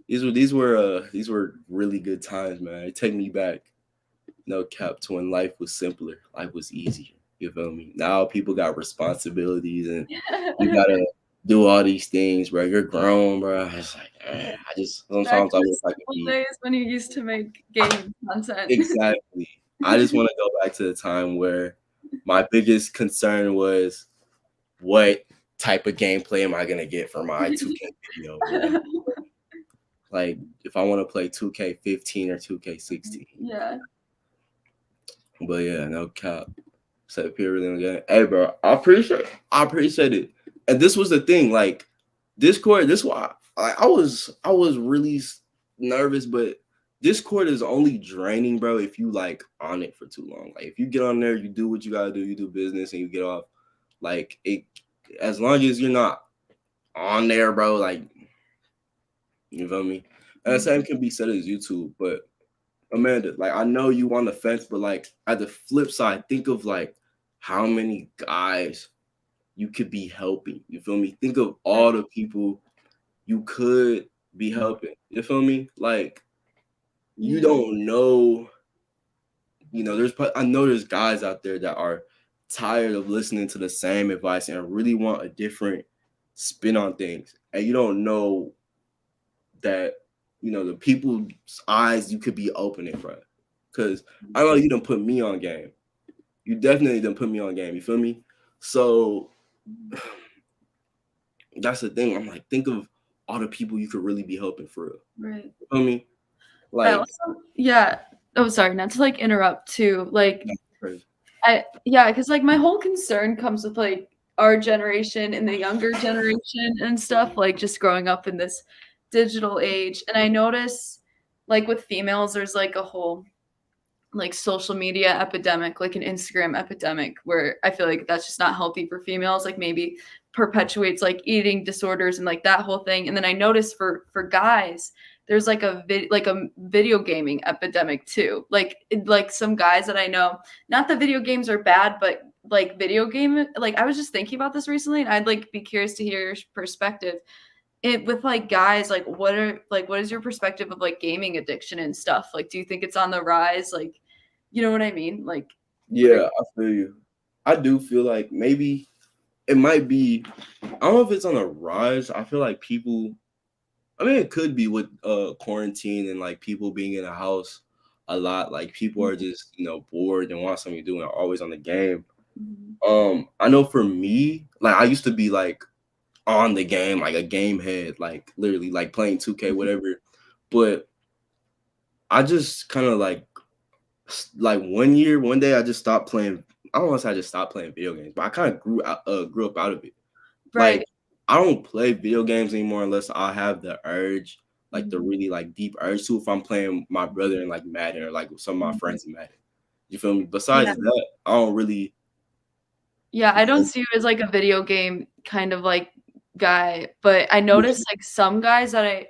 These were really good times, man. It take me back, no cap, to when life was simpler, life was easier. You feel me? Now people got responsibilities and you gotta do all these things, bro. You're grown, bro. It's like, sometimes I wish I could be days when you used to make game content. Exactly. I just want to go back to the time where my biggest concern was, what type of gameplay am I gonna get for my 2K video? Like, if I want to play 2K15 or 2K16. Yeah. But yeah, no cap. Set period again. Hey, bro, I appreciate it. And this was the thing, like, Discord. This why I was really nervous, but Discord is only draining, bro, if you like on it for too long. Like, if you get on there, you do what you gotta do, you do business, and you get off. Like, as long as you're not on there, bro, like, you feel me? And the same can be said as YouTube. But Amanda, like, I know you on the fence, but like, at the flip side, think of like how many guys you could be helping. You feel me? Think of all the people you could be helping. You feel me? Like, you don't know. You know, I know there's guys out there that are tired of listening to the same advice and really want a different spin on things, and you don't know that, you know, the people's eyes you could be opening, bro. Because I know you done put me on game. You definitely done put me on game. You feel me? So that's the thing. I'm like, think of all the people you could really be helping for real. Right. You feel me? I Like, also, yeah. Oh, sorry, not to like interrupt too. Like, that's crazy. because like my whole concern comes with like our generation and the younger generation and stuff, like just growing up in this digital age. And I notice like with females, there's like a whole like social media epidemic, like an Instagram epidemic, where I feel like that's just not healthy for females, like maybe perpetuates like eating disorders and like that whole thing. And then I noticed for guys, there's like a video gaming epidemic too. Like some guys that I know, not that video games are bad, but like video game, like I was just thinking about this recently, and I'd like be curious to hear your perspective. It with like guys, like what is your perspective of like gaming addiction and stuff? Like, do you think it's on the rise? Like, you know what I mean? Like, Yeah, I feel you. I do feel like maybe it might be, I don't know if it's on a rise. I feel like people, I mean, it could be with quarantine and like people being in the house a lot. Like people are just, you know, bored and want something to do and are always on the game. I know for me, like I used to be like on the game, like a game head, like literally like playing 2K, whatever. But I just kind of like 1 day I just stopped playing. I don't want to say I just stopped playing video games, but I kind of grew up out of it. right. Like I don't play video games anymore unless I have the urge, like the really like deep urge to. If I'm playing with my brother in like Madden or like with some of my friends in Madden, you feel me? Besides that, I don't really. Yeah, I don't see you as like a video game kind of like guy, but I noticed like some guys that I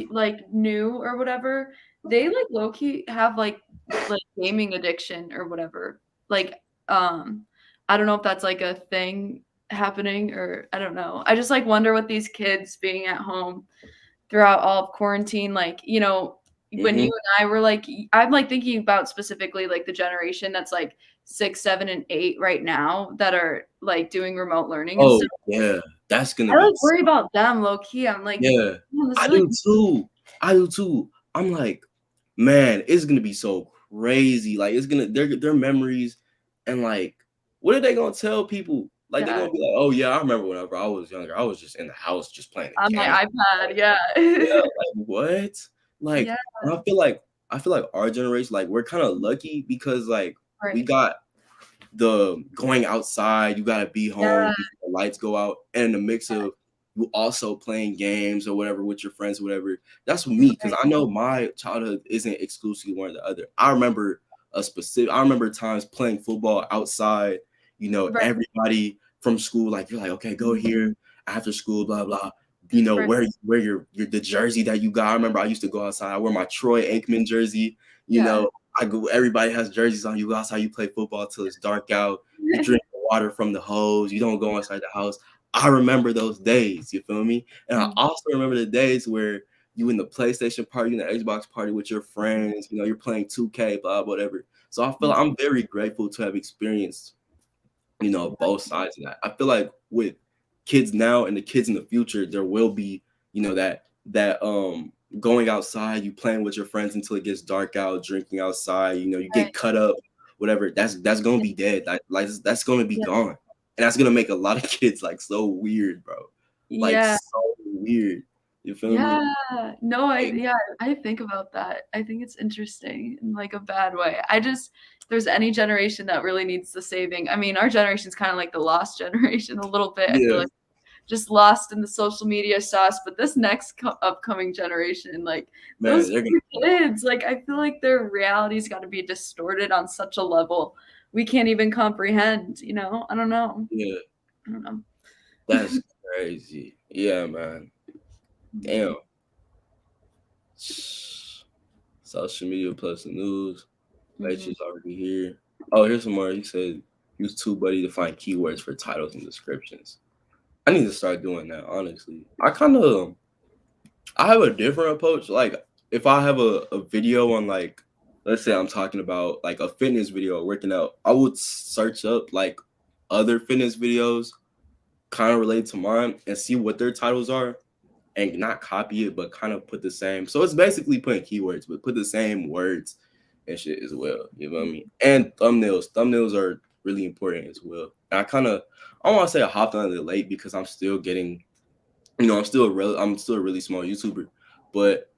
like knew or whatever, they like low key have like gaming addiction or whatever. Like I don't know if that's like a thing happening, or I don't know. I just like wonder what these kids being at home throughout all of quarantine, like, you know, when you and I were like, I'm like thinking about specifically like the generation that's like 6, 7, and 8 right now that are like doing remote learning and Oh stuff. yeah, that's gonna I be. like worry about them low key. I'm like, Yeah, "Man, I this is, do too. I do too. I'm like, man, it's gonna be so crazy. Like it's gonna their memories and like what are they gonna tell people? Like they're yeah, gonna be like, oh yeah, I remember whenever I was younger, I was just in the house just playing the on my game. iPad, yeah. Yeah, like what? Like Yeah, and I feel like our generation, like we're kind of lucky because like we right. got the going outside, you gotta be home, Yeah, the lights go out, and the mix of you also playing games or whatever with your friends, whatever. That's me, because I know my childhood isn't exclusively one or the other. I remember times playing football outside, you know, right, everybody from school, like you're like, okay, go here after school, blah blah. You know, right. wear your the jersey that you got. I remember I used to go outside, I wear my Troy Aikman jersey, you Yeah. know. I go. Everybody has jerseys on. You go outside. You play football till it's dark out. You drink water from the hose. You don't go inside the house. I remember those days. You feel me? And I also remember the days where you in the PlayStation party, in the Xbox party with your friends. You know, you're playing 2K, blah whatever. So I feel I'm very grateful to have experienced, you know, both sides of that. I feel like with kids now and the kids in the future, there will be, you know, that going outside, you playing with your friends until it gets dark out, drinking outside, you know, you get cut up, whatever. That's gonna be dead. Like that's gonna be gone. And that's gonna make a lot of kids like so weird, bro. Like Yeah. so weird. You feel me? Yeah. No, Like, I think about that. I think it's interesting in like a bad way. If there's any generation that really needs the saving. I mean, our generation's kind of like the lost generation a little bit. I feel yeah, like just lost in the social media sauce, but this next upcoming generation, like man, those they're gonna kids, like I feel like their reality's got to be distorted on such a level we can't even comprehend, you know? I don't know. yeah, I don't know. that's crazy. Yeah, man. Damn. Social media plus the news. Rachel's already here. Oh, here's some more. He said use TubeBuddy to find keywords for titles and descriptions. I need to start doing that, honestly. I have a different approach. Like if I have a video on like let's say I'm talking about like a fitness video working out, I would search up like other fitness videos kind of related to mine and see what their titles are and not copy it, but kind of put the same. So it's basically putting keywords, but put the same words and shit as well. You know what I mean? And thumbnails. Thumbnails are really important as well. And I don't want to say I hopped on it late because I'm still getting, I'm still a really small YouTuber. But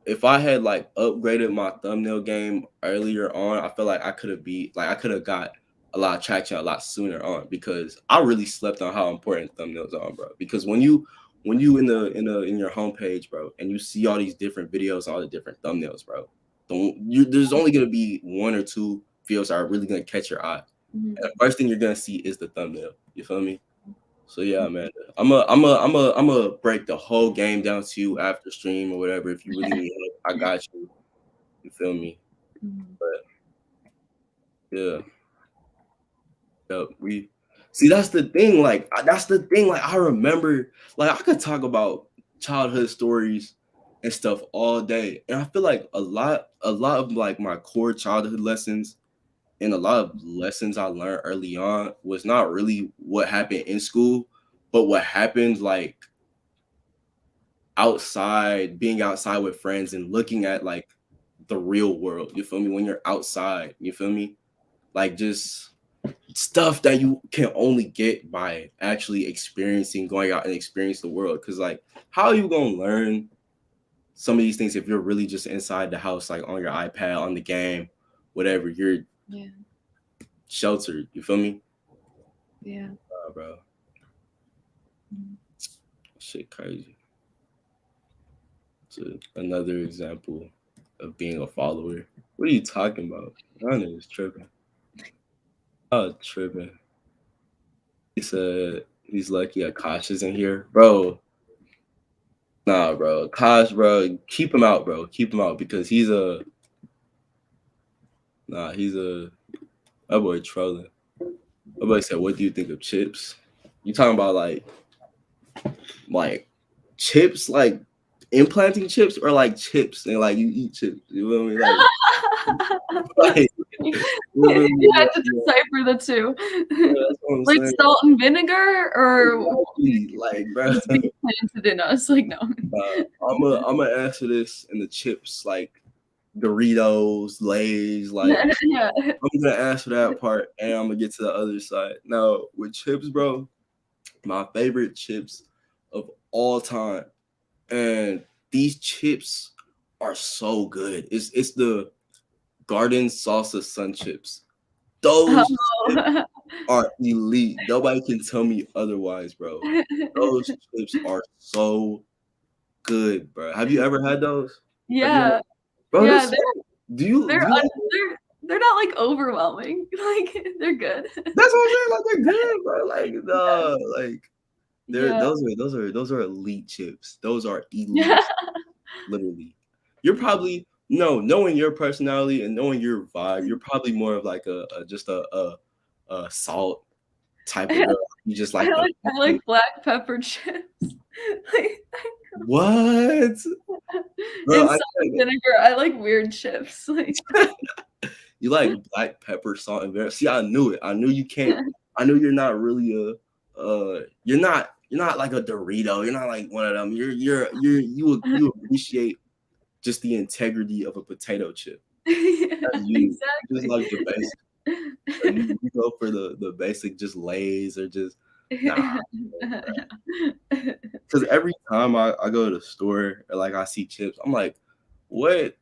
if I had like upgraded my thumbnail game earlier on, I feel like I could have got a lot of traction a lot sooner on, because I really slept on how important thumbnails are, bro. Because when you in your homepage, bro, and you see all these different videos, all the different thumbnails, bro, there's only gonna be one or two videos that are really gonna catch your eye. And the first thing you're gonna see is the thumbnail. You feel me? So yeah, man, I'm a break the whole game down to you after stream or whatever. If you really need help, I got you. You feel me? But yeah, we see that's the thing. Like I remember, like I could talk about childhood stories and stuff all day, and I feel like a lot of like my core childhood lessons and a lot of lessons I learned early on was not really what happened in school, but what happened like outside, being outside with friends and looking at like the real world. You feel me? When you're outside, you feel me? Like just stuff that you can only get by actually going out and experience the world. Cause like, how are you gonna learn some of these things if you're really just inside the house, like on your iPad, on the game, whatever? You're sheltered. You feel me? Yeah. Bro. Shit crazy. So another example of being a follower. What are you talking about? My name is tripping. Oh, tripping. He said he's lucky Akash is in here. Bro. Nah, bro. Akash, bro. Keep him out, bro. Keep him out because that boy trolling. My boy said, what do you think of chips? You talking about like chips, like implanting chips, or like chips and like you eat chips? You know what I mean? You had to decipher the two. Yeah, like saying. Salt and vinegar, or like, bro, planted in us. Like, no. I'm gonna answer this in the chips, like Doritos, Lay's, like yeah. I'm gonna answer that part, and I'm gonna get to the other side. Now with chips, bro, my favorite chips of all time, and these chips are so good. It's the Garden Salsa Sun Chips. Those chips are elite. Nobody can tell me otherwise, bro. Those chips are so good, bro. Have you ever had those? Yeah. Bro, yeah, they're not like overwhelming. Like they're good. That's what I'm saying. Like they're good, bro. Like those are elite chips. Those are elite. Literally. You're probably knowing your personality and knowing your vibe, you're probably more of like a salt type of girl. You just like I like black pepper chips. What? Bro, salt and vinegar. I like weird chips. Like you like black pepper, salt, and vinegar. See, I knew it. I knew you can't. I knew you're not really you're not like a Dorito. You're not like one of them. You appreciate just the integrity of a potato chip. Exactly. Just like the basic. You go for the basic, just Lay's or just because every time I go to the store or like I see chips, I'm like, what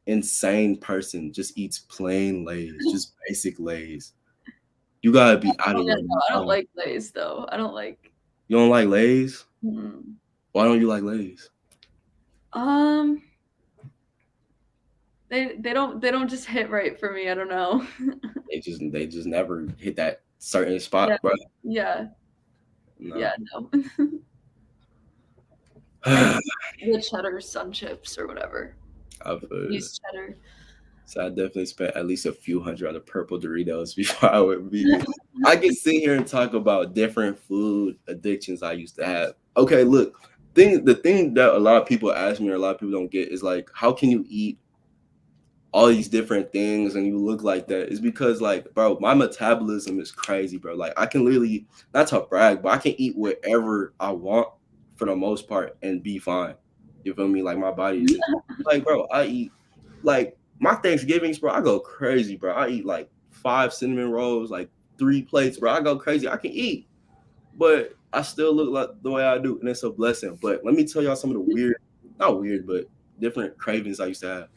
insane person just eats plain Lay's, just basic Lay's? You gotta be out of there. No, I don't like Lay's though. I don't like. You don't like Lay's? Why don't you like Lay's? They don't just hit right for me. I don't know. they just never hit that certain spot, bro. Yeah. No. Yeah, no. The cheddar sun chips or whatever. Use cheddar. So I definitely spent at least a few hundred on the purple Doritos before I would be. I can sit here and talk about different food addictions I used to have. Okay, look, the thing that a lot of people ask me or a lot of people don't get is like, how can you eat all these different things and you look like that, is because like, bro, my metabolism is crazy, bro. Like I can literally, not to brag, but I can eat whatever I want for the most part and be fine. You feel me? Like my body is just, like, bro, I eat like my Thanksgivings, bro. I go crazy, bro. I eat like 5 cinnamon rolls, like 3 plates, bro. I go crazy. I can eat, but I still look like the way I do, and it's a blessing. But let me tell y'all some of the weird, not weird, but different cravings I used to have.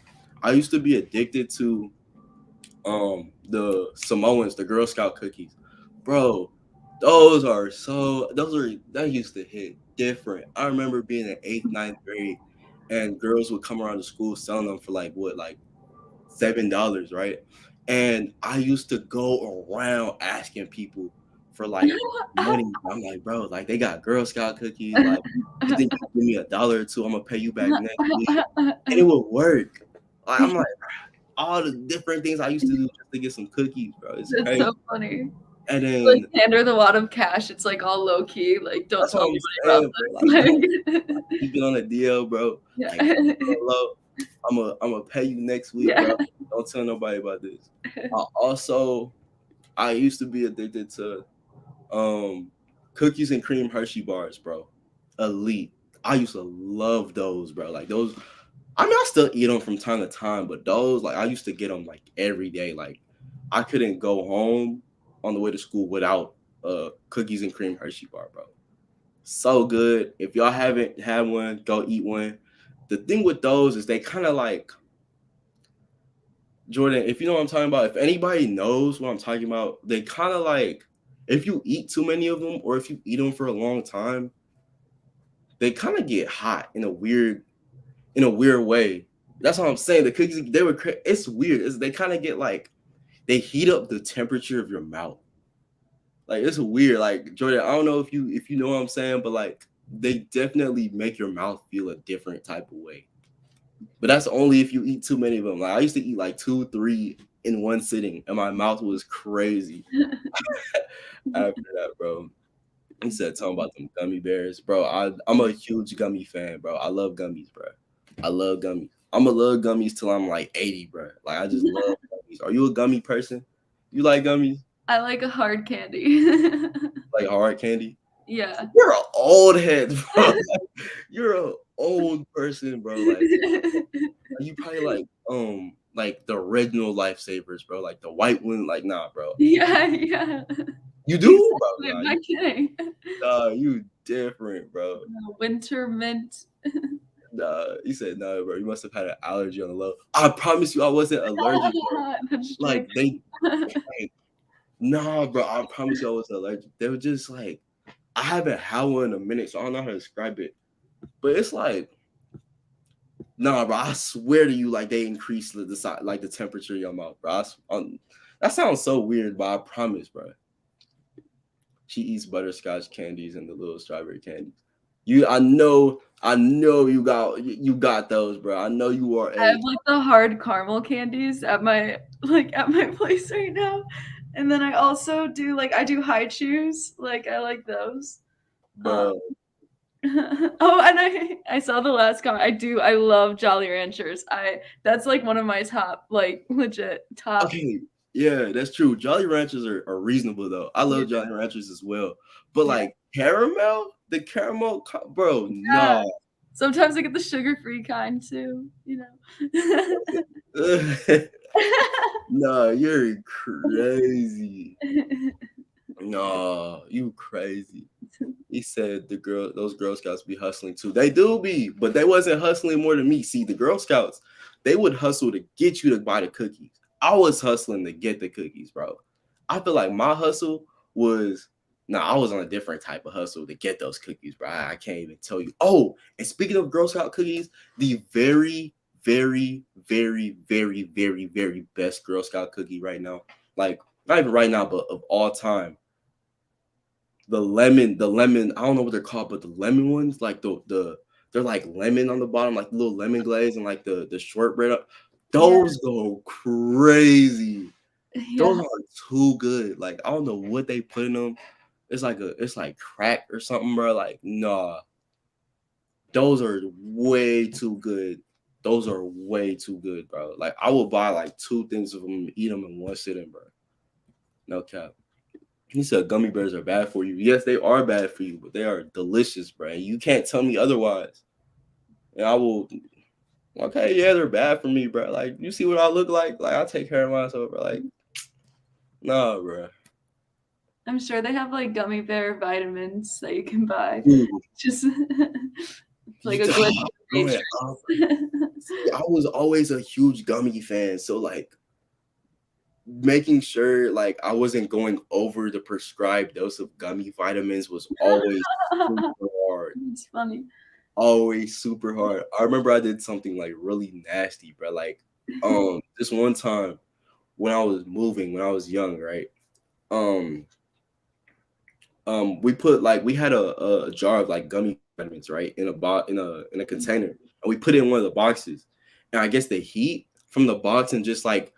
I used to be addicted to the Samoans, the Girl Scout cookies. Bro, that used to hit different. I remember being in 8th, 9th grade and girls would come around the school selling them for like $7, right? And I used to go around asking people for like money. I'm like, bro, like they got Girl Scout cookies. Like, you think you give me $1 or $2, I'm gonna pay you back next week, and it would work. Like, I'm like, all the different things I used to do just to get some cookies, bro. It's crazy. so funny. And then like hand her the wad of cash. It's like all low key. Like don't tell anybody about this. Like, you get on a deal, bro. Yeah. Like, hello, I'm gonna pay you next week, bro. Don't tell nobody about this. I used to be addicted to cookies and cream Hershey bars, bro. Elite. I used to love those, bro. Like those. I mean, I still eat them from time to time, but those, like, I used to get them like every day. Like, I couldn't go home on the way to school without cookies and cream Hershey bar, bro. So good. If y'all haven't had one, go eat one. The thing with those is they kind of like, Jordan, if you know what I'm talking about, if anybody knows what I'm talking about, they kind of like, if you eat too many of them or if you eat them for a long time, they kind of get hot in a weird way. That's what I'm saying. The cookies, it's weird. They kind of get like, they heat up the temperature of your mouth. Like, it's weird. Like, Jordan, I don't know if you know what I'm saying, but like, they definitely make your mouth feel a different type of way. But that's only if you eat too many of them. Like, I used to eat like 2, 3 in one sitting, and my mouth was crazy after that, bro. He said talking about them gummy bears, bro. I'm a huge gummy fan, bro. I love gummies, bro. I love gummies. I'm gonna love gummies till I'm like 80, bro. Like, I just love gummies. Are you a gummy person? You like gummies? I like a hard candy. Like hard candy? Yeah. You're an old head, bro. You're an old person, bro. Like, you probably like the original Lifesavers, bro. Like the white one. Like, nah, bro. Yeah. You do, bro. I'm not kidding. Nah, you different, bro. Winter mint. Nah, you said no, bro. You must have had an allergy on the low. I promise you, I wasn't allergic, bro. Like nah, bro. I promise you, I wasn't allergic. They were just like, I haven't had one in a minute, so I don't know how to describe it. But it's like, nah, bro. I swear to you, like they increase the size, like the temperature in your mouth, bro. That sounds so weird, but I promise, bro. She eats butterscotch candies and the little strawberry candies. I know you got those, bro. I know you are. I have like the hard caramel candies at my place right now, and then I also do I do high chews. Like I like those. Bro. Oh, and I saw the last comment. I love Jolly Ranchers. That's like one of my top, like legit top. Okay, yeah, that's true. Jolly Ranchers are reasonable though. I love Jolly Ranchers as well, but like the caramel, bro, no. Sometimes I get the sugar-free kind too, you know. No, you're crazy. No, you crazy. He said those Girl Scouts be hustling too. They do be, but they wasn't hustling more than me. See, the Girl Scouts, they would hustle to get you to buy the cookies. I was hustling to get the cookies, bro. I feel like my hustle was, I was on a different type of hustle to get those cookies, bro. I can't even tell you. Oh, and speaking of Girl Scout cookies, the very, very, very, very, very, very best Girl Scout cookie right now, like not even right now, but of all time, the lemon, I don't know what they're called, but the lemon ones, like they're like lemon on the bottom, like little lemon glaze, and like the shortbread up. Those go crazy. Yeah. Those are too good. Like, I don't know what they put in them. It's like crack or something, bro. Like, nah. Those are way too good. those are way too good, bro. Like I will buy like 2 things of them and eat them in one sitting, bro. No cap. He said gummy bears are bad for you. Yes, they are bad for you, but they are delicious, bro. You can't tell me otherwise. And I will. Okay, yeah, they're bad for me, bro. Like you see what I look like? Like I take care of myself, bro. Like, nah, bro. I'm sure they have like gummy bear vitamins that you can buy. Dude, Just it's like a glitch. I was always a huge gummy fan, so like making sure like I wasn't going over the prescribed dose of gummy vitamins was always super hard. It's funny. Always super hard. I remember I did something like really nasty, bro. Like this one time when I was moving when I was young, right? We put like we had a jar of like gummy vitamins, right, in a container, and we put it in one of the boxes. And I guess the heat from the box and just like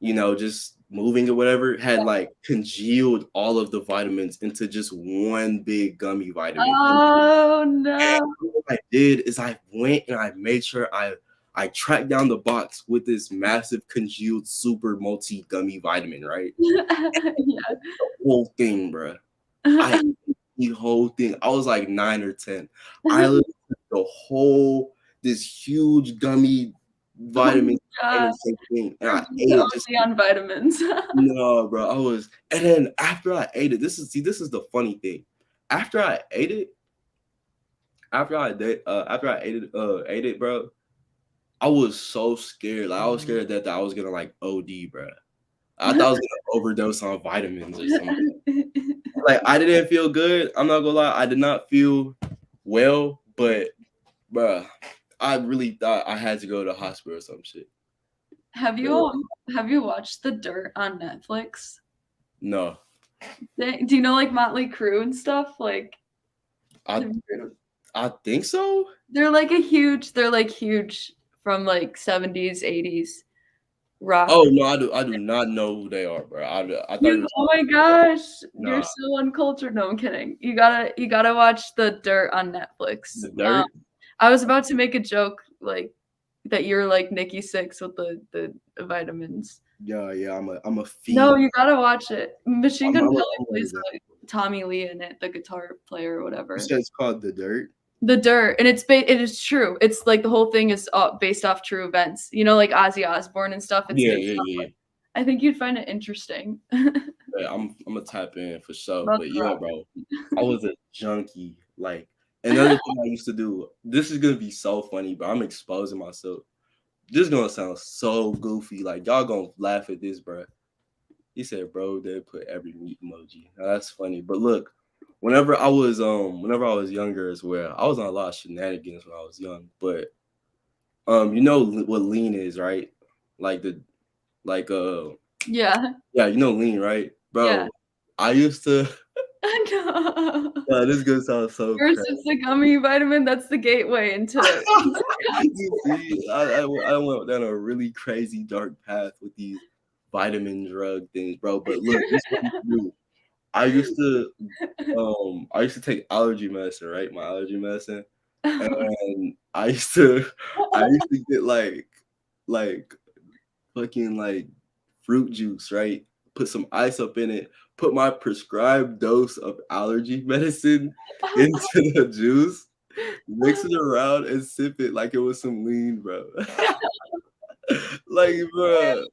just moving or whatever had like congealed all of the vitamins into just one big gummy vitamin. Oh no! And what I did is I went and I made sure I tracked down the box with this massive congealed super multi gummy vitamin, right? Yeah. The whole thing, bro. I ate the whole thing. I was like 9 or 10. I literally took this huge gummy vitamin thing, and I ate it just on vitamins. no, bro. And then after I ate it, this is the funny thing. After I ate it, ate it, bro. I was so scared. Like I was scared that I was gonna like OD, bro. I thought I was gonna overdose on vitamins or something. Like I didn't feel good. I'm not gonna lie. I did not feel well, but bro, I really thought I had to go to the hospital or some shit. Have you watched The Dirt on Netflix? No. Do you know like Motley Crue and stuff? Like I think so. They're like huge from like 70s, 80s rock. Oh no, I do not know who they are, bro. I thought oh my gosh, you're so uncultured. No, I'm kidding. You gotta watch The Dirt on Netflix. The Dirt. I was about to make a joke like that you're like Nikki Sixx with the vitamins. Yeah, I'm a fiend. No, you gotta watch it. Machine Gun Kelly plays Tommy Lee in it, the guitar player or whatever. You said it's called The Dirt. The Dirt, and it is true. It's like the whole thing is based off true events. You know, like Ozzy Osbourne and stuff. It's yeah. I think you'd find it interesting. Yeah, I'm gonna type in for sure. But yeah, bro, I was a junkie. Like another thing I used to do. This is gonna be so funny, but I'm exposing myself. This is gonna sound so goofy. Like y'all gonna laugh at this, bro. He said, "Bro, they put every meat emoji." Now, that's funny, but look. Whenever I was younger as well, I was on a lot of shenanigans when I was young. But you know what lean is, right? Yeah, you know lean, right, bro? Yeah. I used to. No. This is gonna sound so. First, it's the gummy vitamin. That's the gateway into. You see, I went down a really crazy dark path with these vitamin drug things, bro. But look, this is what you do. I used to take allergy medicine, right? My allergy medicine, and I used to get like fucking like fruit juice, right? Put some ice up in it, put my prescribed dose of allergy medicine into the juice, mix it around, and sip it like it was some lean, bro. Like, bro.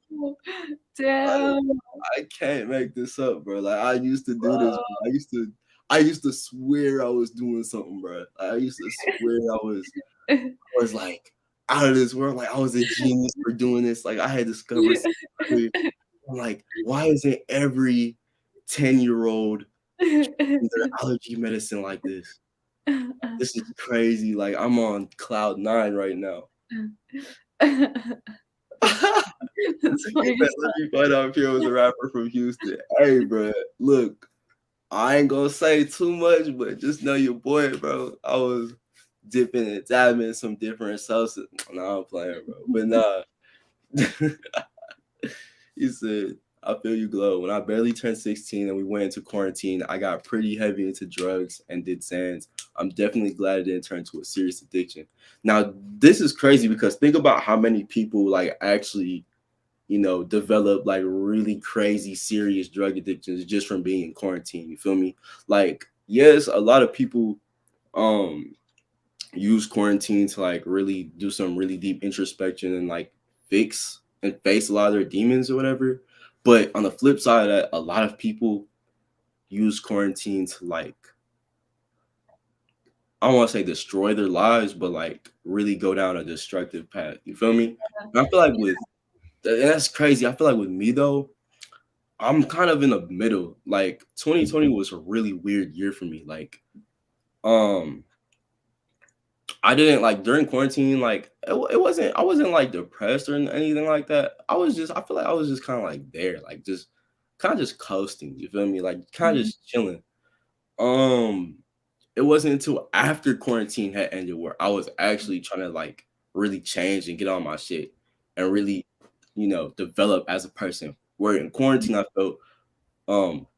Damn. I can't make this up, bro. Like I used to do this. Bro. I used to swear I was doing something, bro. I used to swear I was like out of this world. Like I was a genius for doing this. Like I had discovered something. I'm like, why isn't every 10-year-old taking their allergy medicine like this? This is crazy. Like I'm on cloud 9 right now. Let me find out if he was a rapper from Houston. Hey, bro, look, I ain't gonna say too much, but just know your boy, bro. I was dipping and dabbing some different sauces. Nah, I'm playing, bro. But nah. He said, I feel you, Glow. When I barely turned 16 and we went into quarantine, I got pretty heavy into drugs and did sands. I'm definitely glad it didn't turn to a serious addiction. Now, this is crazy because think about how many people like actually, develop like really crazy serious drug addictions just from being in quarantine. You feel me? Like, yes, a lot of people um use quarantine to like really do some really deep introspection and like fix and face a lot of their demons or whatever. But on the flip side of that, a lot of people use quarantine to like, I don't want to say destroy their lives, but like really go down a destructive path. You feel me? And I feel like and that's crazy. I feel like with me though, I'm kind of in the middle. Like 2020 was a really weird year for me. Like, I didn't like during quarantine, like it wasn't, I wasn't like depressed or anything like that. I feel like I was just kind of like there, like just kind of just coasting. You feel me? Like kind of just chilling. Um, it wasn't until after quarantine had ended where I was actually trying to like really change and get on my shit and really, develop as a person. Where in quarantine I felt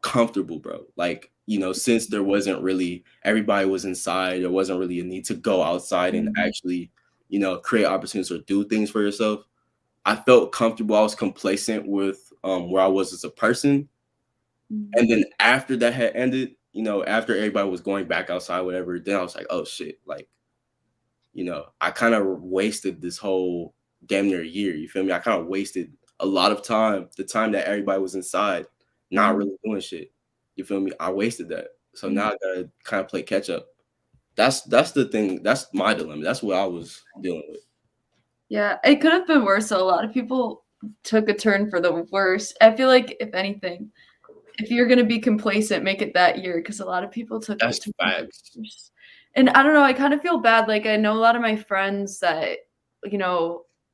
comfortable, bro. Like, since there wasn't really, everybody was inside, there wasn't really a need to go outside and actually, create opportunities or do things for yourself. I felt comfortable. I was complacent with where I was as a person. And then after that had ended, after everybody was going back outside, whatever, then I was like, oh shit, like, I kind of wasted this whole damn near year. You feel me? I kind of wasted a lot of time, the time that everybody was inside, not really doing shit. You feel me? I wasted that. So now I gotta kind of play catch up. That's the thing. That's my dilemma. That's what I was dealing with. Yeah, it could have been worse. So a lot of people took a turn for the worse. I feel like if anything, if you're gonna be complacent, make it that year because a lot of people took That's a turn for the facts. worse. And I don't know, I kind of feel bad. Like I know a lot of my friends that,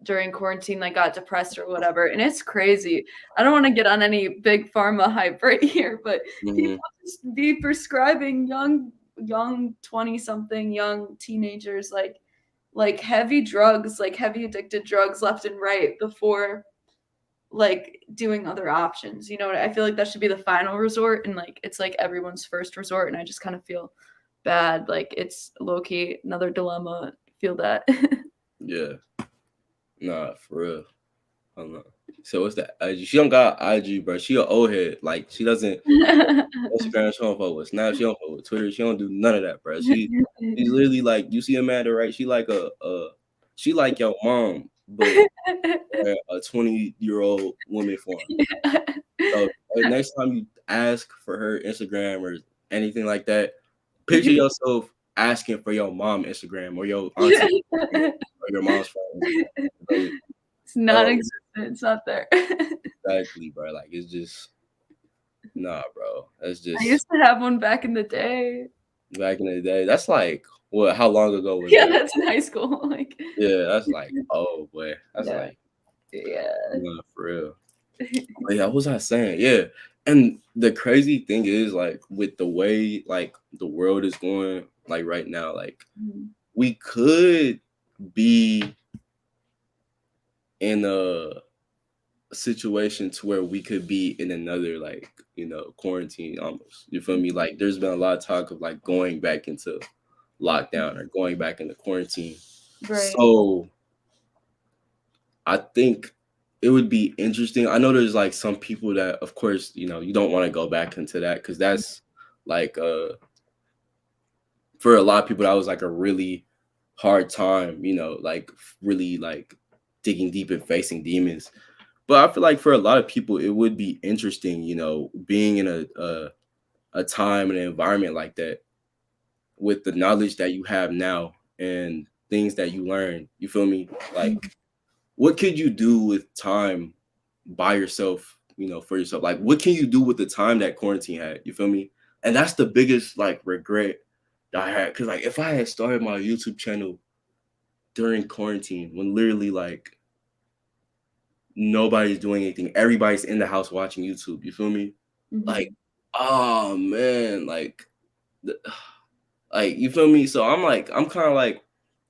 during quarantine like got depressed or whatever. And it's crazy. I don't want to get on any big pharma hype right here, but people just be prescribing young 20-something, young teenagers like heavy drugs, like heavy addicted drugs left and right before like doing other options. I feel like that should be the final resort and like it's like everyone's first resort. And I just kind of feel bad. Like it's low-key another dilemma. Feel that. Yeah. Nah, for real. I don't know. So what's that? IG? She don't got IG, bro. She an old head. Like she doesn't Instagram. She don't fuck with Snap. She don't fuck with Twitter. She don't do none of that, bro. She's literally like, you see Amanda, right? She like she like your mom, but a 20-year-old woman form. So next time you ask for her Instagram or anything like that, picture yourself asking for your mom Instagram or your auntie or your mom's phone. It's non-existent. It's not there. Exactly, bro. Like it's just nah, bro. That's just. I used to have one back in the day. Back in the day, that's like what? How long ago was Yeah, that? that's in high school. Like Yeah, that's like oh boy, that's yeah. like Yeah. nah, for real. But yeah, what was I saying? Yeah, and the crazy thing is like with the way like the world is going like right now, like we could be in a situation to where we could be in another like quarantine almost. You feel me? Like there's been a lot of talk of like going back into lockdown or going back into quarantine. Right. So I think it would be interesting. I know there's like some people that of course you don't want to go back into that because that's like for a lot of people that was like a really hard time, like really like digging deep and facing demons. But I feel like for a lot of people, it would be interesting, being in a time and an environment like that with the knowledge that you have now and things that you learn. You feel me? Like, what could you do with time by yourself, for yourself? Like, what can you do with the time that quarantine had? You feel me? And that's the biggest, like, regret that I had. Because, like, if I had started my YouTube channel during quarantine when literally, like, nobody's doing anything. Everybody's in the house watching YouTube. You feel me? Like, oh man, like you feel me? So I'm kind of like,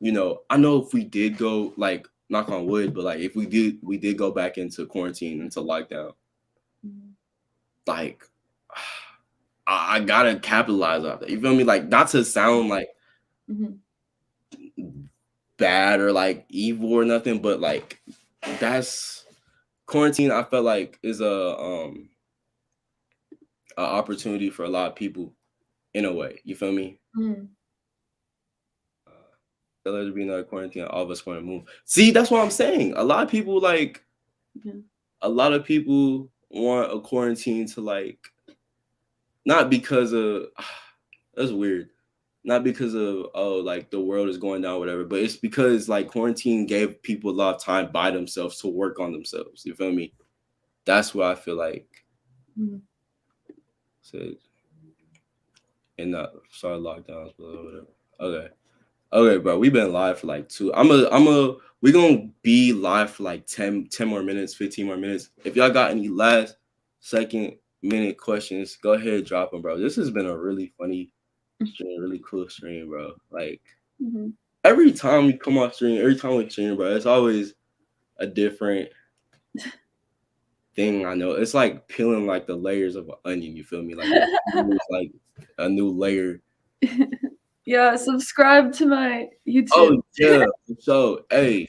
I know if we did go like knock on wood, but like if we did go back into quarantine, into lockdown, like I gotta capitalize on that. You feel me? Like, not to sound like bad or like evil or nothing, but like that's quarantine. I felt like is a opportunity for a lot of people in a way. You feel me? There'll be another quarantine. All of us want to move. See, that's what I'm saying. A lot of people like. A lot of people want a quarantine to like, not because of that's weird, not because of like the world is going down, whatever, but it's because like quarantine gave people a lot of time by themselves to work on themselves. You feel me? That's what I feel like. Said in the sorry lockdowns, whatever. Okay, bro. We've been live for like we gonna be live for like 10 more minutes, 15 more minutes. If y'all got any last second minute questions, go ahead, drop them, bro. This has been a really funny stream, really cool stream, bro. Like every time we come off stream, every time we stream, bro, it's always a different thing. I know it's like peeling like the layers of an onion. You feel me? Like it's like a new layer. Yeah, subscribe to my YouTube. Oh yeah, so hey,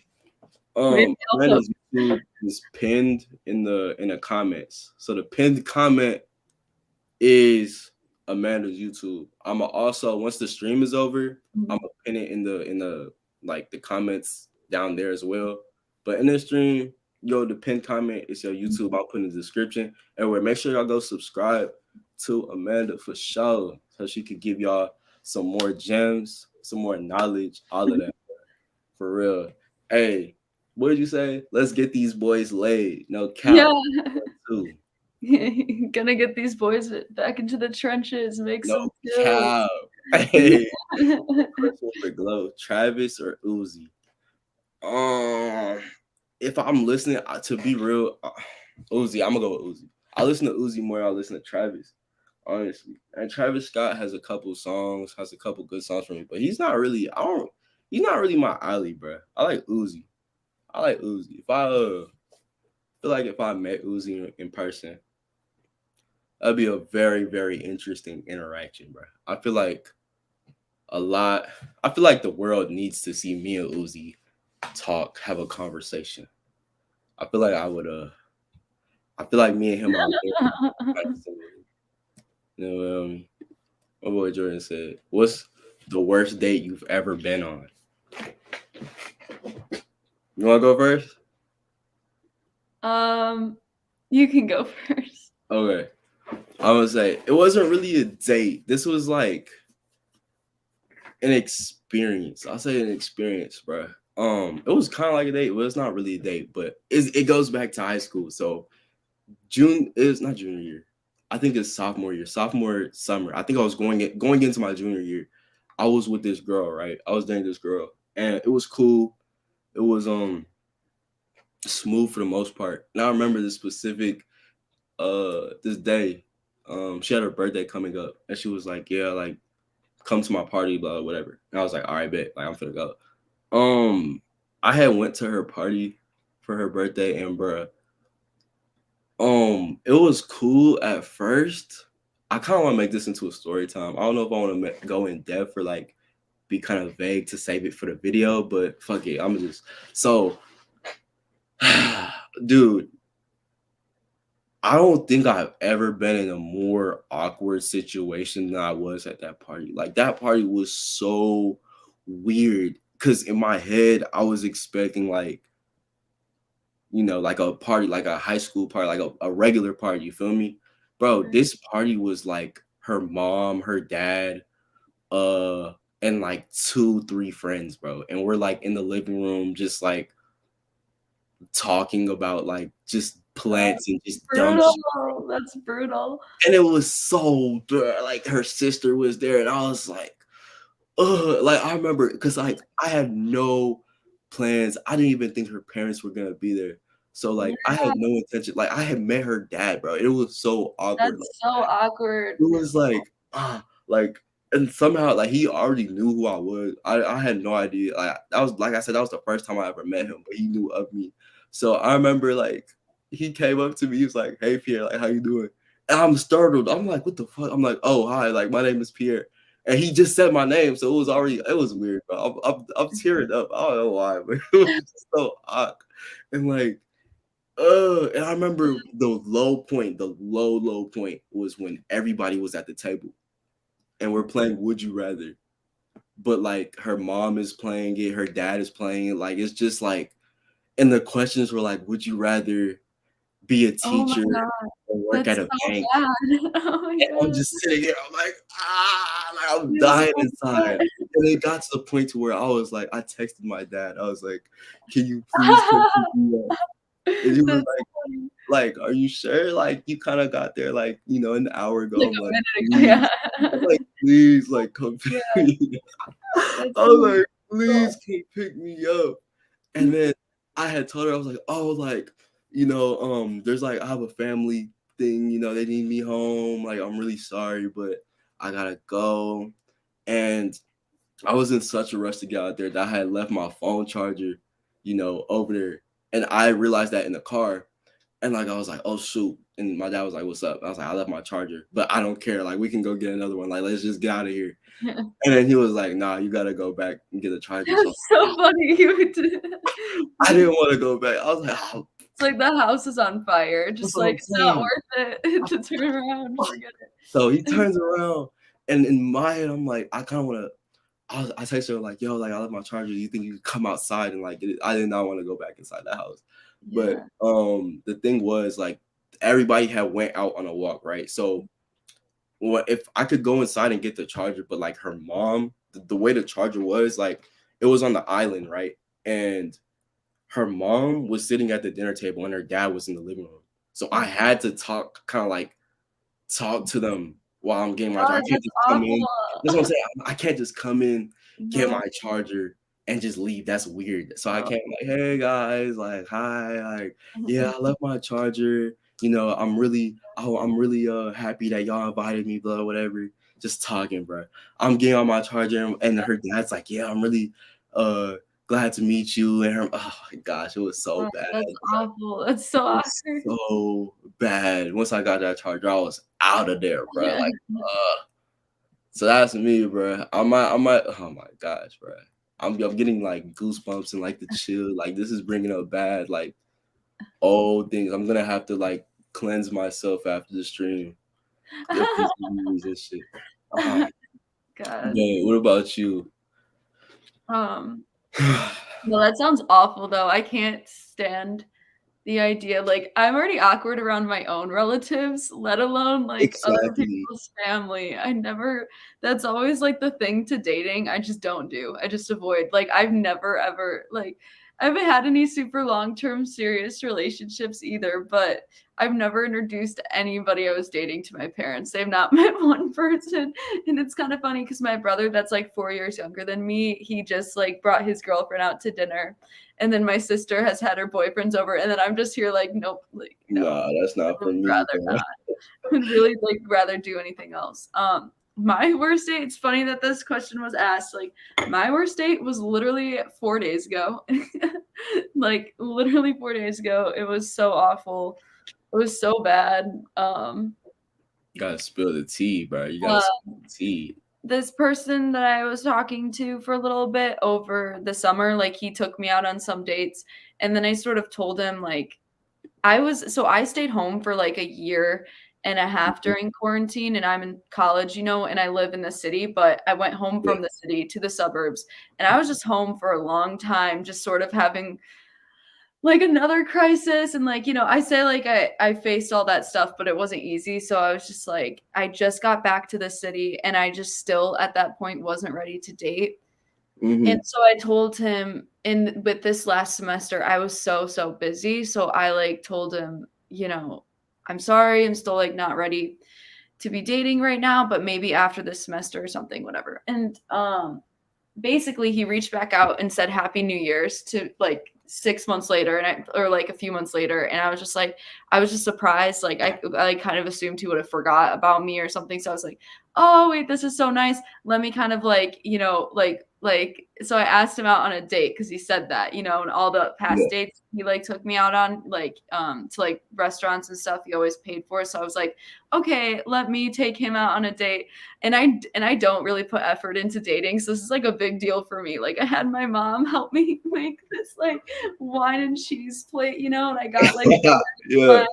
Amanda's YouTube is pinned in the comments. So the pinned comment is Amanda's YouTube. I'ma also, once the stream is over, I'm gonna pin it in the like the comments down there as well. But in the stream, the pinned comment is your YouTube. I'll put in the description. And make sure y'all go subscribe to Amanda for sure, so she could give y'all some more gems, some more knowledge, all of that. For real. Hey, what did you say? Let's get these boys laid. No cap. Yeah. Gonna get these boys back into the trenches, make some kills. Hey, for Glow, Travis or Uzi? If I'm listening, to be real, Uzi. I'm gonna go with Uzi. I listen to Uzi more than I listen to Travis, honestly. And Travis Scott has a couple good songs for me, but he's not really. He's not really my alley, bro. I like Uzi. If I feel like if I met Uzi in person, that'd be a very, very interesting interaction, bro. I feel like the world needs to see me and Uzi talk, have a conversation. I feel like me and him are you know, my boy Jordan said, what's the worst date you've ever been on? You want to go first? You can go first. Okay. I'm going to say, it wasn't really a date. This was like an experience. I'll say an experience, bro. It was kind of like a date, but it's not really a date, but it goes back to high school. So it's not junior year. I think it's sophomore summer. I think I was going into my junior year. I was with this girl, right? I was dating this girl, and it was cool. It was smooth for the most part. And I remember this specific this day. She had her birthday coming up, and she was like, "Yeah, like come to my party, blah, whatever." And I was like, "All right, bet. Like I'm finna go." I had went to her party for her birthday, and bruh, it was cool at first. I kind of want to make this into a story time. I don't know if I want to go in depth or like be kind of vague to save it for the video, but fuck it. I'm just so, dude. I don't think I've ever been in a more awkward situation than I was at that party. Like that party was so weird because in my head I was expecting like, you know, like a party, like a high school party, like a regular party. You feel me, bro? This party was like her mom, her dad, and like 2-3 friends, bro. And we're like in the living room, just like talking about like just plants and just dumb shit. That's brutal. And it was so like her sister was there, and I was like, ugh. Like I remember because like I had no plans. I didn't even think her parents were gonna be there. So like I had no intention. Like I had met her dad, bro. It was so awkward. That's so awkward. It was like like, and somehow like he already knew who I was. I had no idea. Like that was, like I said, that was the first time I ever met him, but he knew of me. So I remember like he came up to me. He was like, "Hey Pierre, like how you doing?" And I'm startled. I'm like, "What the fuck?" I'm like, "Oh hi, like my name is Pierre." And he just said my name, so it was weird, bro. I'm tearing up. I don't know why, but it was just so awkward. And like, and I remember the low point was when everybody was at the table and we're playing Would You Rather. But like her mom is playing it, her dad is playing it. Like it's just like, and the questions were like, would you rather be a Oh my teacher god, or work that's at a so bank? bad. Oh my And I'm god. just sitting here, I'm like, like I'm Yeah, dying that's inside. bad. And it got to the point to where I was like, I texted my dad. I was like, can you please come pick me up? And he was That's funny. like, are you sure? Like you kind of got there like, an hour ago. Like I'm a like, minute ago, please. I'm yeah. like, please, like come pick Yeah, me up. that's I so was like, cool. please come pick me up. And then I had told her, I was like, oh, like, there's like, I have a family thing, they need me home. Like, I'm really sorry, but I gotta go. And I was in such a rush to get out there that I had left my phone charger, over there. And I realized that in the car. And like, I was like, oh, shoot. And my dad was like, what's up? I was like, I left my charger, but I don't care. Like, we can go get another one. Like, let's just get out of here. And then he was like, nah, you gotta go back and get a charger. So That's so funny. You did. I didn't want to go back. I was like, oh, It's like the house is on fire. that's Just what I'm like it's not saying. worth it to turn around. Forget it. So he turns around, and in my head, I'm like, I kind of want to. I text her like, yo, like I left my charger. Do you think you could come outside and like get it? I did not want to go back inside the house. But Yeah. the thing was like everybody had went out on a walk, right? So what if I could go inside and get the charger, but like her mom, the way the charger was, like it was on the island, right? And her mom was sitting at the dinner table and her dad was in the living room. So I had to talk to them while I'm getting my charger. God, I can't that's just come in. That's what I'm awful. saying. I can't just come in, get No. my charger, and just leave. That's weird. So I No. can't like, hey guys, like hi, like yeah, I left my charger. I'm really happy that y'all invited me, blah, whatever. Just talking, bro. I'm getting on my charger, and her dad's like, yeah, I'm really glad to meet you. And her, oh my gosh, it was so Oh, bad. that's awful. That's so It was awkward. so bad. Once I got that charger, I was out of there, bro. Yeah. Like, so that's me, bro. I might. Oh my gosh, bro. I'm getting like goosebumps and like the chill. Like this is bringing up bad like old things. I'm gonna have to like cleanse myself after the stream. Get these memories and shit. God. But what about you? No, that sounds awful though. I can't stand the idea. Like I'm already awkward around my own relatives, let alone like other Exactly. people's family. That's always like the thing to dating. I just don't do. I just avoid. Like I've never ever like I haven't had any super long-term serious relationships either, but I've never introduced anybody I was dating to my parents. They've not met one person. And it's kind of funny because my brother, that's like 4 years younger than me, he just like brought his girlfriend out to dinner. And then my sister has had her boyfriends over. And then I'm just here like, nope, like, no, Nah, that's I not for would me, rather bro. not. I would really like rather do anything else. My worst date, it's funny that this question was asked. Like, my worst date was literally 4 days ago. Like, literally 4 days ago. It was so awful. It was so bad. You gotta spill the tea, bro. You gotta spill the tea. This person that I was talking to for a little bit over the summer, like he took me out on some dates, and then I sort of told him like I stayed home for like a year and a half during quarantine, and I'm in college, and I live in the city, but I went home Yeah. from the city to the suburbs, and I was just home for a long time, just sort of having like another crisis. And like, I say like I faced all that stuff, but it wasn't easy. So I was just like, I just got back to the city and I just still at that point wasn't ready to date. Mm-hmm. And so I told him with this last semester, I was so busy. So I like told him, I'm sorry, I'm still like not ready to be dating right now, but maybe after this semester or something, whatever. And basically he reached back out and said Happy New Year's to like 6 months later, or like a few months later, and I was just surprised. Like I kind of assumed he would have forgot about me or something. So I was like, oh wait, this is so nice. Let me kind of like, like like, so I asked him out on a date because he said that, you know, and all the past Yeah. dates he like took me out on, like, to like restaurants and stuff he always paid for. So I was like, okay, let me take him out on a date. And I don't really put effort into dating. So this is like a big deal for me. Like I had my mom help me make this like wine and cheese plate, you know, and I got like Yeah.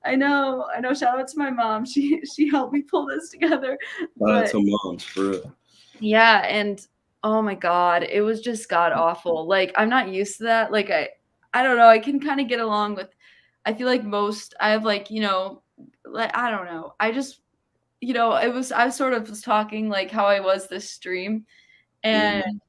I know. Shout out to my mom. She helped me pull this together. Shout out But to moms, for real. yeah, and oh my God, it was just god awful. Like I'm not used to that. Like I don't know. I can kind of get along with I feel like most I have like, you know, like I don't know. I just you know, I sort of was talking like how I was this stream and Mhm.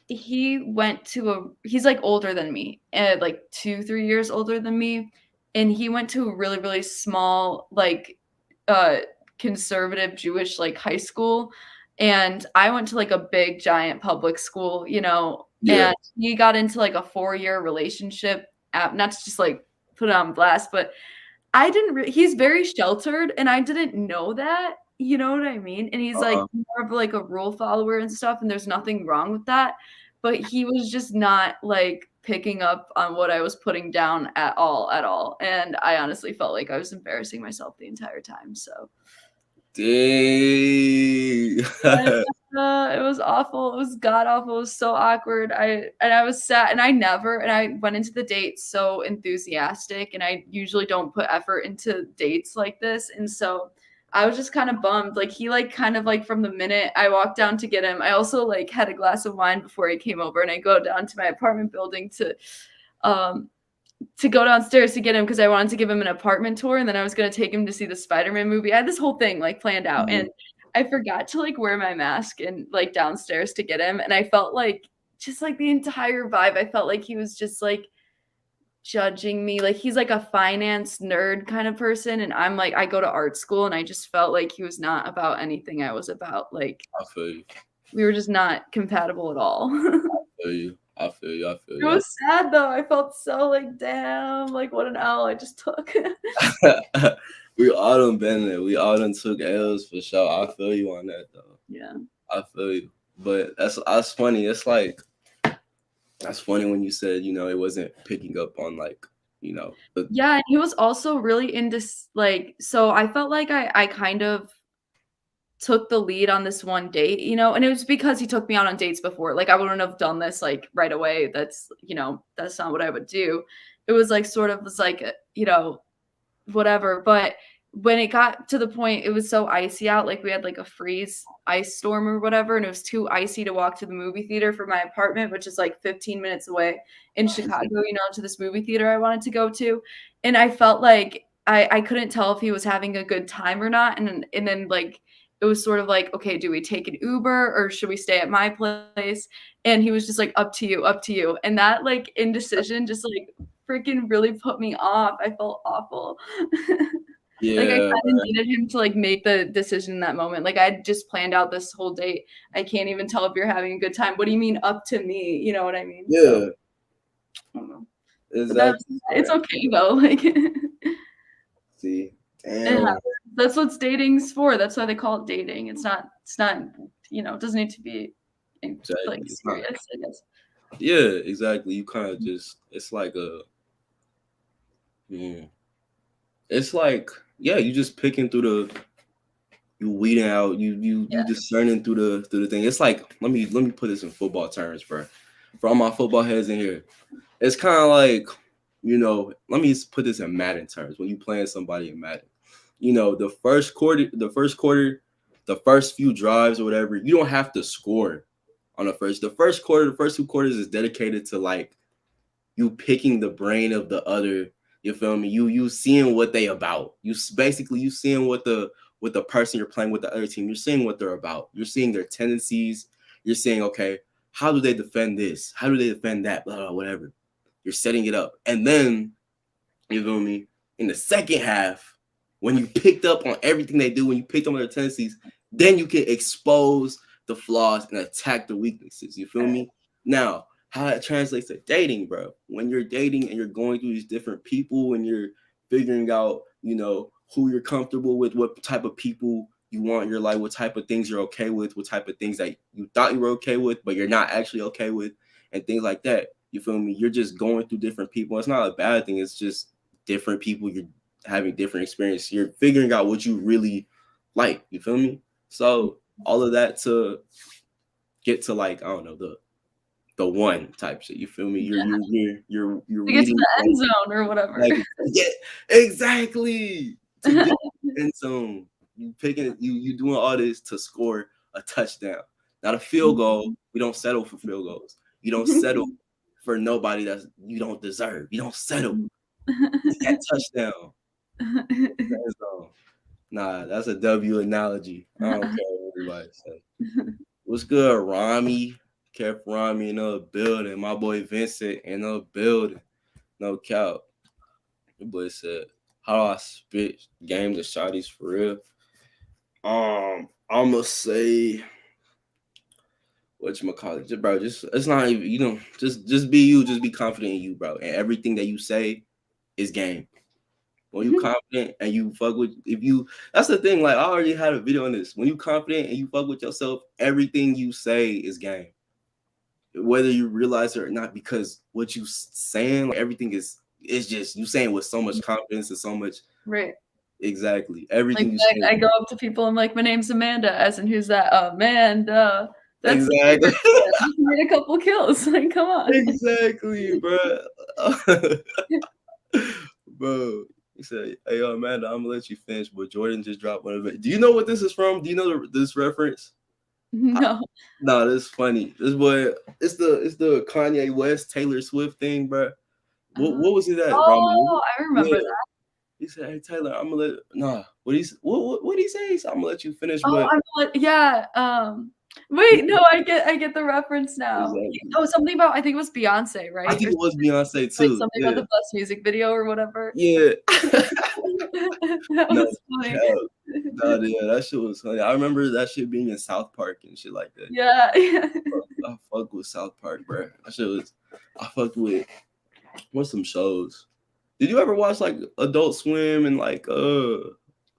he went to he's like older than me, like 2-3 years older than me, and he went to a really really small like uh conservative Jewish like high school, and I went to like a big giant public school, you know, Yeah. and he got into like a 4-year relationship not to just like put it on blast, but I didn't he's very sheltered and I didn't know that, you know what I mean? And he's like Uh-huh. more of like a rule follower and stuff, and there's nothing wrong with that. But he was just not like picking up on what I was putting down at all. And I honestly felt like I was embarrassing myself the entire time. So Dang. it was awful. It was god awful. It was so awkward. I was sad and I went into the date so enthusiastic and I usually don't put effort into dates like this. And so I was just kind of bummed. Like he like kind of like from the minute I walked down to get him, I also like had a glass of wine before he came over and I go down to my apartment building to go downstairs to get him because I wanted to give him an apartment tour and then I was gonna take him to see the Spider-Man movie. I had this whole thing like planned out Mhm. and I forgot to like wear my mask and like downstairs to get him. And I felt like just like the entire vibe, I felt like he was just like judging me. Like he's like a finance nerd kind of person. And I'm like, I go to art school and I just felt like he was not about anything I was about. Like I feel you. we were just not compatible at all. I feel you. I feel you. I feel It you. was sad though. I felt so like, damn, like what an L I just took. We all done been there. We all done took L's for sure. I feel you on that though. Yeah. I feel you. But that's funny. It's like that's funny when you said, you know, it wasn't picking up on like, you know, the Yeah, and he was also really into like so I felt like I kind of took the lead on this one date, you know, and it was because he took me out on dates before. Like I wouldn't have done this like right away. That's, you know, that's not what I would do. It was like sort of was like, you know, whatever. But when it got to the point, it was so icy out, like we had like a freeze ice storm or whatever, and it was too icy to walk to the movie theater from my apartment, which is like 15 minutes away in Chicago, you know, to this movie theater I wanted to go to. And I felt like I couldn't tell if he was having a good time or not. And then like it was sort of like, okay, do we take an Uber or should we stay at my place? And he was just like, up to you, up to you. And that like indecision just like freaking really put me off. I felt awful. Like I yeah, kinda needed him to like make the decision in that moment. Like I just planned out this whole date. I can't even tell if you're having a good time. What do you mean up to me? You know what I mean? So yeah, I don't know. But that's exactly. it's okay though. Like See, it damn, happens. That's what dating's for. That's why they call it dating. It's not, you know, it doesn't need to be exactly. like It's not, serious, I guess. yeah, exactly. You kind of just, it's like it's like, yeah, you just picking through you weeding out, you Yeah. discerning through the thing. It's like, let me put this in football terms for all my football heads in here. It's kind of like, you know, let me put this in Madden terms. When you playing somebody in Madden, you know, the first quarter, the first few drives or whatever, you don't have to score on the first quarter. The first 2 quarters is dedicated to like you picking the brain of the other. You feel me? You seeing what they about. You seeing what the person you're playing with, the other team. You're seeing what they're about. You're seeing their tendencies. You're saying, okay, how do they defend this? How do they defend that? Blah, blah, whatever. You're setting it up, and then you feel me? In the second half, when you picked up on everything they do, when you picked up on their tendencies, then you can expose the flaws and attack the weaknesses. You feel me? Now, how that translates to dating, bro. When you're dating and you're going through these different people and you're figuring out, you know, who you're comfortable with, what type of people you want your life, what type of things you're okay with, what type of things that you thought you were okay with, but you're not actually okay with, and things like that. You feel me? You're just going through different people. It's not a bad thing. It's just different people. You're having different experiences. You're figuring out what you really like. You feel me? So all of that to get to like, I don't know, the one type shit. You feel me? You're to get to reading the end zone or whatever. like, yeah, exactly. To get the end zone. You picking you doing all this to score a touchdown. Not a field goal. We don't settle for field goals. You don't settle for nobody that you don't deserve. You don't settle. That touchdown. End zone. Nah, that's a W analogy. I don't care what everybody says. What's good, Rami? Kev Rami in the building. My boy Vincent in the building. No cap. The boy said, how do I spit game to shotties for real? I'ma say whatchamacallit, just bro, just it's not even, you know, just be you, just be confident in you, bro. And everything that you say is game. When you confident and you fuck with, that's the thing. Like I already had a video on this. When you confident and you fuck with yourself, everything you say is game. Whether you realize it or not, because what you saying, like, everything is just you saying with so much confidence and so much. Right. Exactly. Everything like, you say. I go up to people, I'm like, my name's Amanda, as in who's that? Amanda. That's exactly. I made a couple kills. Like, come on. Exactly, bro. Bro. He said, hey, yo, Amanda, I'm gonna let you finish, but Jordan just dropped one of it. Do you know what this is from? Do you know this reference? No. No, this is funny. This boy, it's the Kanye West Taylor Swift thing, bro. What was it at? Oh, I remember that. He said, hey Taylor, I'm gonna let what he say? He said, I'm gonna let you finish, yeah. Wait, no, I get the reference now. Exactly. Oh, something about, I think it was Beyonce, right? I think it was Beyonce too. Like something about the best music video or whatever. Yeah. That was funny. No, yeah, that shit was funny. I remember that shit being in South Park and shit like that. Yeah. I fuck with South Park, bro. That shit was. I fucked with. What's some shows? Did you ever watch like Adult Swim and like I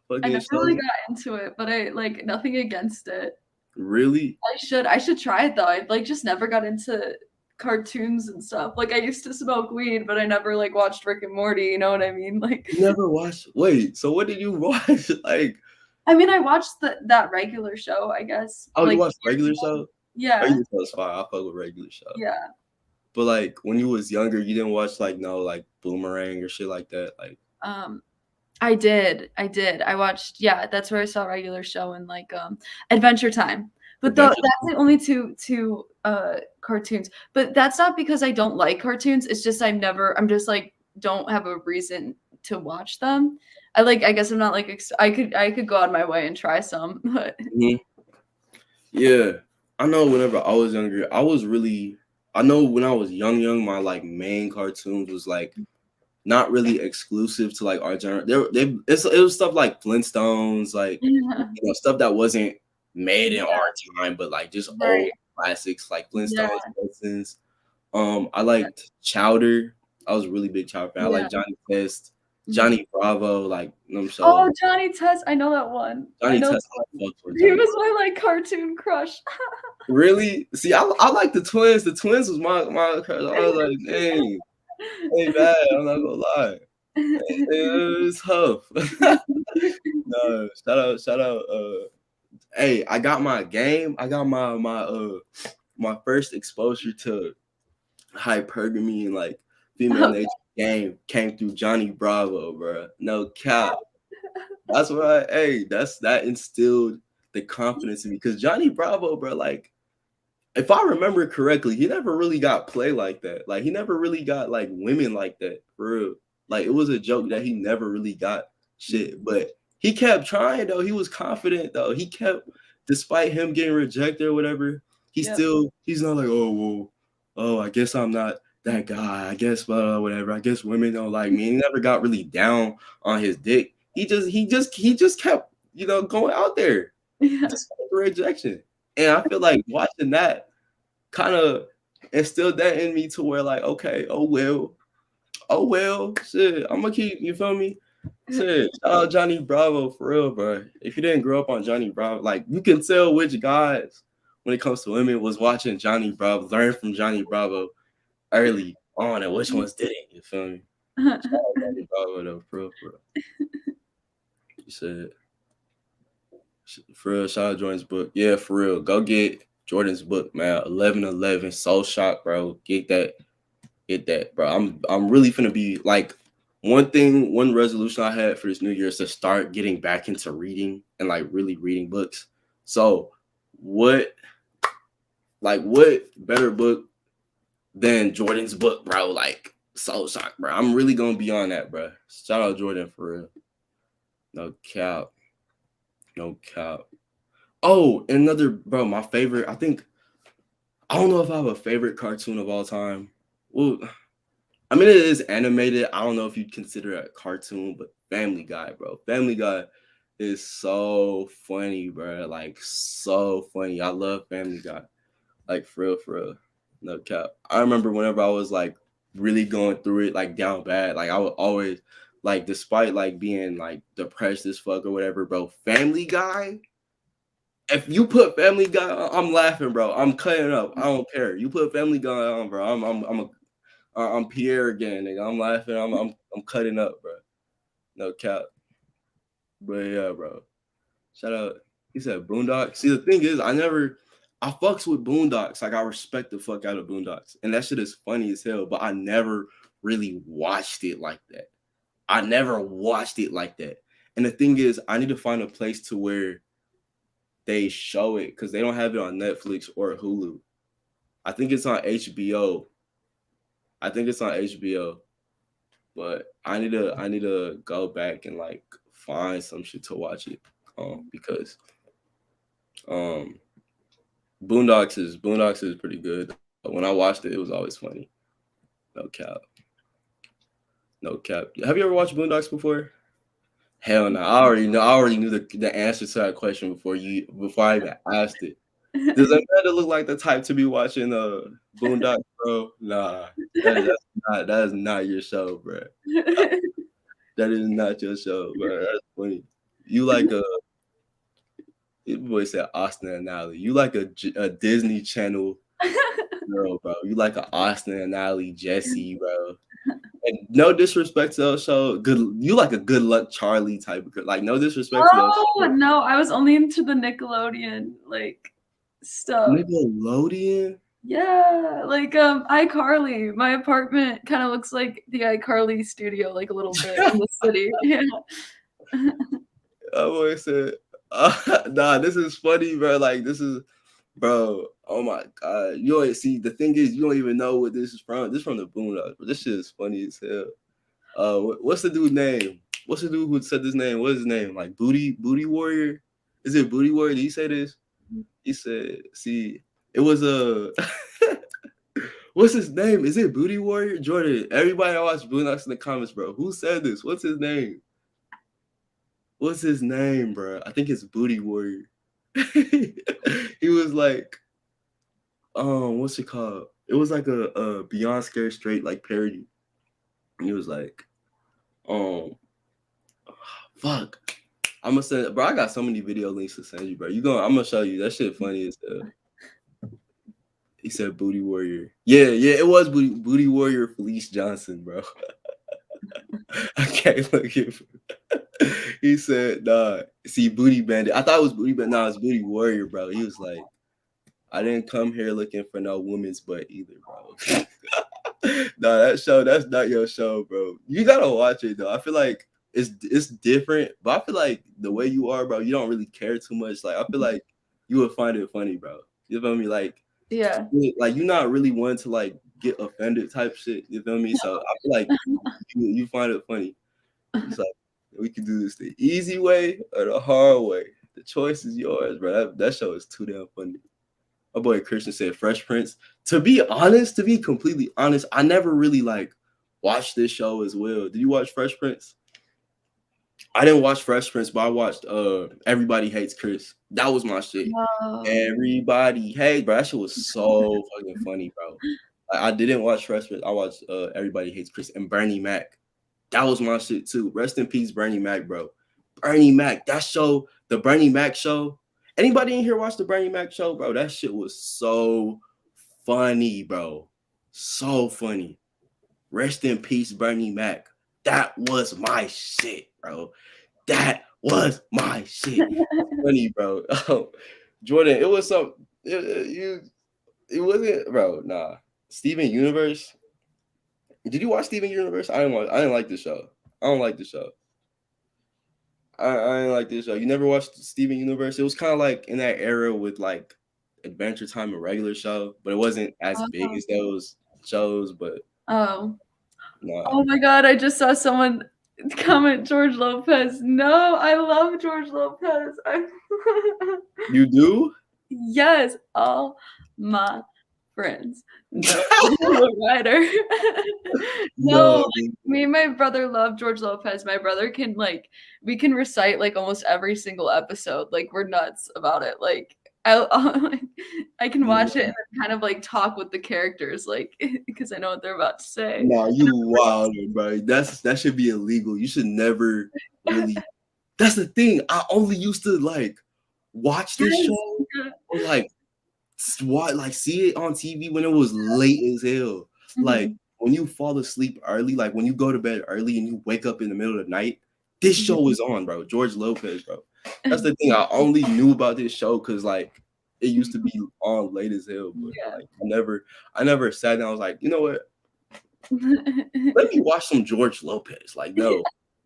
never really got into it, but I like nothing against it. Really? I should try it though. I like just never got into cartoons and stuff. Like I used to smoke weed, but I never like watched Rick and Morty, you know what I mean? Like you never watched. Wait, so what did you watch? Like I mean, I watched that regular show, I guess. Oh, like, you watched regular show? Yeah. Regular show is fine. I fuck with regular show. Yeah. But like when you was younger, you didn't watch like Boomerang or shit like that. Like I did. I watched, yeah, that's where I saw regular show and like Adventure Time. But that's the only two cartoons. But that's not because I don't like cartoons. It's just I'm just like don't have a reason to watch them. I guess I'm not like I could go out of my way and try some. But yeah, I know whenever I was younger, I know when I was young, my like main cartoons was like not really exclusive to like our genre. It was stuff like Flintstones, like stuff that wasn't made in our time, but like just old classics like Flintstones, Simpsons. I liked Chowder. I was a really big Chowder fan. I like Johnny Test, Johnny Bravo, like shows. Oh, Johnny Test, I know that one. Johnny Test, he was my like cartoon crush. Really? See, I like the twins. The twins was my crush. I was like, dang, ain't bad. I'm not gonna lie. It was tough. No, shout out. Hey, I got my game. I got my first exposure to hypergamy and like female nature game came through Johnny Bravo, bro. No cap. That's why. Hey, that instilled the confidence in me because Johnny Bravo, bro. Like, if I remember correctly, he never really got play like that. Like, he never really got like women like that for real. Like, it was a joke that he never really got shit, but he kept trying though. He was confident though. He kept, despite him getting rejected or whatever, he's not like, I guess I'm not that guy. I guess whatever. I guess women don't like me. He never got really down on his dick. He just kept, going out there. Despite the rejection. And I feel like watching that kind of instilled that in me to where like, okay, oh well, shit, I'm gonna keep, you feel me? Shit, shout out Johnny Bravo for real, bro. If you didn't grow up on Johnny Bravo, like you can tell which guys, when it comes to women, was watching Johnny Bravo, learn from Johnny Bravo early on, and which ones didn't. You feel me? Shout out Johnny Bravo though, for real. You said, for real, shout out Jordan's book. Yeah, for real. Go get Jordan's book, man. 11:11, Soul Shock, bro. Get that, bro. I'm really finna be like. One resolution I had for this new year is to start getting back into reading and like really reading books. So what better book than Jordan's book, bro? Like Soul Shock, bro. I'm really gonna be on that, bro. Shout out Jordan for real. No cap. Oh, another, bro, my favorite, I don't know if I have a favorite cartoon of all time. Well, I mean, it is animated. I don't know if you'd consider it a cartoon, but Family Guy, bro. Family Guy is so funny, bro. Like, so funny. I love Family Guy. Like, for real. No cap. I remember whenever I was, like, really going through it, like, down bad, like, I would always, like, despite, like, being, like, depressed as fuck or whatever, bro, Family Guy, if you put Family Guy on, I'm laughing, bro. I'm cutting up. I don't care. You put Family Guy on, bro. I'm Pierre again, nigga. I'm laughing. I'm cutting up, bro. No cap. But yeah, bro. Shout out. He said Boondocks. See, the thing is, I fucks with Boondocks. Like, I respect the fuck out of Boondocks. And that shit is funny as hell, but I never really watched it like that. And the thing is, I need to find a place to where they show it, because they don't have it on Netflix or Hulu. I think it's on HBO. But I need to go back and like find some shit to watch it, because Boondocks is pretty good. But when I watched it, it was always funny. No cap. Have you ever watched Boondocks before? Hell no. I already knew the answer to that question before I even asked it. Does Amanda look like the type to be watching Boondocks, bro? Nah, that is not your show, bro. That is not your show, bro. That's funny. You like your boy said Austin and Ally. You like a Disney Channel girl, bro. You like a Austin and Ally Jesse, bro. And no disrespect to those shows. You like a Good Luck Charlie type of girl. Like, no disrespect to those shows. Oh no, I was only into the Nickelodeon like stuff. Nickelodeon? Yeah, like iCarly. My apartment kind of looks like the iCarly studio, like a little bit in the city. Yeah. I always said, nah, this is funny, bro. Like, this is, bro. Oh my god, you always see. The thing is, you don't even know what this is from. This is from the Boondocks, but this shit is funny as hell. What's the dude's name? What's the dude who said this name? What's his name? Like Booty Warrior? Is it Booty Warrior? Did he say this? He said, see, it was a. What's his name? Is it Booty Warrior? Jordan, everybody that watched Boondocks in the comments, bro. Who said this? What's his name? Bro? I think it's Booty Warrior. He was like, what's it called? It was like a Beyond Scared Straight like parody. And he was like, fuck. I'm gonna send, bro. I got so many video links to send you, bro. I'm gonna show you. That shit funny as hell. He said Booty Warrior. Yeah, it was Booty Warrior Felice Johnson, bro. I can't look at. He said, nah, see, Booty Bandit. I thought it was Booty Bandit. Nah, it's Booty Warrior, bro. He was like, I didn't come here looking for no woman's butt either, bro. Nah, that's not your show, bro. You gotta watch it, though. I feel like it's different, but I feel like the way you are, bro, you don't really care too much. Like, I feel like you would find it funny, bro. You feel me? Like, yeah. Like, you're not really one to, like, get offended type shit. You feel me? So I feel like you find it funny. It's like, we can do this the easy way or the hard way. The choice is yours, bro. That show is too damn funny. My boy Christian said Fresh Prince. To be completely honest, I never really like watched this show as well. Did you watch Fresh Prince? I didn't watch Fresh Prince, but I watched Everybody Hates Chris. That was my shit. Wow. Everybody Hates, bro. That shit was so fucking funny, bro. I didn't watch Fresh Prince. I watched Everybody Hates Chris and Bernie Mac. That was my shit too. Rest in peace, Bernie Mac, bro. Bernie Mac, that show, the Bernie Mac show. Anybody in here watch the Bernie Mac show, bro? That shit was so funny, bro. So funny. Rest in peace, Bernie Mac. That was my shit, bro. That was my shit. Funny, bro. Jordan, it was some. It wasn't, bro. Nah, Steven Universe. Did you watch Steven Universe? I didn't like the show. I don't like the show. I didn't like this show. You never watched Steven Universe? It was kind of like in that era with like Adventure Time and Regular Show, but it wasn't as big as those shows. But oh my God! I just saw someone comment George Lopez. No, I love George Lopez. You do? Yes, all my friends. No, writer. No, me and my brother love George Lopez. My brother can we can recite like almost every single episode. Like we're nuts about it. Like I can watch it and then kind of like talk with the characters, like because I know what they're about to say. Nah, you wild, bro. That should be illegal. You should never really. That's the thing. I only used to like watch this show or like see it on TV when it was late as hell. Like when you fall asleep early, like when you go to bed early and you wake up in the middle of the night, this show is on, bro. George Lopez, bro. That's the thing. I only knew about this show because like it used to be on late as hell. But like, I never sat down. I was like, you know what? Let me watch some George Lopez. Like, no,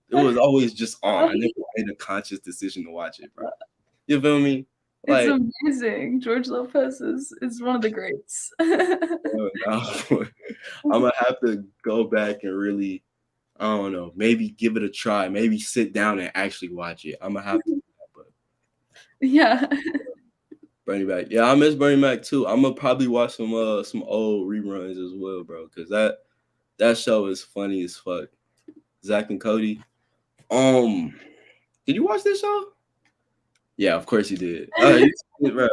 it was always just on. I never made a conscious decision to watch it, bro. You feel me? Like, it's amazing. George Lopez is one of the greats. I'm gonna have to go back and really, I don't know, maybe give it a try. Maybe sit down and actually watch it. I'm gonna have to do that, but yeah. Bernie Mac. Yeah, I miss Bernie Mac too. I'm gonna probably watch some old reruns as well, bro, because that show is funny as fuck. Zach and Cody. Did you watch this show? Yeah, of course you did. Bro,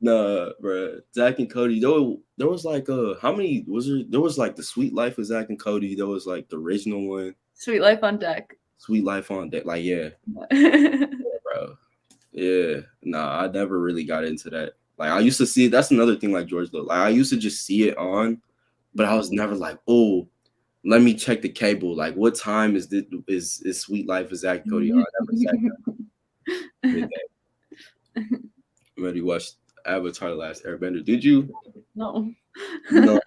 nah, bro. Zach and Cody. There was like how many was there? There was like the Sweet Life of Zach and Cody. There was like the original one. Sweet Life on Deck. Sweet Life on Deck. Like yeah, bro. Yeah, nah, I never really got into that. Like I used to see. That's another thing. Like George Lopez. Like I used to just see it on, but I was never like, oh, let me check the cable. Like what time is this? Is Sweet Life of Zach and Cody on? I never sat down. Ready watched Avatar: The Last Airbender. Did you? No. No.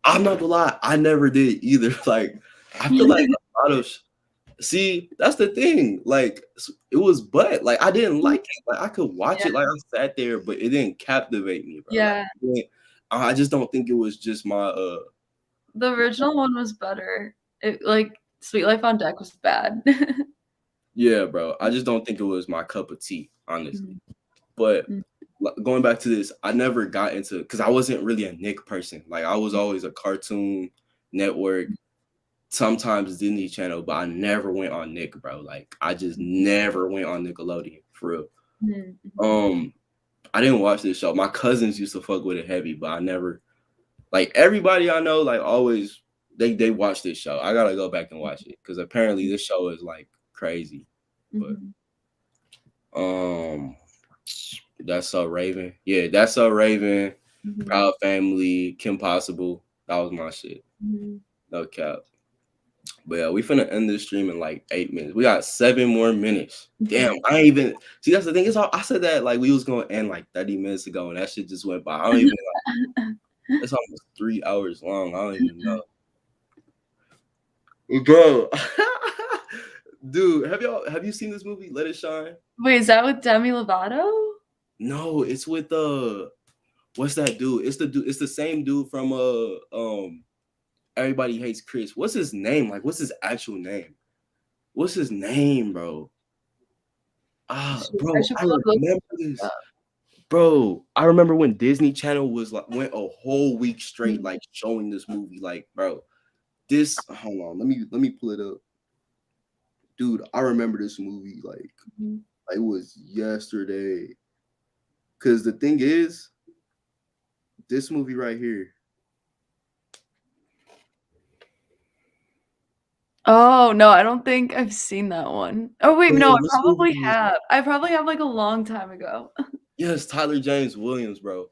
I'm not gonna lie, I never did either. Like I feel like a lot of see, that's the thing. Like it was like I didn't like it. Like I could watch it, like I sat there, but it didn't captivate me, bro. Yeah. Like, I just don't think it was just my the original one was better. It like Sweet Life on Deck was bad. Yeah, bro. I just don't think it was my cup of tea, honestly. But going back to this, I never got into because I wasn't really a Nick person. Like I was always a Cartoon Network, sometimes Disney Channel, but I never went on Nick, bro. Like I just never went on Nickelodeon for real. I didn't watch this show. My cousins used to fuck with it heavy, but I never. Like everybody I know, like always they watch this show. I gotta go back and watch it because apparently this show is like crazy. But That's So Raven. Yeah, That's So Raven. Proud Family, Kim Possible. That was my shit. No cap. But yeah, we finna end this stream in like 8 minutes. We got 7 more minutes. Damn, I ain't even see. That's the thing. I said that like we was gonna end like 30 minutes ago, and that shit just went by. I don't even. It's almost 3 hours long. I don't even know. Bro, dude, have you seen this movie, Let It Shine? Wait, is that with Demi Lovato? No, it's with what's that dude? It's the same dude from Everybody Hates Chris. What's his name? Like, what's his actual name? What's his name, bro? Bro, I remember this. Bro, I remember when Disney Channel was like went a whole week straight like showing this movie. Like, bro, hold on, let me pull it up. Dude, I remember this movie like it was yesterday. Cause the thing is, this movie right here. Oh, no, I don't think I've seen that one. Oh, wait, no, Bro, I this probably movie is have. I probably have, like, a long time ago. yes, Tyler James Williams, bro.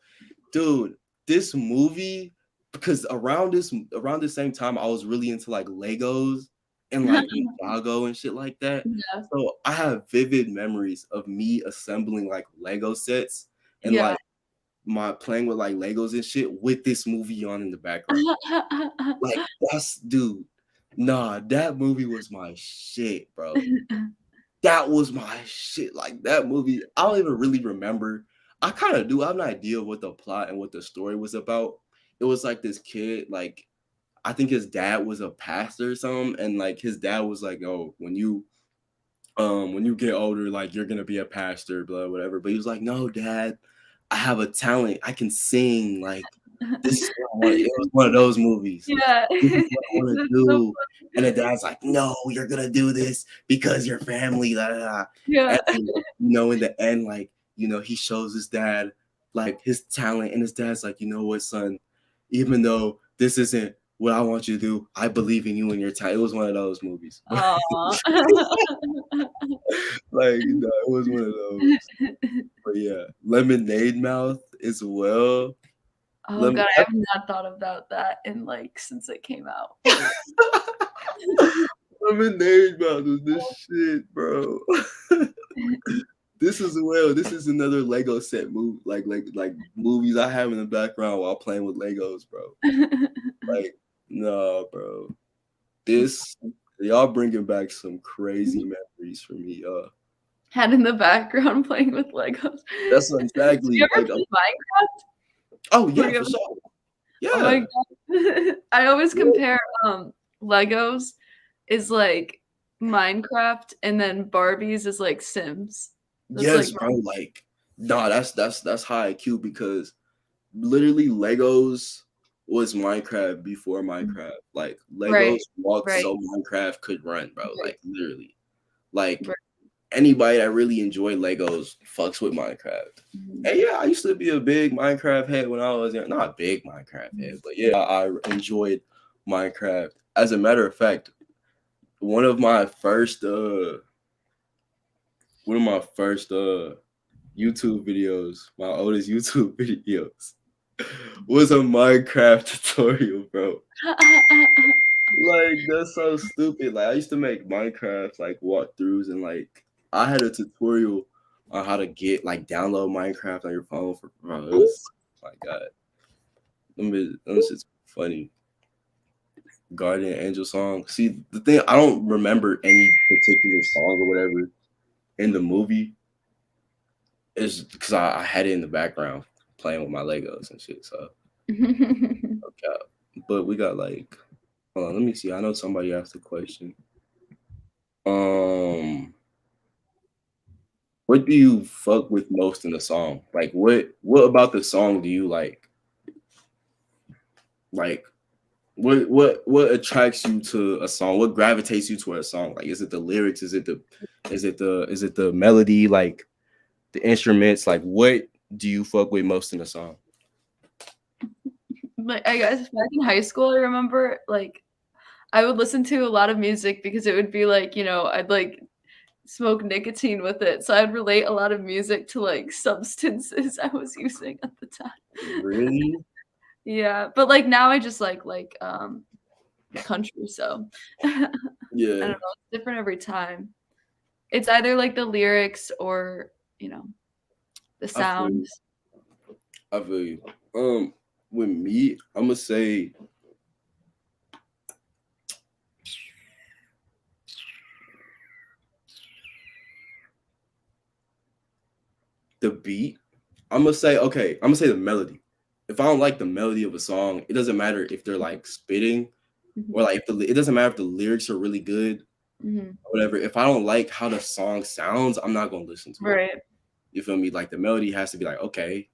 Dude, this movie because around the same time I was really into like Legos and like Ninjago and shit like that. Yeah, So I have vivid memories of me assembling like Lego sets and yeah. like my playing with like Legos and shit with this movie on in the background. Like that's dude, nah, that movie was my shit, bro. That was my shit. Like that movie, I don't even really remember. I kind of do. I have an idea of what the plot and what the story was about. It was like this kid, like I think his dad was a pastor or something, and like his dad was like, "Oh, when you get older, like you're gonna be a pastor, blah whatever." But he was like, "No, Dad, I have a talent. I can sing. Like this is what I want." It was one of those movies. Yeah. This is what I want to That's so do. And the dad's like, "No, you're gonna do this because your family." Da, da, da. yeah. And in the end, like he shows his dad like his talent, and his dad's like, "You know what, son? Even though this isn't what I want you to do, I believe in you and your talent." It was one of those movies. Aw. Like, no, it was one of those. But yeah, Lemonade Mouth as well. Oh god, I have not thought about that in, like, since it came out. Lemonade Mouth was this shit, bro. This is another Lego set movie, like movies I have in the background while playing with Legos, bro. Like, no, bro. This y'all bringing back some crazy memories for me. Had in the background playing with Legos. That's Did exactly you ever like. play Minecraft? Oh yeah, Were you for ever sure. Oh Yeah. my god. I always compare, Legos is like Minecraft, and then Barbies is like Sims. That's Yes, like bro. Like, nah, that's high IQ because literally Legos was Minecraft before Minecraft. Like Legos Right, walked right, so Minecraft could run, bro. right, Like literally. Like right. anybody that really enjoyed Legos fucks with Minecraft. Mhm. And yeah, I used to be a big Minecraft head when I was young. Not a big Minecraft head, but yeah, I enjoyed Minecraft. As a matter of fact, one of my first YouTube videos, my oldest YouTube videos, was a Minecraft tutorial, bro. Like that's so stupid. Like I used to make Minecraft like walkthroughs and like I had a tutorial on how to get like download Minecraft on your phone for bro. It was my god. Them shit's funny. Guardian Angel song. See the thing, I don't remember any particular song or whatever in the movie. It's because I had it in the background playing with my Legos and shit. So okay. But we got like hold on, let me see. I know somebody asked a question. What do you fuck with most in the song? Like what about the song do you like? Like what attracts you to a song? What gravitates you to a song? Like is it the lyrics? Is it the melody? Like the instruments? Like what do you fuck with most in a song? Like, I guess back in high school, I remember, like, I would listen to a lot of music because it would be like, I'd like smoke nicotine with it. So I'd relate a lot of music to like substances I was using at the time. Really? Yeah. But like now I just like country, so I Yeah. don't know, it's different every time. It's either like the lyrics or, the sound. I feel you. With me, I'm gonna say the beat. I'm gonna say the melody. If I don't like the melody of a song, it doesn't matter if they're like spitting or like it doesn't matter if the lyrics are really good or whatever. If I don't like how the song sounds, I'm not gonna listen to it. Right. You feel me? Like the melody has to be like, okay,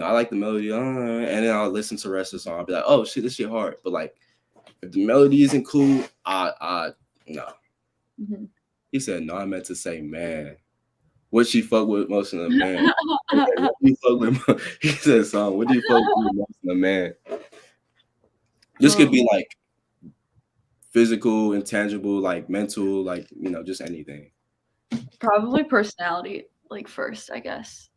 I like the melody, and then I'll listen to the rest of the song. I'll be like, oh shit, this shit hard. But like, if the melody isn't cool, no. He said, no, I meant to say, man. What she fuck with most in a man? Okay, what do you fuck with? He said, "Song. What do you fuck with most in a man?" This could be like physical, intangible, like mental, like just anything. Probably personality, like first, I guess.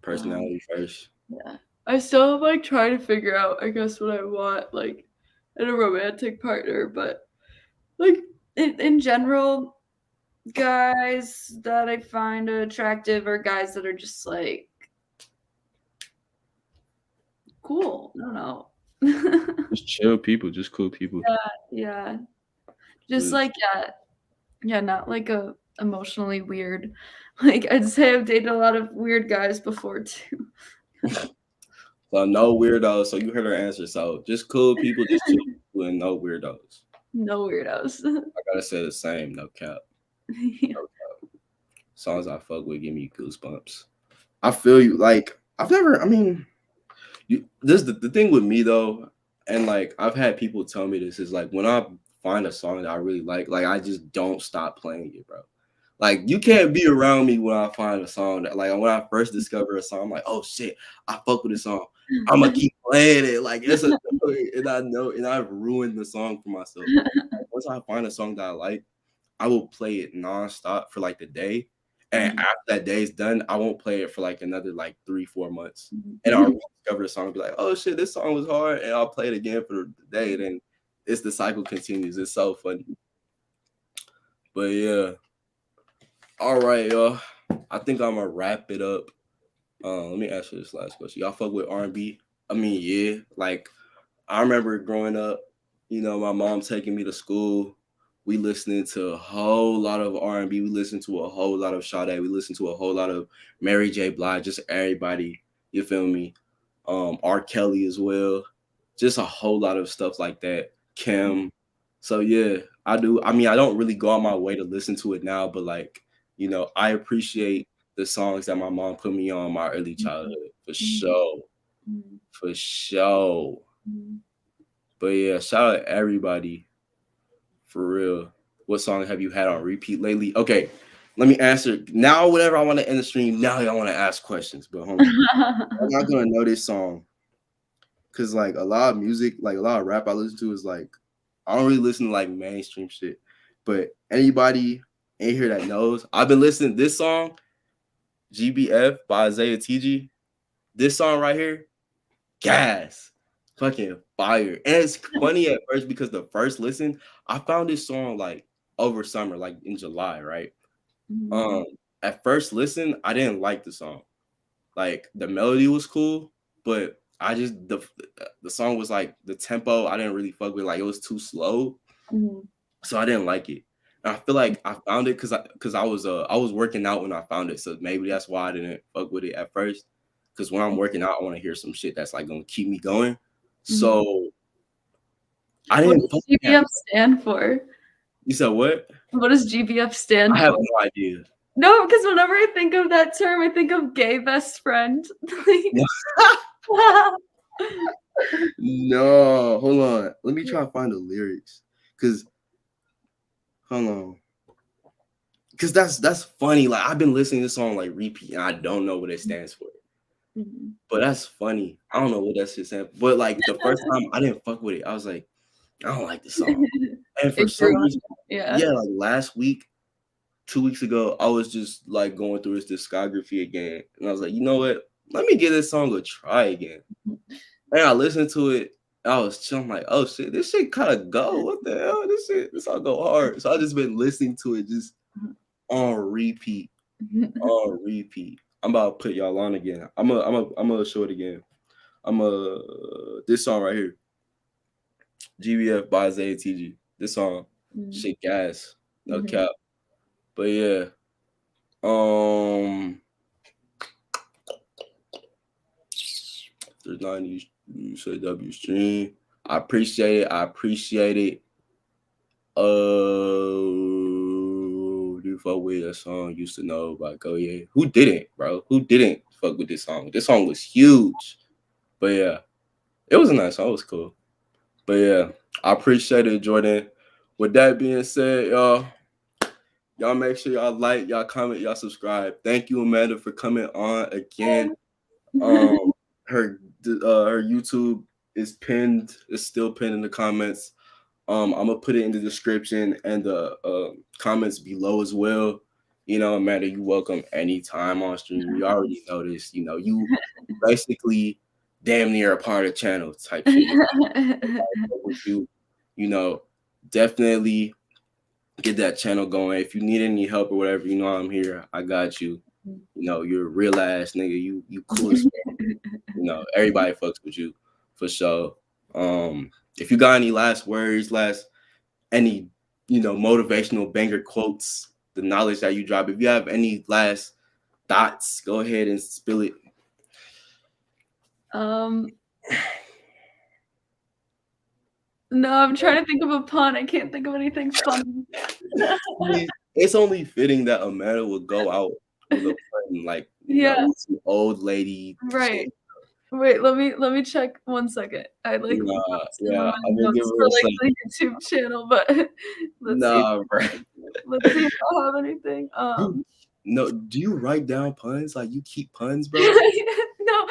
Personality first. Yeah. I still like trying to figure out, I guess, what I want, like in a romantic partner, but like in general, guys that I find attractive are guys that are just like cool. I don't know. Just chill people, just cool people. Yeah. Just like not like a emotionally weird. Like I'd say I've dated a lot of weird guys before too. So no weirdos. So you heard her answer. So just cool people, just chill people, and no weirdos. No weirdos. I gotta say the same. No cap. Yeah. No cap. Songs I fuck with give me goosebumps. I feel you. Like I've never. I mean, this the thing with me though, and like I've had people tell me this is like when I find a song that I really like I just don't stop playing it, bro. Like you can't be around me when I find a song that like when I first discover a song, I'm like, oh shit, I fuck with this song. I'm gonna keep playing it. Like it's a and I know and I've ruined the song for myself. Like, once I find a song that I like, I will play it nonstop for like the day. And after that day is done, I won't play it for like another like 3-4 months. And I'll discover the song and be like, oh shit, this song was hard. And I'll play it again for the day. And then it's the cycle continues. It's so funny. But yeah. All right, y'all. I think I'm gonna wrap it up. Let me ask you this last question. Y'all fuck with R&B? I mean, yeah. Like, I remember growing up, my mom taking me to school. We listening to a whole lot of R&B. We listened to a whole lot of Sade. We listened to a whole lot of Mary J. Blige. Just everybody. You feel me? R. Kelly as well. Just a whole lot of stuff like that. Kim. So yeah, I do. I mean, I don't really go out my way to listen to it now, but like, I appreciate the songs that my mom put me on my early childhood for sure. For sure. But yeah, shout out everybody. For real. What song have you had on repeat lately? Okay, let me answer. Now, whatever I want to end the stream, now y'all want to ask questions. But hold on. I'm not going to know this song. Because like a lot of music, like a lot of rap I listen to is like, I don't really listen to like mainstream shit. But anybody in here that knows, I've been listening to this song, GBF by Isaiah TG. This song right here, gas. Fucking fire. And it's funny at first because the first listen, I found this song like over summer, like in July, right? At first listen, I didn't like the song. Like the melody was cool, but I just the song was like the tempo I didn't really fuck with. Like it was too slow, so I didn't like it. And I feel like I found it because I was working out when I found it, so maybe that's why I didn't fuck with it at first. Because when I'm working out, I want to hear some shit that's like gonna keep me going. So I didn't. What does GBF stand for? You said what? What does GBF stand for? I have no idea. No, because whenever I think of that term, I think of gay best friend. No, hold on. Let me try to find the lyrics. Cause hold on. Cause that's funny. Like I've been listening to this song like repeat, and I don't know what it stands for. But that's funny. I don't know what that shit stands for. But like the first time I didn't fuck with it. I was like, I don't like this song. And for some reason, like last week, 2 weeks ago, I was just like going through his discography again. And I was like, you know what? Let me give this song a try again. And I listened to it. I was chilling like, oh shit, this shit kind of go. What the hell? This all go hard. So I just been listening to it just on repeat. On repeat. I'm about to put y'all on again. I'm gonna show it again. This song right here. GBF by Isaiah TG. This song. Shit gas. No cap. But yeah. There's 90 USAW stream. I appreciate it. Do fuck with a song Used to Know by Goye. Who didn't, bro? Who didn't fuck with this song? This song was huge. But yeah, it was a nice song. It was cool. But yeah, I appreciate it, Jordan. With that being said, y'all make sure y'all like, y'all comment, y'all subscribe. Thank you, Amanda, for coming on again. Her YouTube is still pinned in the comments. I'm gonna put it in the description and the comments below as well. You know, Amanda, you welcome anytime on stream. You already know this. You know, you basically damn near a part of the channel type shit. You know, definitely get that channel going. If you need any help or whatever, you know I'm here. I got you. You know, you're a real ass nigga. You cool as fuck. You know, everybody fucks with you for sure. If you got any last words, any motivational banger quotes, the knowledge that you drop, if you have any last thoughts, go ahead and spill it. No, I'm trying to think of a pun. I can't think of anything funny. It's only fitting that Amanda would go out with a pun, like old lady. Right. Wait, let me check 1 second. I like I'm gonna give for her like the YouTube channel, but let's see. bro. Let's see if I have anything. No, do you write down puns? Like you keep puns, bro? No,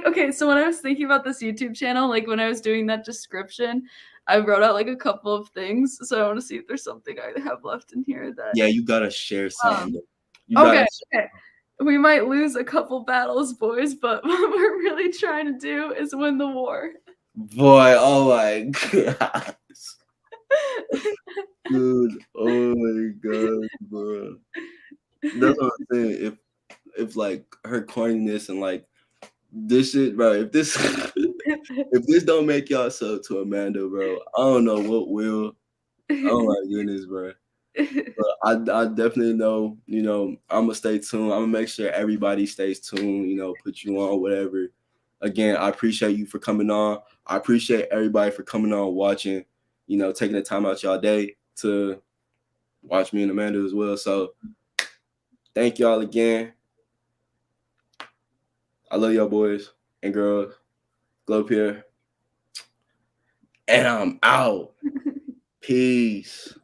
okay, so when I was thinking about this YouTube channel, like when I was doing that description, I wrote out like a couple of things. So I want to see if there's something I have left in here that you gotta share something. Okay. We might lose a couple battles, boys, but what we're really trying to do is win the war. Boy, oh my god. Dude, oh my god, bro. That's what I'm saying. If like her corniness and like this shit, bro, if this don't make y'all sub to Amanda, bro, I don't know what will. Oh my goodness, bro. But I definitely know, I'm gonna stay tuned. I'm gonna make sure everybody stays tuned, put you on, whatever. Again, I appreciate you for coming on. I appreciate everybody for coming on, watching, taking the time out y'all day to watch me and Amanda as well. So thank y'all again. I love y'all boys and girls. Globe here. And I'm out. Peace.